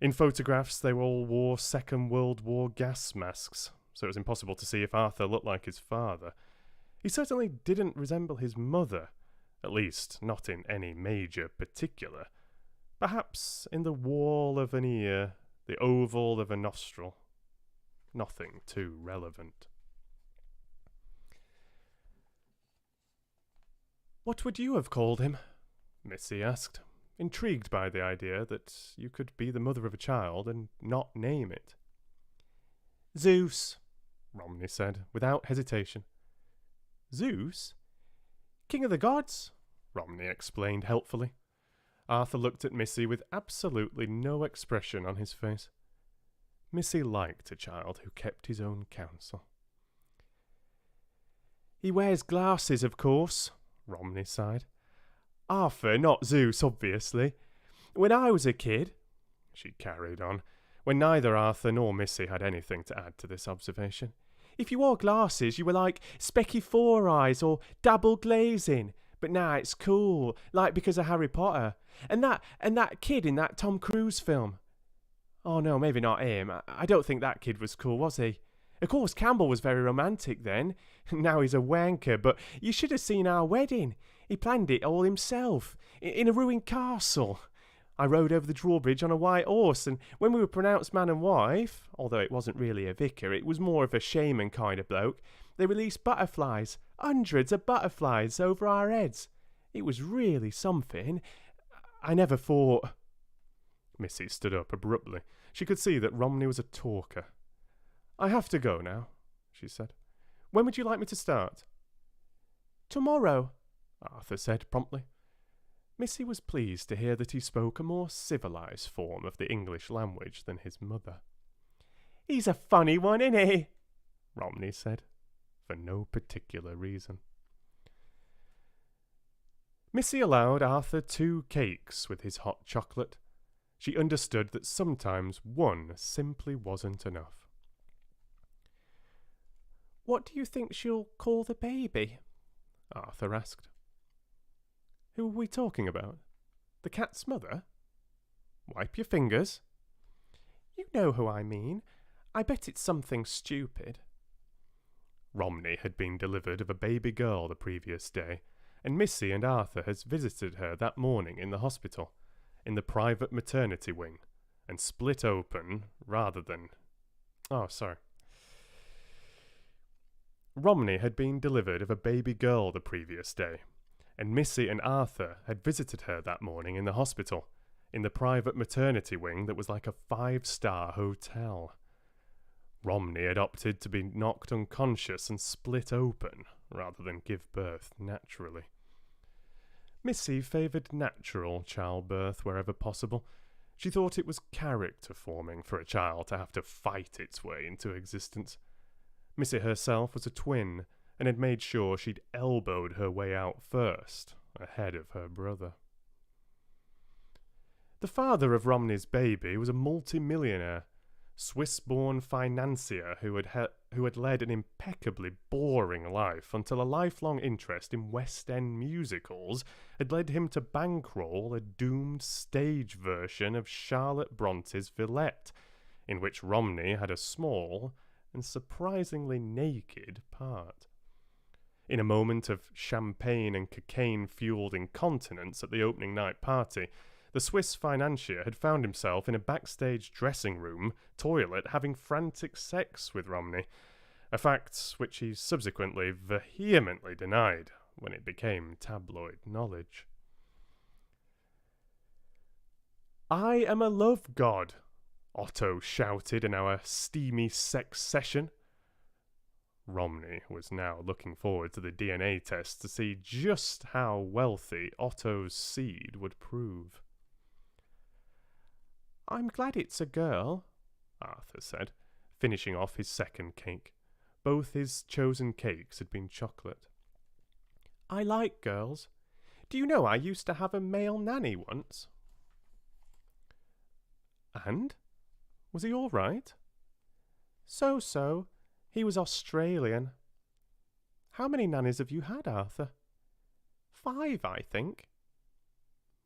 In photographs, they all wore Second World War gas masks, so it was impossible to see if Arthur looked like his father. He certainly didn't resemble his mother, at least not in any major particular. Perhaps in the wall of an ear, the oval of a nostril. Nothing too relevant. What would you have called him? Missy asked, intrigued by the idea that you could be the mother of a child and not name it. Zeus, Romney said, without hesitation. Zeus? King of the gods, Romney explained helpfully. Arthur looked at Missy with absolutely no expression on his face. Missy liked a child who kept his own counsel. He wears glasses, of course, Romney sighed. Arthur, not Zeus, obviously. When I was a kid, she carried on, when neither Arthur nor Missy had anything to add to this observation, if you wore glasses, you were like Specky Four Eyes or Double Glazing. But now it's cool, like because of Harry Potter. And that kid in that Tom Cruise film. Oh no, maybe not him. I don't think that kid was cool, was he? Of course, Campbell was very romantic then. Now he's a wanker, but you should have seen our wedding. He planned it all himself, in a ruined castle. I rode over the drawbridge on a white horse, and when we were pronounced man and wife, although it wasn't really a vicar, it was more of a shaman kind of bloke, they released butterflies, hundreds of butterflies over our heads. It was really something. I never thought... Missy stood up abruptly. She could see that Romney was a talker. I have to go now, she said. When would you like me to start? Tomorrow, Arthur said promptly. Missy was pleased to hear that he spoke a more civilized form of the English language than his mother. He's a funny one, isn't he? Romney said, for no particular reason. Missy allowed Arthur 2 cakes with his hot chocolate. She understood that sometimes one simply wasn't enough. What do you think she'll call the baby? Arthur asked. Who are we talking about? The cat's mother? Wipe your fingers. You know who I mean. I bet it's something stupid. Romney had been delivered of a baby girl the previous day, and Missy and Arthur had visited her that morning in the hospital, in the private maternity wing, and split open rather than... Romney had been delivered of a baby girl the previous day, and Missy and Arthur had visited her that morning in the hospital, in the private maternity wing that was like a 5-star hotel. Romney had opted to be knocked unconscious and split open, rather than give birth naturally. Missy favoured natural childbirth wherever possible. She thought it was character-forming for a child to have to fight its way into existence. Missy herself was a twin, and had made sure she'd elbowed her way out first, ahead of her brother. The father of Romney's baby was a multi-millionaire, Swiss-born financier who had led an impeccably boring life until a lifelong interest in West End musicals had led him to bankroll a doomed stage version of Charlotte Bronte's Villette, in which Romney had a small and surprisingly naked part. In a moment of champagne and cocaine-fueled incontinence at the opening night party, the Swiss financier had found himself in a backstage dressing room toilet having frantic sex with Romney, a fact which he subsequently vehemently denied when it became tabloid knowledge. "I am a love god," Otto shouted in our steamy sex session. Romney was now looking forward to the DNA test to see just how wealthy Otto's seed would prove. "I'm glad it's a girl," Arthur said, finishing off his second cake. Both his chosen cakes had been chocolate. "I like girls. Do you know I used to have a male nanny once?" "And? Was he all right?" So. He was Australian." "How many nannies have you had, Arthur?" "5, I think."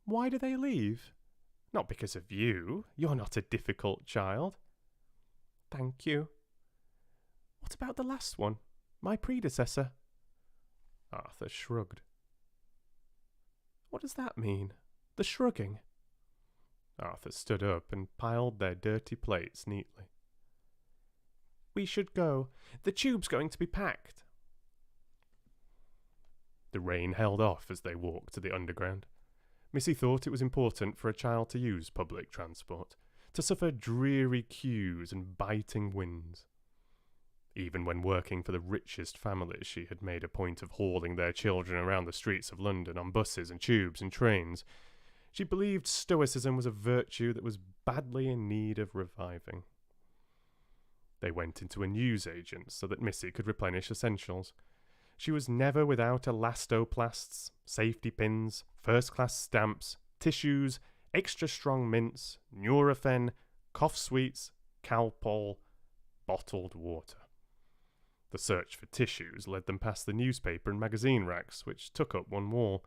"Why do they leave?" "Not because of you. You're not a difficult child." "Thank you." "What about the last one, my predecessor?" Arthur shrugged. "What does that mean, the shrugging?" Arthur stood up and piled their dirty plates neatly. "We should go. The tube's going to be packed." The rain held off as they walked to the underground. Missy thought it was important for a child to use public transport, to suffer dreary queues and biting winds. Even when working for the richest families, she had made a point of hauling their children around the streets of London on buses and tubes and trains. She believed stoicism was a virtue that was badly in need of reviving. They went into a newsagent's so that Missy could replenish essentials. She was never without elastoplasts, safety pins, first-class stamps, tissues, extra-strong mints, Nurofen, cough sweets, Calpol, bottled water. The search for tissues led them past the newspaper and magazine racks, which took up one wall.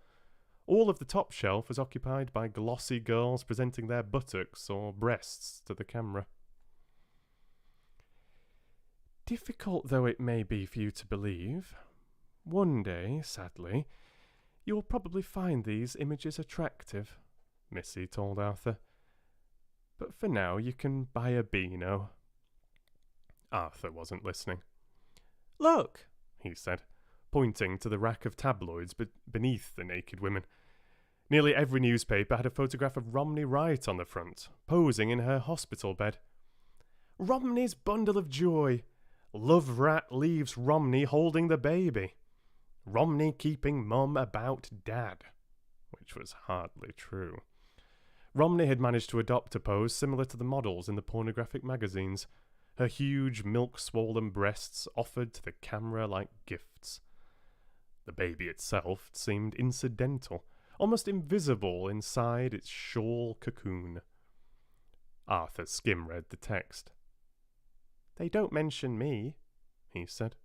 All of the top shelf was occupied by glossy girls presenting their buttocks or breasts to the camera. Difficult though it may be for you to believe, one day, sadly, you'll probably find these images attractive, Missy told Arthur. But for now you can buy a Beano. Arthur wasn't listening. "Look," he said, pointing to the rack of tabloids beneath the naked women. Nearly every newspaper had a photograph of Romney Wright on the front, posing in her hospital bed. "Romney's bundle of joy. Love rat leaves Romney holding the baby. Romney keeping mum about dad," which was hardly true. Romney had managed to adopt a pose similar to the models in the pornographic magazines, her huge milk-swollen breasts offered to the camera like gifts. The baby itself seemed incidental, almost invisible inside its shawl cocoon. Arthur skim-read the text. "They don't mention me," he said.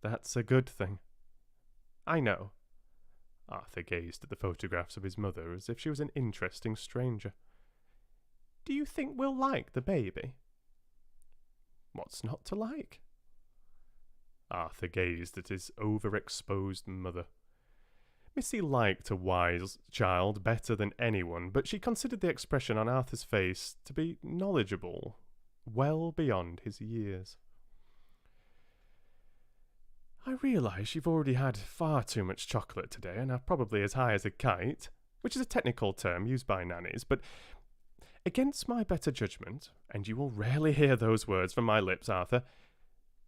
"That's a good thing." "I know." Arthur gazed at the photographs of his mother as if she was an interesting stranger. "Do you think we'll like the baby?" "What's not to like?" Arthur gazed at his overexposed mother. Missy liked a wise child better than anyone, but she considered the expression on Arthur's face to be knowledgeable, well beyond his years. "I realise you've already had far too much chocolate today and are probably as high as a kite, which is a technical term used by nannies, but against my better judgment, and you will rarely hear those words from my lips, Arthur,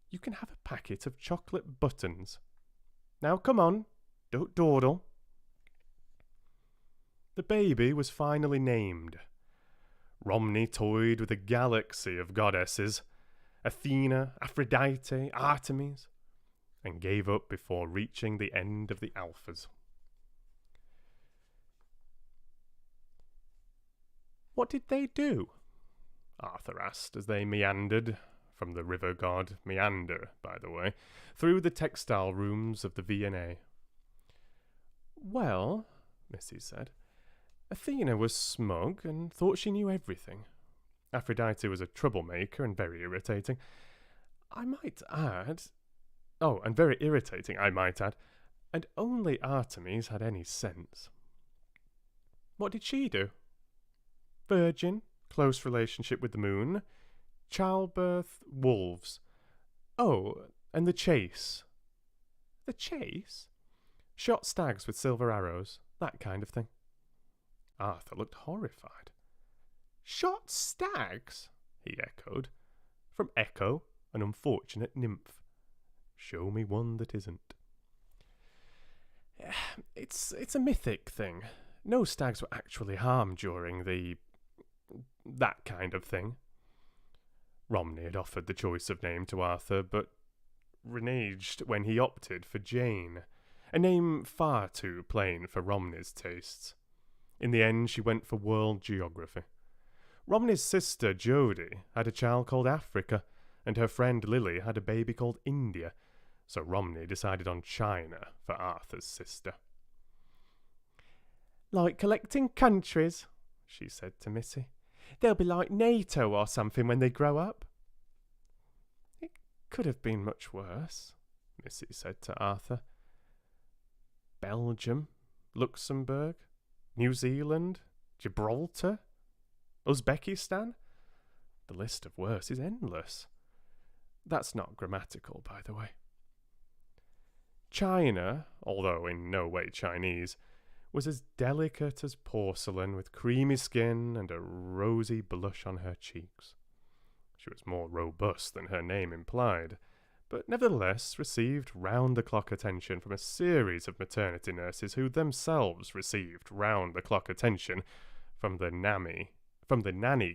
you can have a packet of chocolate buttons. Now come on, don't dawdle." The baby was finally named. Romney toyed with a galaxy of goddesses, Athena, Aphrodite, Artemis, and gave up before reaching the end of the alphas. "What did they do?" Arthur asked as they meandered, from the river god Meander, by the way, through the textile rooms of the V&A. "Well," Missy said, "Athena was smug and thought she knew everything. Aphrodite was a troublemaker and very irritating. I might add... Oh, and very irritating, I might add. And only Artemis had any sense. What did she do? Virgin, close relationship with the moon, childbirth, wolves. Oh, and the chase. The chase? Shot stags with silver arrows, that kind of thing. Arthur looked horrified. Shot stags? He echoed. From Echo, an unfortunate nymph. Show me one that isn't. It's a mythic thing. No stags were actually harmed during that kind of thing. Romney had offered the choice of name to Arthur, but reneged when he opted for Jane, a name far too plain for Romney's tastes. In the end, she went for world geography. Romney's sister, Jodie, had a child called Africa, and her friend Lily had a baby called India, so Romney decided on China for Arthur's sister. Like collecting countries, she said to Missy. They'll be like NATO or something when they grow up. It could have been much worse, Missy said to Arthur. Belgium, Luxembourg, New Zealand, Gibraltar, Uzbekistan. The list of worse is endless. That's not grammatical, by the way. China, although in no way Chinese, was as delicate as porcelain, with creamy skin and a rosy blush on her cheeks. She was more robust than her name implied, but nevertheless received round-the-clock attention from a series of maternity nurses who themselves received round-the-clock attention from the nanny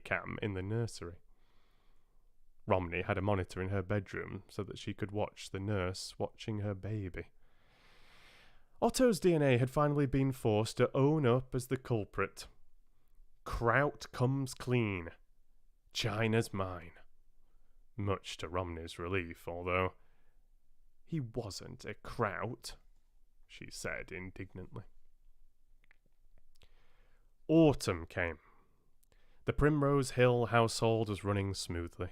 cam in the nursery. Romney had a monitor in her bedroom so that she could watch the nurse watching her baby. Otto's DNA had finally been forced to own up as the culprit. Kraut comes clean. China's mine. Much to Romney's relief, although he wasn't a Kraut, she said indignantly. Autumn came. The Primrose Hill household was running smoothly.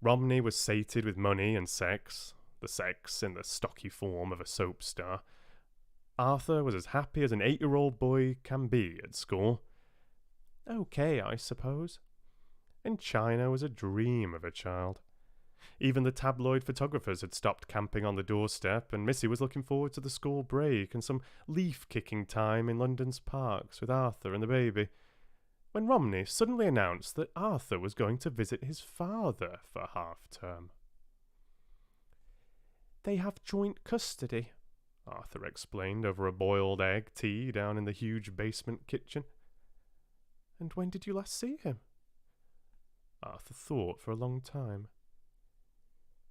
Romney was sated with money and sex, the sex in the stocky form of a soap star. Arthur was as happy as an 8-year-old boy can be at school. Okay, I suppose. And China was a dream of a child. Even the tabloid photographers had stopped camping on the doorstep, and Missy was looking forward to the school break and some leaf-kicking time in London's parks with Arthur and the baby, when Romney suddenly announced that Arthur was going to visit his father for half-term. They have joint custody, Arthur explained over a boiled egg tea down in the huge basement kitchen. And when did you last see him? Arthur thought for a long time.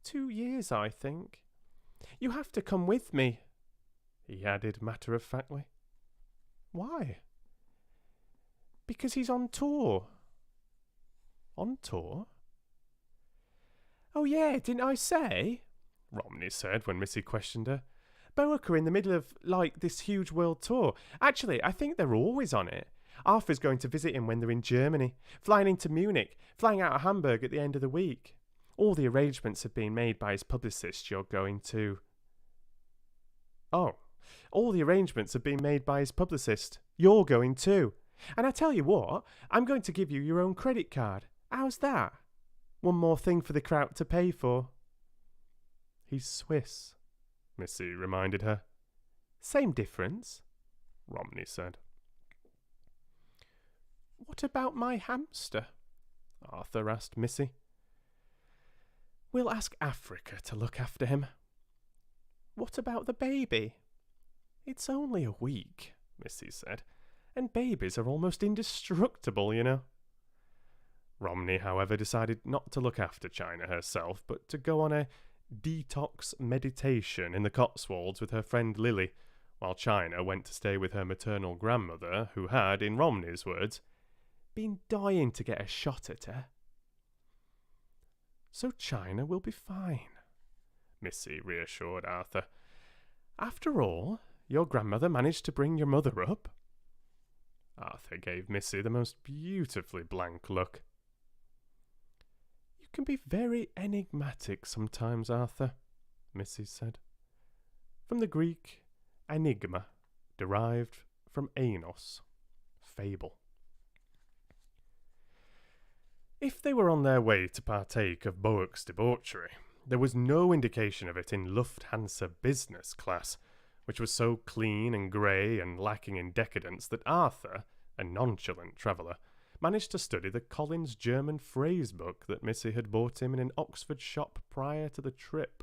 2 years, I think. You have to come with me, he added matter-of-factly. Why? Because he's on tour. On tour? Oh yeah, didn't I say? Romney said when Missy questioned her. BOAC are in the middle of, this huge world tour. Actually, I think they're always on it. Arthur's going to visit him when they're in Germany, flying into Munich, flying out of Hamburg at the end of the week. All the arrangements have been made by his publicist. You're going to... Oh, all the arrangements have been made by his publicist. You're going too. And I tell you what, I'm going to give you your own credit card. How's that? One more thing for the Kraut to pay for. He's Swiss, Missy reminded her. Same difference, Romney said. What about my hamster? Arthur asked Missy. We'll ask Africa to look after him. What about the baby? It's only a week, Missy said, and babies are almost indestructible, you know. Romney, however, decided not to look after China herself, but to go on a detox meditation in the Cotswolds with her friend Lily, while China went to stay with her maternal grandmother, who had, in Romney's words, been dying to get a shot at her. So China will be fine, Missy reassured Arthur. After all, your grandmother managed to bring your mother up. Arthur gave Missy the most beautifully blank look. can be very enigmatic sometimes, Arthur, Missy said. From the Greek, enigma, derived from ainos, fable. If they were on their way to partake of Boak's debauchery, there was no indication of it in Lufthansa business class, which was so clean and grey and lacking in decadence that Arthur, a nonchalant traveller, managed to study the Collins German phrase book that Missy had bought him in an Oxford shop prior to the trip.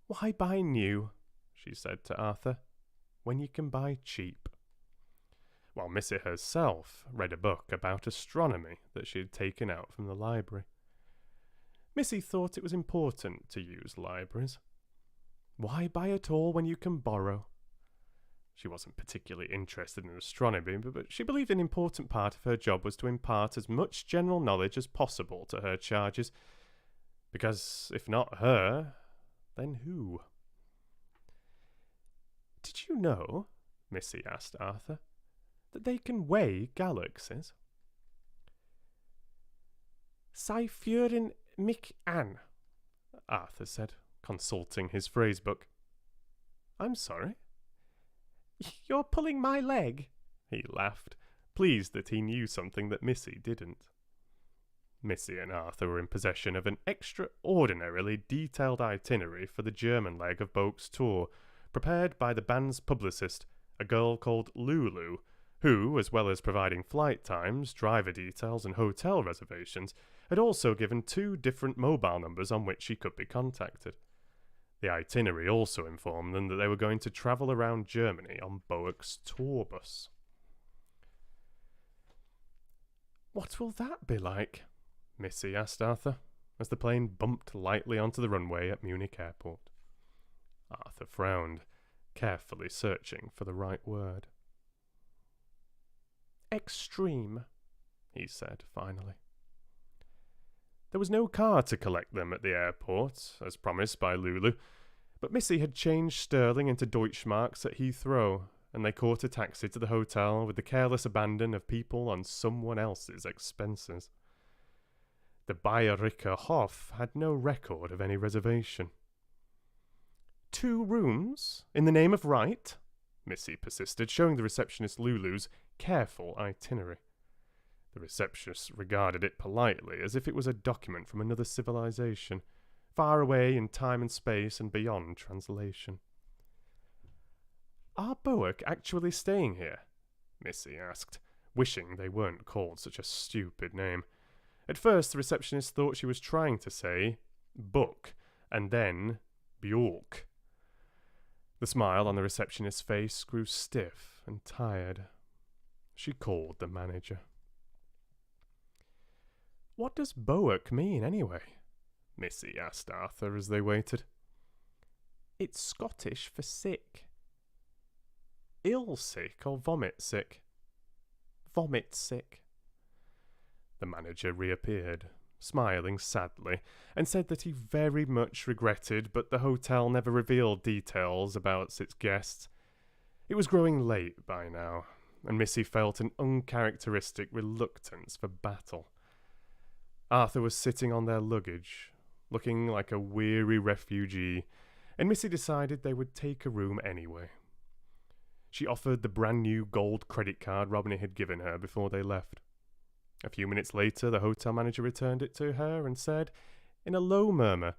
"Why buy new," she said to Arthur, "when you can buy cheap?" While Missy herself read a book about astronomy that she had taken out from the library. Missy thought it was important to use libraries. Why buy at all when you can borrow? She wasn't particularly interested in astronomy, but she believed an important part of her job was to impart as much general knowledge as possible to her charges. Because if not her, then who? "Did you know," Missy asked Arthur, "that they can weigh galaxies?" "Sei führen mich an," Arthur said, consulting his phrase book. "I'm sorry?" "You're pulling my leg," he laughed, pleased that he knew something that Missy didn't. Missy and Arthur were in possession of an extraordinarily detailed itinerary for the German leg of Boak's tour, prepared by the band's publicist, a girl called Lulu, who, as well as providing flight times, driver details, and hotel reservations, had also given 2 different mobile numbers on which she could be contacted. The itinerary also informed them that they were going to travel around Germany on Boak's tour bus. "What will that be like?" Missy asked Arthur, as the plane bumped lightly onto the runway at Munich Airport. Arthur frowned, carefully searching for the right word. "Extreme," he said finally. There was no car to collect them at the airport, as promised by Lulu, but Missy had changed sterling into Deutschmarks at Heathrow, and they caught a taxi to the hotel with the careless abandon of people on someone else's expenses. The Bayerischer Hof had no record of any reservation. "2 rooms, in the name of right?" Missy persisted, showing the receptionist Lulu's careful itinerary. The receptionist regarded it politely, as if it was a document from another civilization, far away in time and space and beyond translation. "Are Boak actually staying here?" Missy asked, wishing they weren't called such a stupid name. At first, the receptionist thought she was trying to say book, and then Bjork. The smile on the receptionist's face grew stiff and tired. She called the manager. "What does Boak mean, anyway?" Missy asked Arthur as they waited. "It's Scottish for sick." "Ill sick or vomit sick?" "Vomit sick." The manager reappeared, smiling sadly, and said that he very much regretted, but the hotel never revealed details about its guests. It was growing late by now, and Missy felt an uncharacteristic reluctance for battle. Arthur was sitting on their luggage, looking like a weary refugee, and Missy decided they would take a room anyway. She offered the brand new gold credit card Robin had given her before they left. A few minutes later, the hotel manager returned it to her and said, in a low murmur,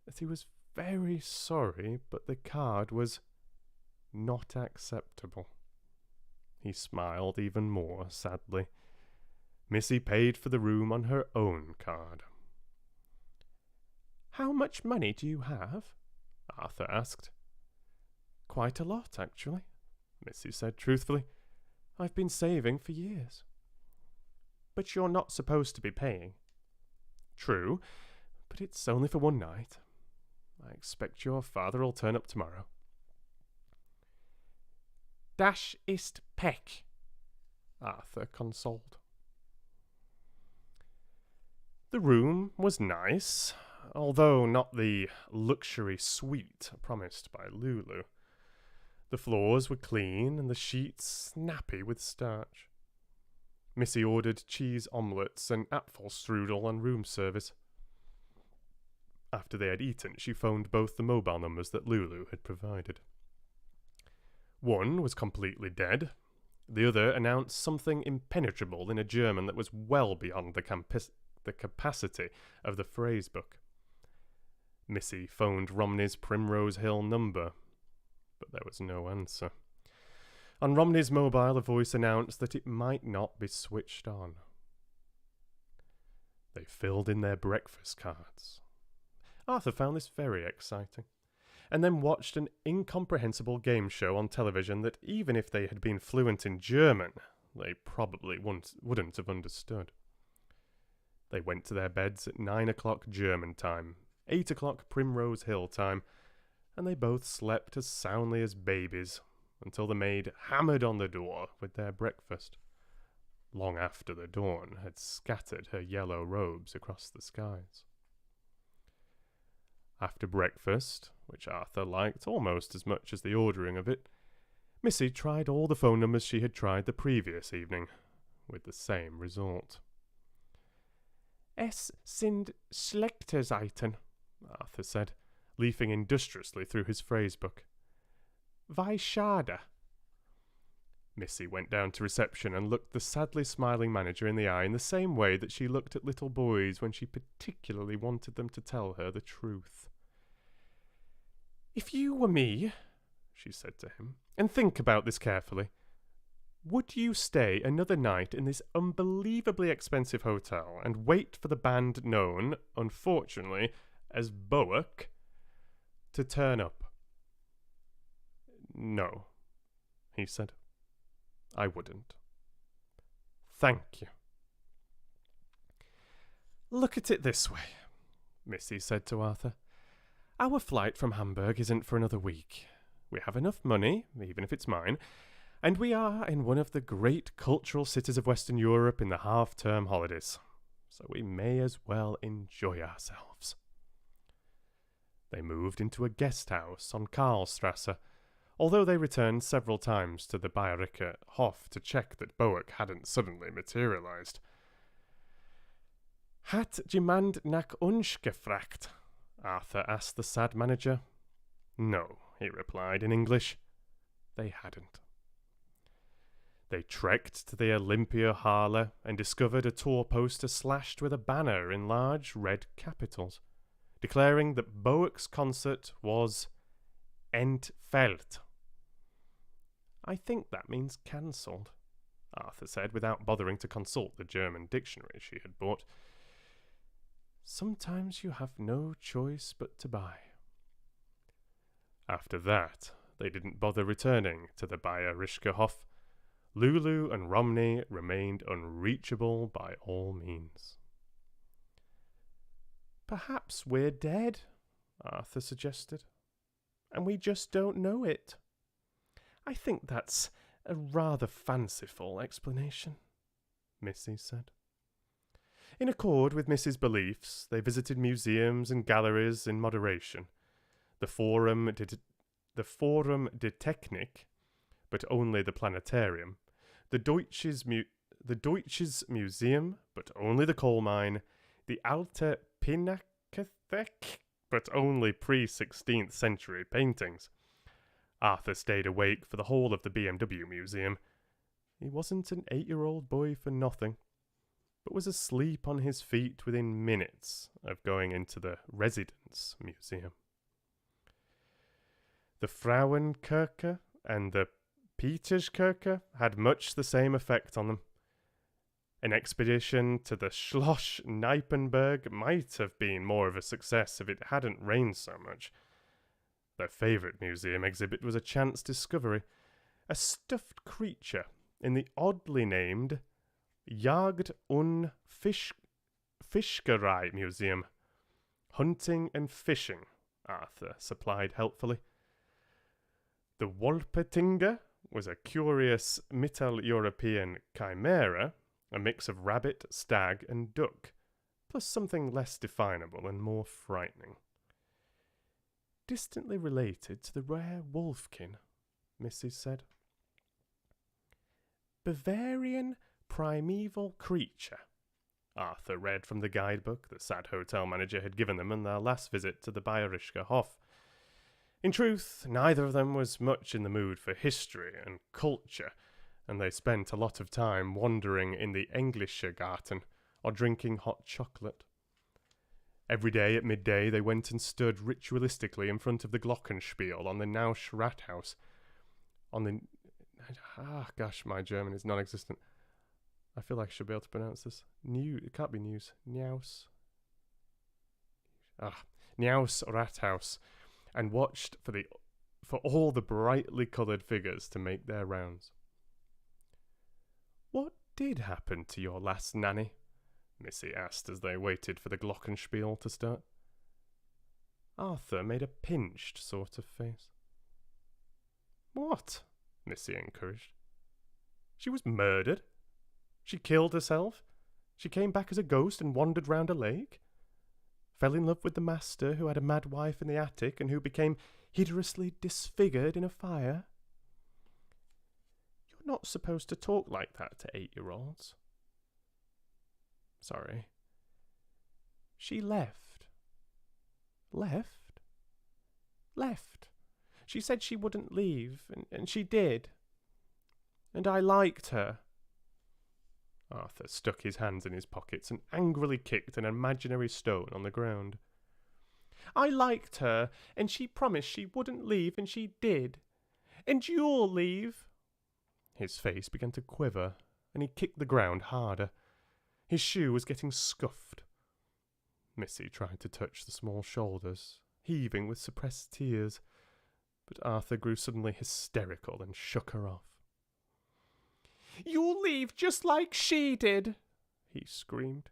that he was very sorry, but the card was not acceptable. He smiled even more sadly. Missy paid for the room on her own card. "How much money do you have?" Arthur asked. "Quite a lot, actually," Missy said truthfully. "I've been saving for years." "But you're not supposed to be paying." "True, but it's only for one night. I expect your father'll turn up tomorrow." "Das ist Pech," Arthur consoled. The room was nice, although not the luxury suite promised by Lulu. The floors were clean and the sheets snappy with starch. Missy ordered cheese omelettes and apfelstrudel on room service. After they had eaten, she phoned both the mobile numbers that Lulu had provided. One was completely dead. The other announced something impenetrable in a German that was well beyond the capacity of the phrase book. Missy phoned Romney's Primrose Hill number, but there was no answer. On Romney's mobile, a voice announced that it might not be switched on. They filled in their breakfast cards. Arthur found this very exciting, and then watched an incomprehensible game show on television that even if they had been fluent in German, they probably wouldn't have understood. They went to their beds at 9 o'clock German time, 8 o'clock Primrose Hill time, and they both slept as soundly as babies until the maid hammered on the door with their breakfast, long after the dawn had scattered her yellow robes across the skies. After breakfast, which Arthur liked almost as much as the ordering of it, Missy tried all the phone numbers she had tried the previous evening, with the same result. "Es sind schlechte Zeiten," Arthur said, leafing industriously through his phrase book. "Wie schade." Missy went down to reception and looked the sadly smiling manager in the eye in the same way that she looked at little boys when she particularly wanted them to tell her the truth. "If you were me," she said to him, "and think about this carefully, would you stay another night in this unbelievably expensive hotel and wait for the band known, unfortunately, as Boak to turn up?" "No," he said. "I wouldn't. Thank you." "Look at it this way," Missy said to Arthur. "Our flight from Hamburg isn't for another week. We have enough money, even if it's mine, and we are in one of the great cultural cities of Western Europe in the half-term holidays, so we may as well enjoy ourselves." They moved into a guest house on Karlstrasse, although they returned several times to the Bayerischer Hof to check that Boak hadn't suddenly materialized. "Hat jemand nach uns gefragt?" Arthur asked the sad manager. "No," he replied in English. They hadn't. They trekked to the Olympia Halle and discovered a tour poster slashed with a banner in large red capitals, declaring that Boak's concert was entfällt. "I think that means cancelled," Arthur said, without bothering to consult the German dictionary she had bought. Sometimes you have no choice but to buy. After that, they didn't bother returning to the Bayerischer Hof. Lulu and Romney remained unreachable by all means. "Perhaps we're dead," Arthur suggested, "and we just don't know it. I think that's a rather fanciful explanation," Missy said. In accord with Missy's beliefs, they visited museums and galleries in moderation. The Forum de Technik, but only the planetarium. The Deutsches Museum, but only the coal mine. The Alte Pinakothek, but only pre-16th century paintings. Arthur stayed awake for the whole of the BMW Museum. He wasn't an 8-year-old boy for nothing, but was asleep on his feet within minutes of going into the Residence Museum. The Frauenkirche and the Peterskirche had much the same effect on them. An expedition to the Schloss Nypenburg might have been more of a success if it hadn't rained so much. Their favourite museum exhibit was a chance discovery, a stuffed creature in the oddly named Jagd- und Fischerei Museum. Hunting and fishing, Arthur supplied helpfully. The Wolpertinger was a curious Mittel-European chimera, a mix of rabbit, stag, and duck, plus something less definable and more frightening. Distantly related to the rare wolfkin, Mrs. said. Bavarian primeval creature. Arthur read from the guidebook the sad hotel manager had given them on their last visit to the Bayerischer Hof. In truth, neither of them was much in the mood for history and culture, and they spent a lot of time wandering in the Englischer Garten or drinking hot chocolate. Every day at midday they went and stood ritualistically in front of the Glockenspiel on the Nausch Rathaus. My German is non-existent. I feel like I should be able to pronounce this. It can't be news. Nausch Rathaus, and watched for all the brightly coloured figures to make their rounds. "What did happen to your last nanny?" Missy asked as they waited for the Glockenspiel to start. Arthur made a pinched sort of face. "What?" Missy encouraged. "She was murdered. She killed herself. She came back as a ghost and wandered round a lake. Fell in love with the master who had a mad wife in the attic and who became hideously disfigured in a fire." "You're not supposed to talk like that to 8-year-olds. "Sorry." "She left." "Left?" "Left. She said she wouldn't leave, and she did. And I liked her." Arthur stuck his hands in his pockets and angrily kicked an imaginary stone on the ground. "I liked her, and she promised she wouldn't leave, and she did. And you'll leave." His face began to quiver, and he kicked the ground harder. His shoe was getting scuffed. Missy tried to touch the small shoulders, heaving with suppressed tears, but Arthur grew suddenly hysterical and shook her off. "You'll leave just like she did," he screamed.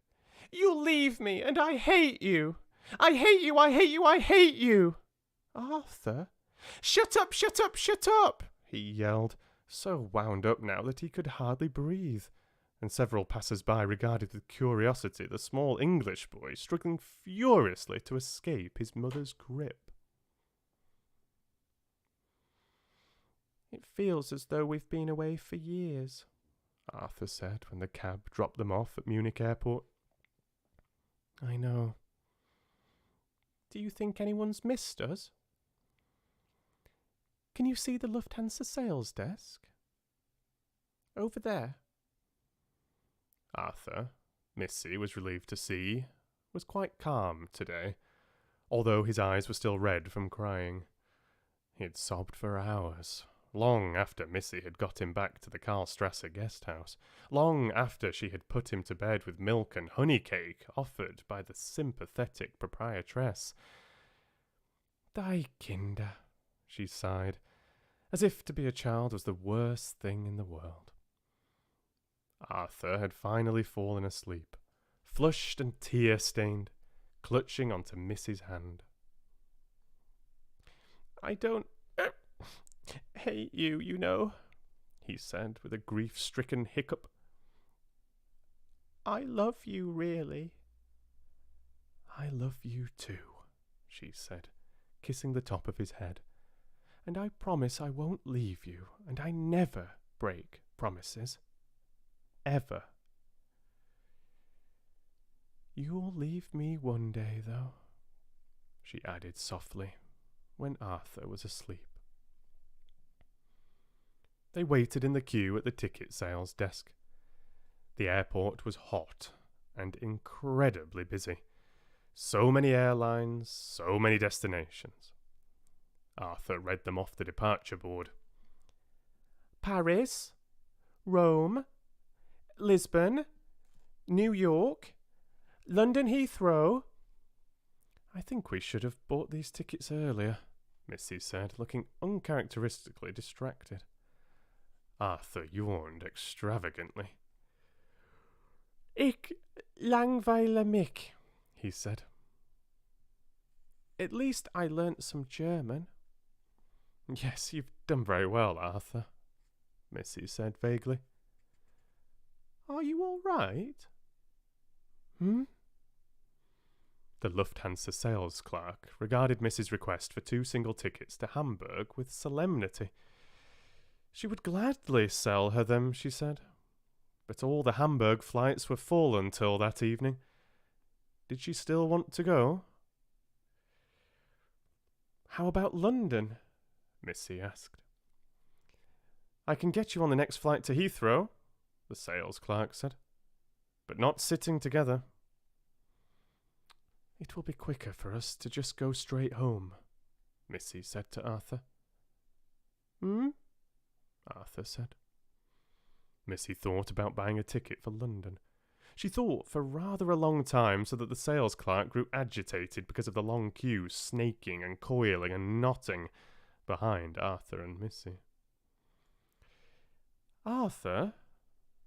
"You'll leave me, and I hate you. I hate you, I hate you, I hate you." "Arthur." "Shut up, shut up, shut up," he yelled, so wound up now that he could hardly breathe, and several passers-by regarded with curiosity the small English boy struggling furiously to escape his mother's grip. "It feels as though we've been away for years," Arthur said when the cab dropped them off at Munich airport. "I know. Do you think anyone's missed us? Can you see the Lufthansa sales desk? Over there." Arthur, Missy was relieved to see, was quite calm today, although his eyes were still red from crying. He had sobbed for hours, long after Missy had got him back to the Karlstrasse guest house, long after she had put him to bed with milk and honey cake offered by the sympathetic proprietress. "Die Kinder," she sighed, as if to be a child was the worst thing in the world. Arthur had finally fallen asleep, flushed and tear-stained, clutching onto Missy's hand. "I don't hate you, you know," he said with a grief-stricken hiccup. "I love you, really." "I love you too," she said, kissing the top of his head. "And I promise I won't leave you, and I never break promises. Ever." "You'll leave me one day, though," she added softly, when Arthur was asleep. They waited in the queue at the ticket sales desk. The airport was hot and incredibly busy. So many airlines, so many destinations. Arthur read them off the departure board. "Paris, Rome, Lisbon, New York, London Heathrow." "I think we should have bought these tickets earlier," Missy said, looking uncharacteristically distracted. Arthur yawned extravagantly. "Ich langweile mich," he said. "At least I learnt some German." "Yes, you've done very well, Arthur," Missy said vaguely. "Are you all right?" The Lufthansa sales clerk regarded Miss's request for 2 single tickets to Hamburg with solemnity. She would gladly sell her them, she said. but all the Hamburg flights were full until that evening. Did she still want to go? How about London? Missy asked. I can get you on the next flight to Heathrow, the sales clerk said, but not sitting together. It will be quicker for us to just go straight home, Missy said to Arthur. Hmm? Arthur said. Missy thought about buying a ticket for London. She thought for rather a long time, so that the sales clerk grew agitated because of the long queue snaking and coiling and knotting behind Arthur and Missy. Arthur,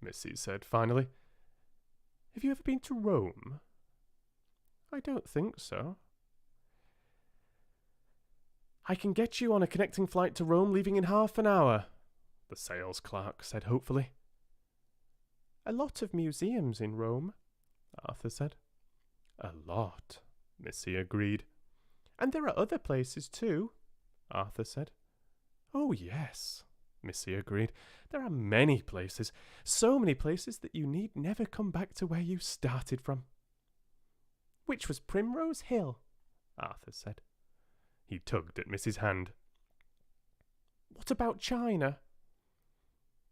Missy said finally, have you ever been to Rome? I don't think so. I can get you on a connecting flight to Rome leaving in half an hour, the sales clerk said hopefully. A lot of museums in Rome, Arthur said. A lot, Missy agreed. And there are other places too, Arthur said. Oh yes, Missy agreed. There are many places, so many places that you need never come back to where you started from. Which was Primrose Hill, Arthur said. He tugged at Missy's hand. What about China?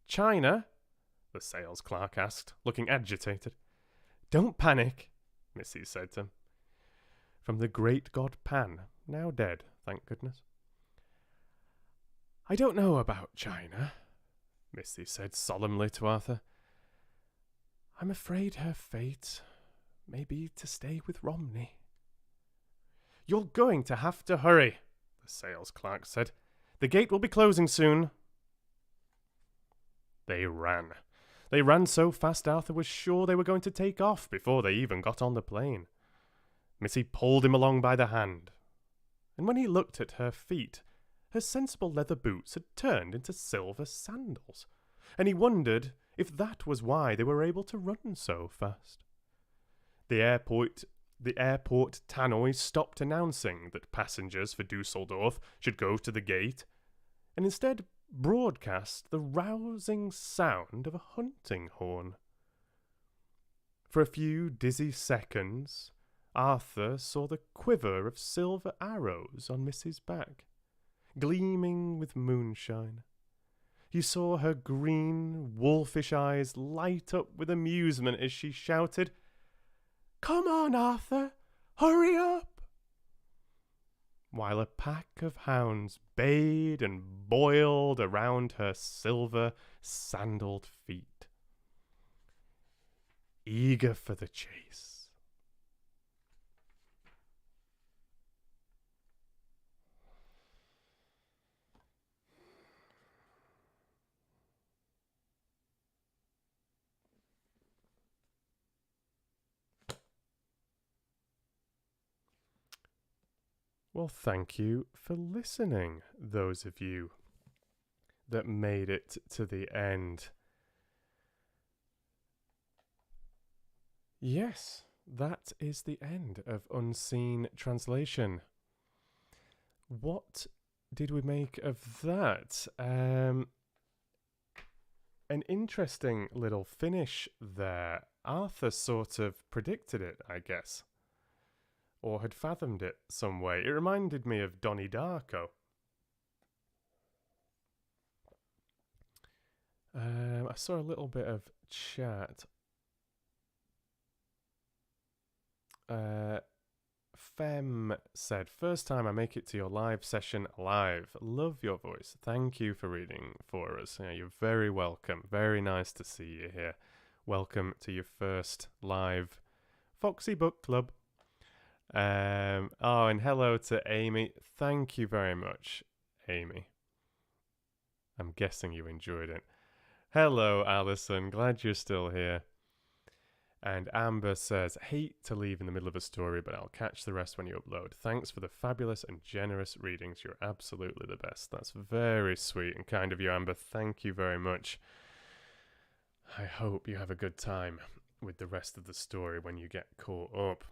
China? The sales clerk asked, looking agitated. Don't panic, Missy said to him. From the great god Pan, now dead, thank goodness. I don't know about China, Missy said solemnly to Arthur. I'm afraid her fate may be to stay with Romney. You're going to have to hurry, the sales clerk said. The gate will be closing soon. They ran. They ran so fast Arthur was sure they were going to take off before they even got on the plane. Missy pulled him along by the hand, and when he looked at her feet, her sensible leather boots had turned into silver sandals, and he wondered if that was why they were able to run so fast. The airport tannoy stopped announcing that passengers for Dusseldorf should go to the gate, and instead broadcast the rousing sound of a hunting horn. For a few dizzy seconds, Arthur saw the quiver of silver arrows on Missy's back, gleaming with moonshine. He saw her green, wolfish eyes light up with amusement as she shouted, "Come on, Arthur! Hurry up!" While a pack of hounds bayed and boiled around her silver-sandaled feet, eager for the chase. Well, thank you for listening, those of you that made it to the end. Yes, that is the end of Unseen Translation. What did we make of that? An interesting little finish there. Arthur sort of predicted it, I guess, or had fathomed it some way. It reminded me of Donnie Darko. I saw a little bit of chat. Fem said, first time I make it to your live session live. Love your voice. Thank you for reading for us. Yeah, you're very welcome. Very nice to see you here. Welcome to your first live Foxy Book Club. And hello to Amy. Thank you very much, Amy. I'm guessing you enjoyed it. Hello, Alison. Glad you're still here. And Amber says, hate to leave in the middle of a story, but I'll catch the rest when you upload. Thanks for the fabulous and generous readings. You're absolutely the best. That's very sweet and kind of you, Amber. Thank you very much. I hope you have a good time with the rest of the story when you get caught up.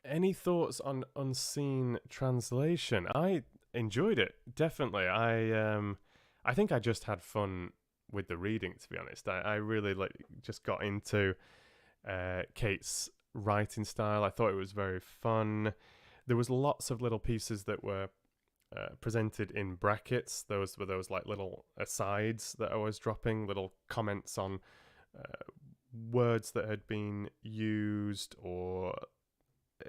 Any thoughts on Unseen Translation? I enjoyed it, definitely. I think I just had fun with the reading. To be honest, I really just got into Kate's writing style. I thought it was very fun. There was lots of little pieces that were presented in brackets. Those were like little asides that I was dropping, little comments on words that had been used, or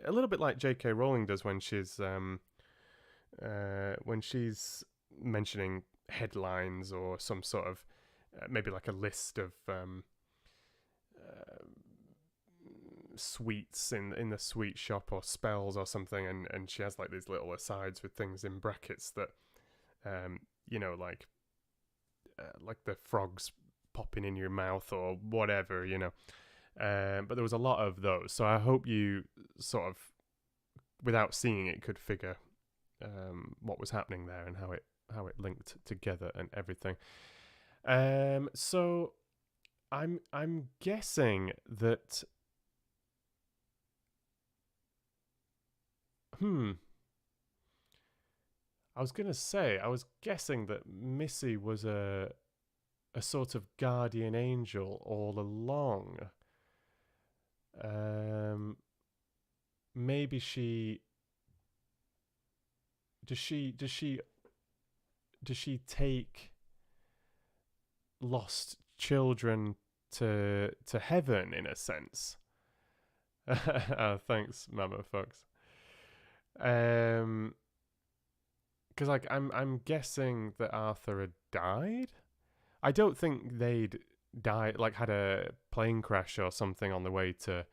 a little bit like J.K. Rowling does when she's mentioning headlines or some sort of maybe like a list of sweets in the sweet shop, or spells or something, and she has like these little asides with things in brackets that like the frogs popping in your mouth or whatever, but there was a lot of those, so I hope you sort of, without seeing it, could figure what was happening there and how it linked together and everything. So I'm guessing that I was guessing that Missy was a sort of guardian angel all along. Maybe does she take lost children to heaven in a sense? Thanks, Mama Fox. Because like I'm guessing that Arthur had died. I don't think they'd died, like had a plane crash or something on the way to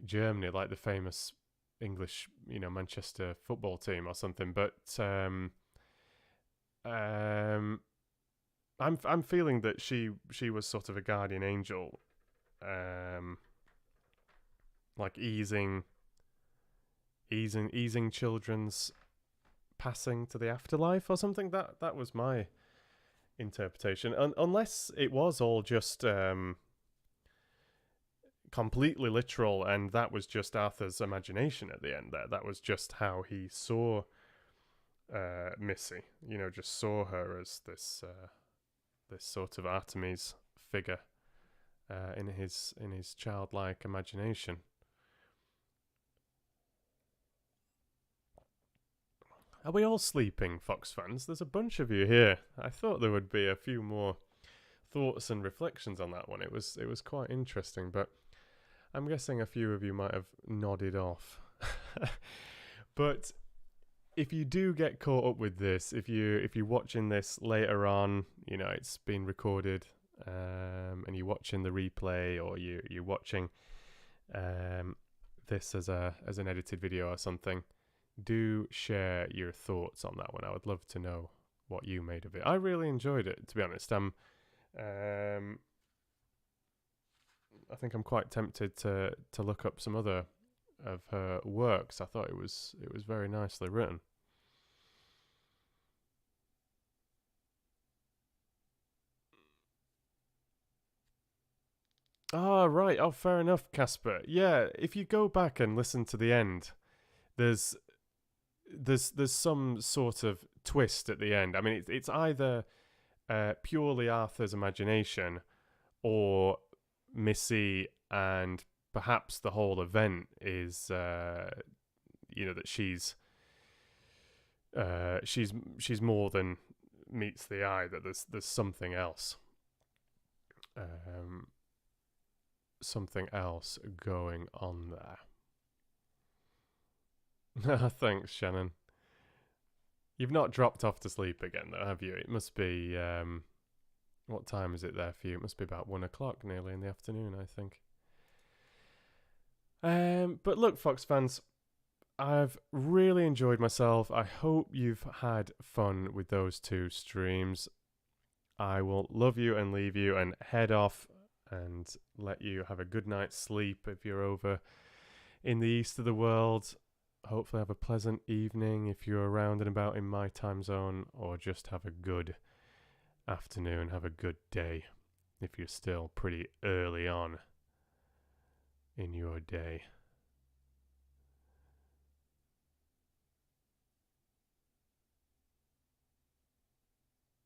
Germany, like the famous English, Manchester football team or something. But I'm feeling that she was sort of a guardian angel, like easing children's passing to the afterlife or something. That was my interpretation, unless it was all just completely literal, and that was just Arthur's imagination at the end there. That was just how he saw Missy, just saw her as this sort of Artemis figure in his childlike imagination. Are we all sleeping, Fox fans? There's a bunch of you here. I thought there would be a few more thoughts and reflections on that one. It was quite interesting, but I'm guessing a few of you might have nodded off. But if you do get caught up with this, if you're watching this later on, it's been recorded, and you're watching the replay, or you're watching this as an edited video or something, do share your thoughts on that one. I would love to know what you made of it. I really enjoyed it, to be honest. I think I'm quite tempted to look up some other of her works. I thought it was very nicely written. Ah, right. Oh, fair enough, Casper. Yeah, if you go back and listen to the end, there's some sort of twist at the end. I mean, it's either purely Arthur's imagination, or Missy, and perhaps the whole event is that she's more than meets the eye. That there's something else, something else going on there. Thanks, Shannon. You've not dropped off to sleep again, though, have you? It must be, what time is it there for you? It must be about 1 o'clock, nearly in the afternoon, I think. But look, Fox fans, I've really enjoyed myself. I hope you've had fun with those 2 streams. I will love you and leave you and head off and let you have a good night's sleep if you're over in the east of the world. Hopefully have a pleasant evening if you're around and about in my time zone, or just have a good afternoon, have a good day if you're still pretty early on in your day.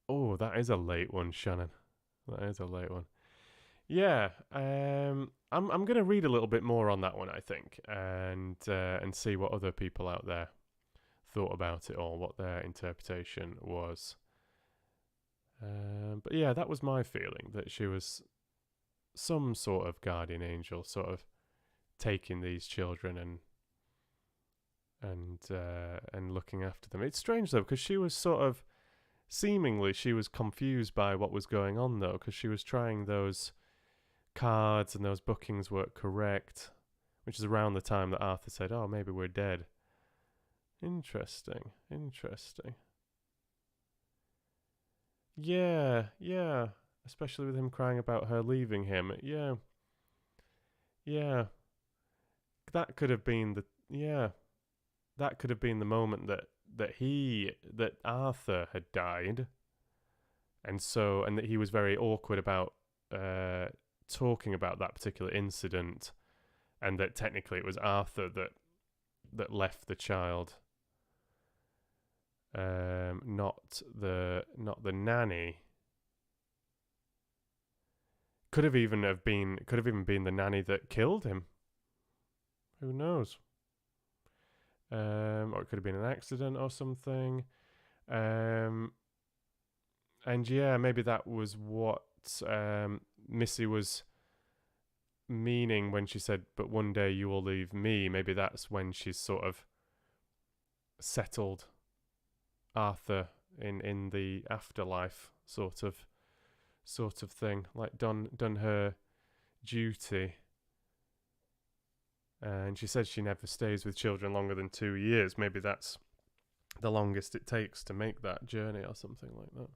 Oh, that is a late one, Shannon. That is a late one. Yeah, I'm gonna read a little bit more on that one, I think, and see what other people out there thought about it all, what their interpretation was. But yeah, that was my feeling, that she was some sort of guardian angel, sort of taking these children and looking after them. It's strange though, because she was sort of seemingly she was confused by what was going on though, because she was trying those cards and those bookings weren't correct, which is around the time that Arthur said, "Oh, maybe we're dead." Interesting. Yeah. Especially with him crying about her leaving him. Yeah. That could have been that could have been the moment that Arthur had died, and that he was very awkward about talking about that particular incident, and that technically it was Arthur that left the child, not the nanny. Could have even been the nanny that killed him. Who knows? Or it could have been an accident or something. And yeah, maybe that was what Missy was meaning when she said, "But one day you will leave me." Maybe that's when she's sort of settled Arthur in the afterlife, sort of thing, like done her duty. And she said she never stays with children longer than 2 years. Maybe that's the longest it takes to make that journey or something like that.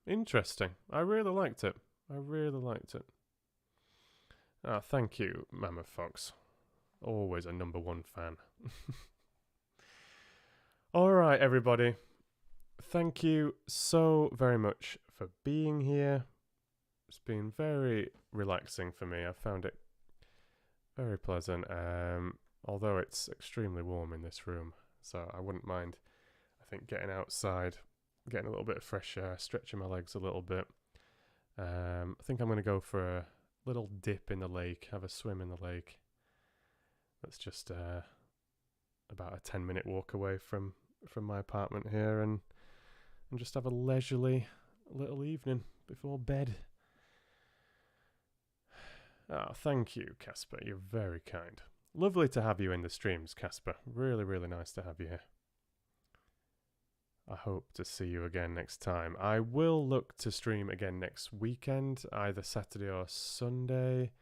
Interesting. I really liked it. Thank you, Mama Fox. Always a number one fan. All right, everybody. Thank you so very much for being here. It's been very relaxing for me. I found it very pleasant, although it's extremely warm in this room, so I wouldn't mind, I think, getting outside, getting a little bit of fresh air, stretching my legs a little bit. I think I'm going to go for a little dip in the lake, have a swim in the lake. That's just about a 10-minute walk away from my apartment here, and just have a leisurely little evening before bed. Oh, thank you, Casper. You're very kind. Lovely to have you in the streams, Casper. Really, really nice to have you here. I hope to see you again next time. I will look to stream again next weekend, either Saturday or Sunday.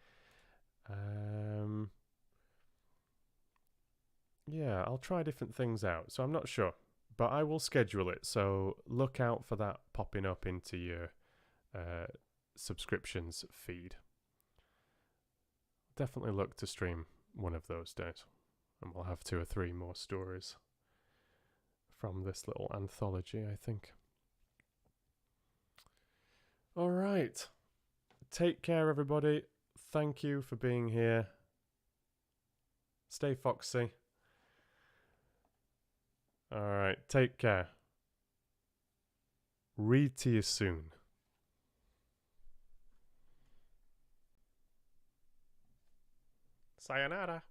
Yeah, I'll try different things out, so I'm not sure. But I will schedule it, so look out for that popping up into your subscriptions feed. Definitely look to stream one of those days, and we'll have 2 or 3 more stories from this little anthology, I think. All right. Take care, everybody. Thank you for being here. Stay foxy. All right. Take care. Read to you soon. Sayonara.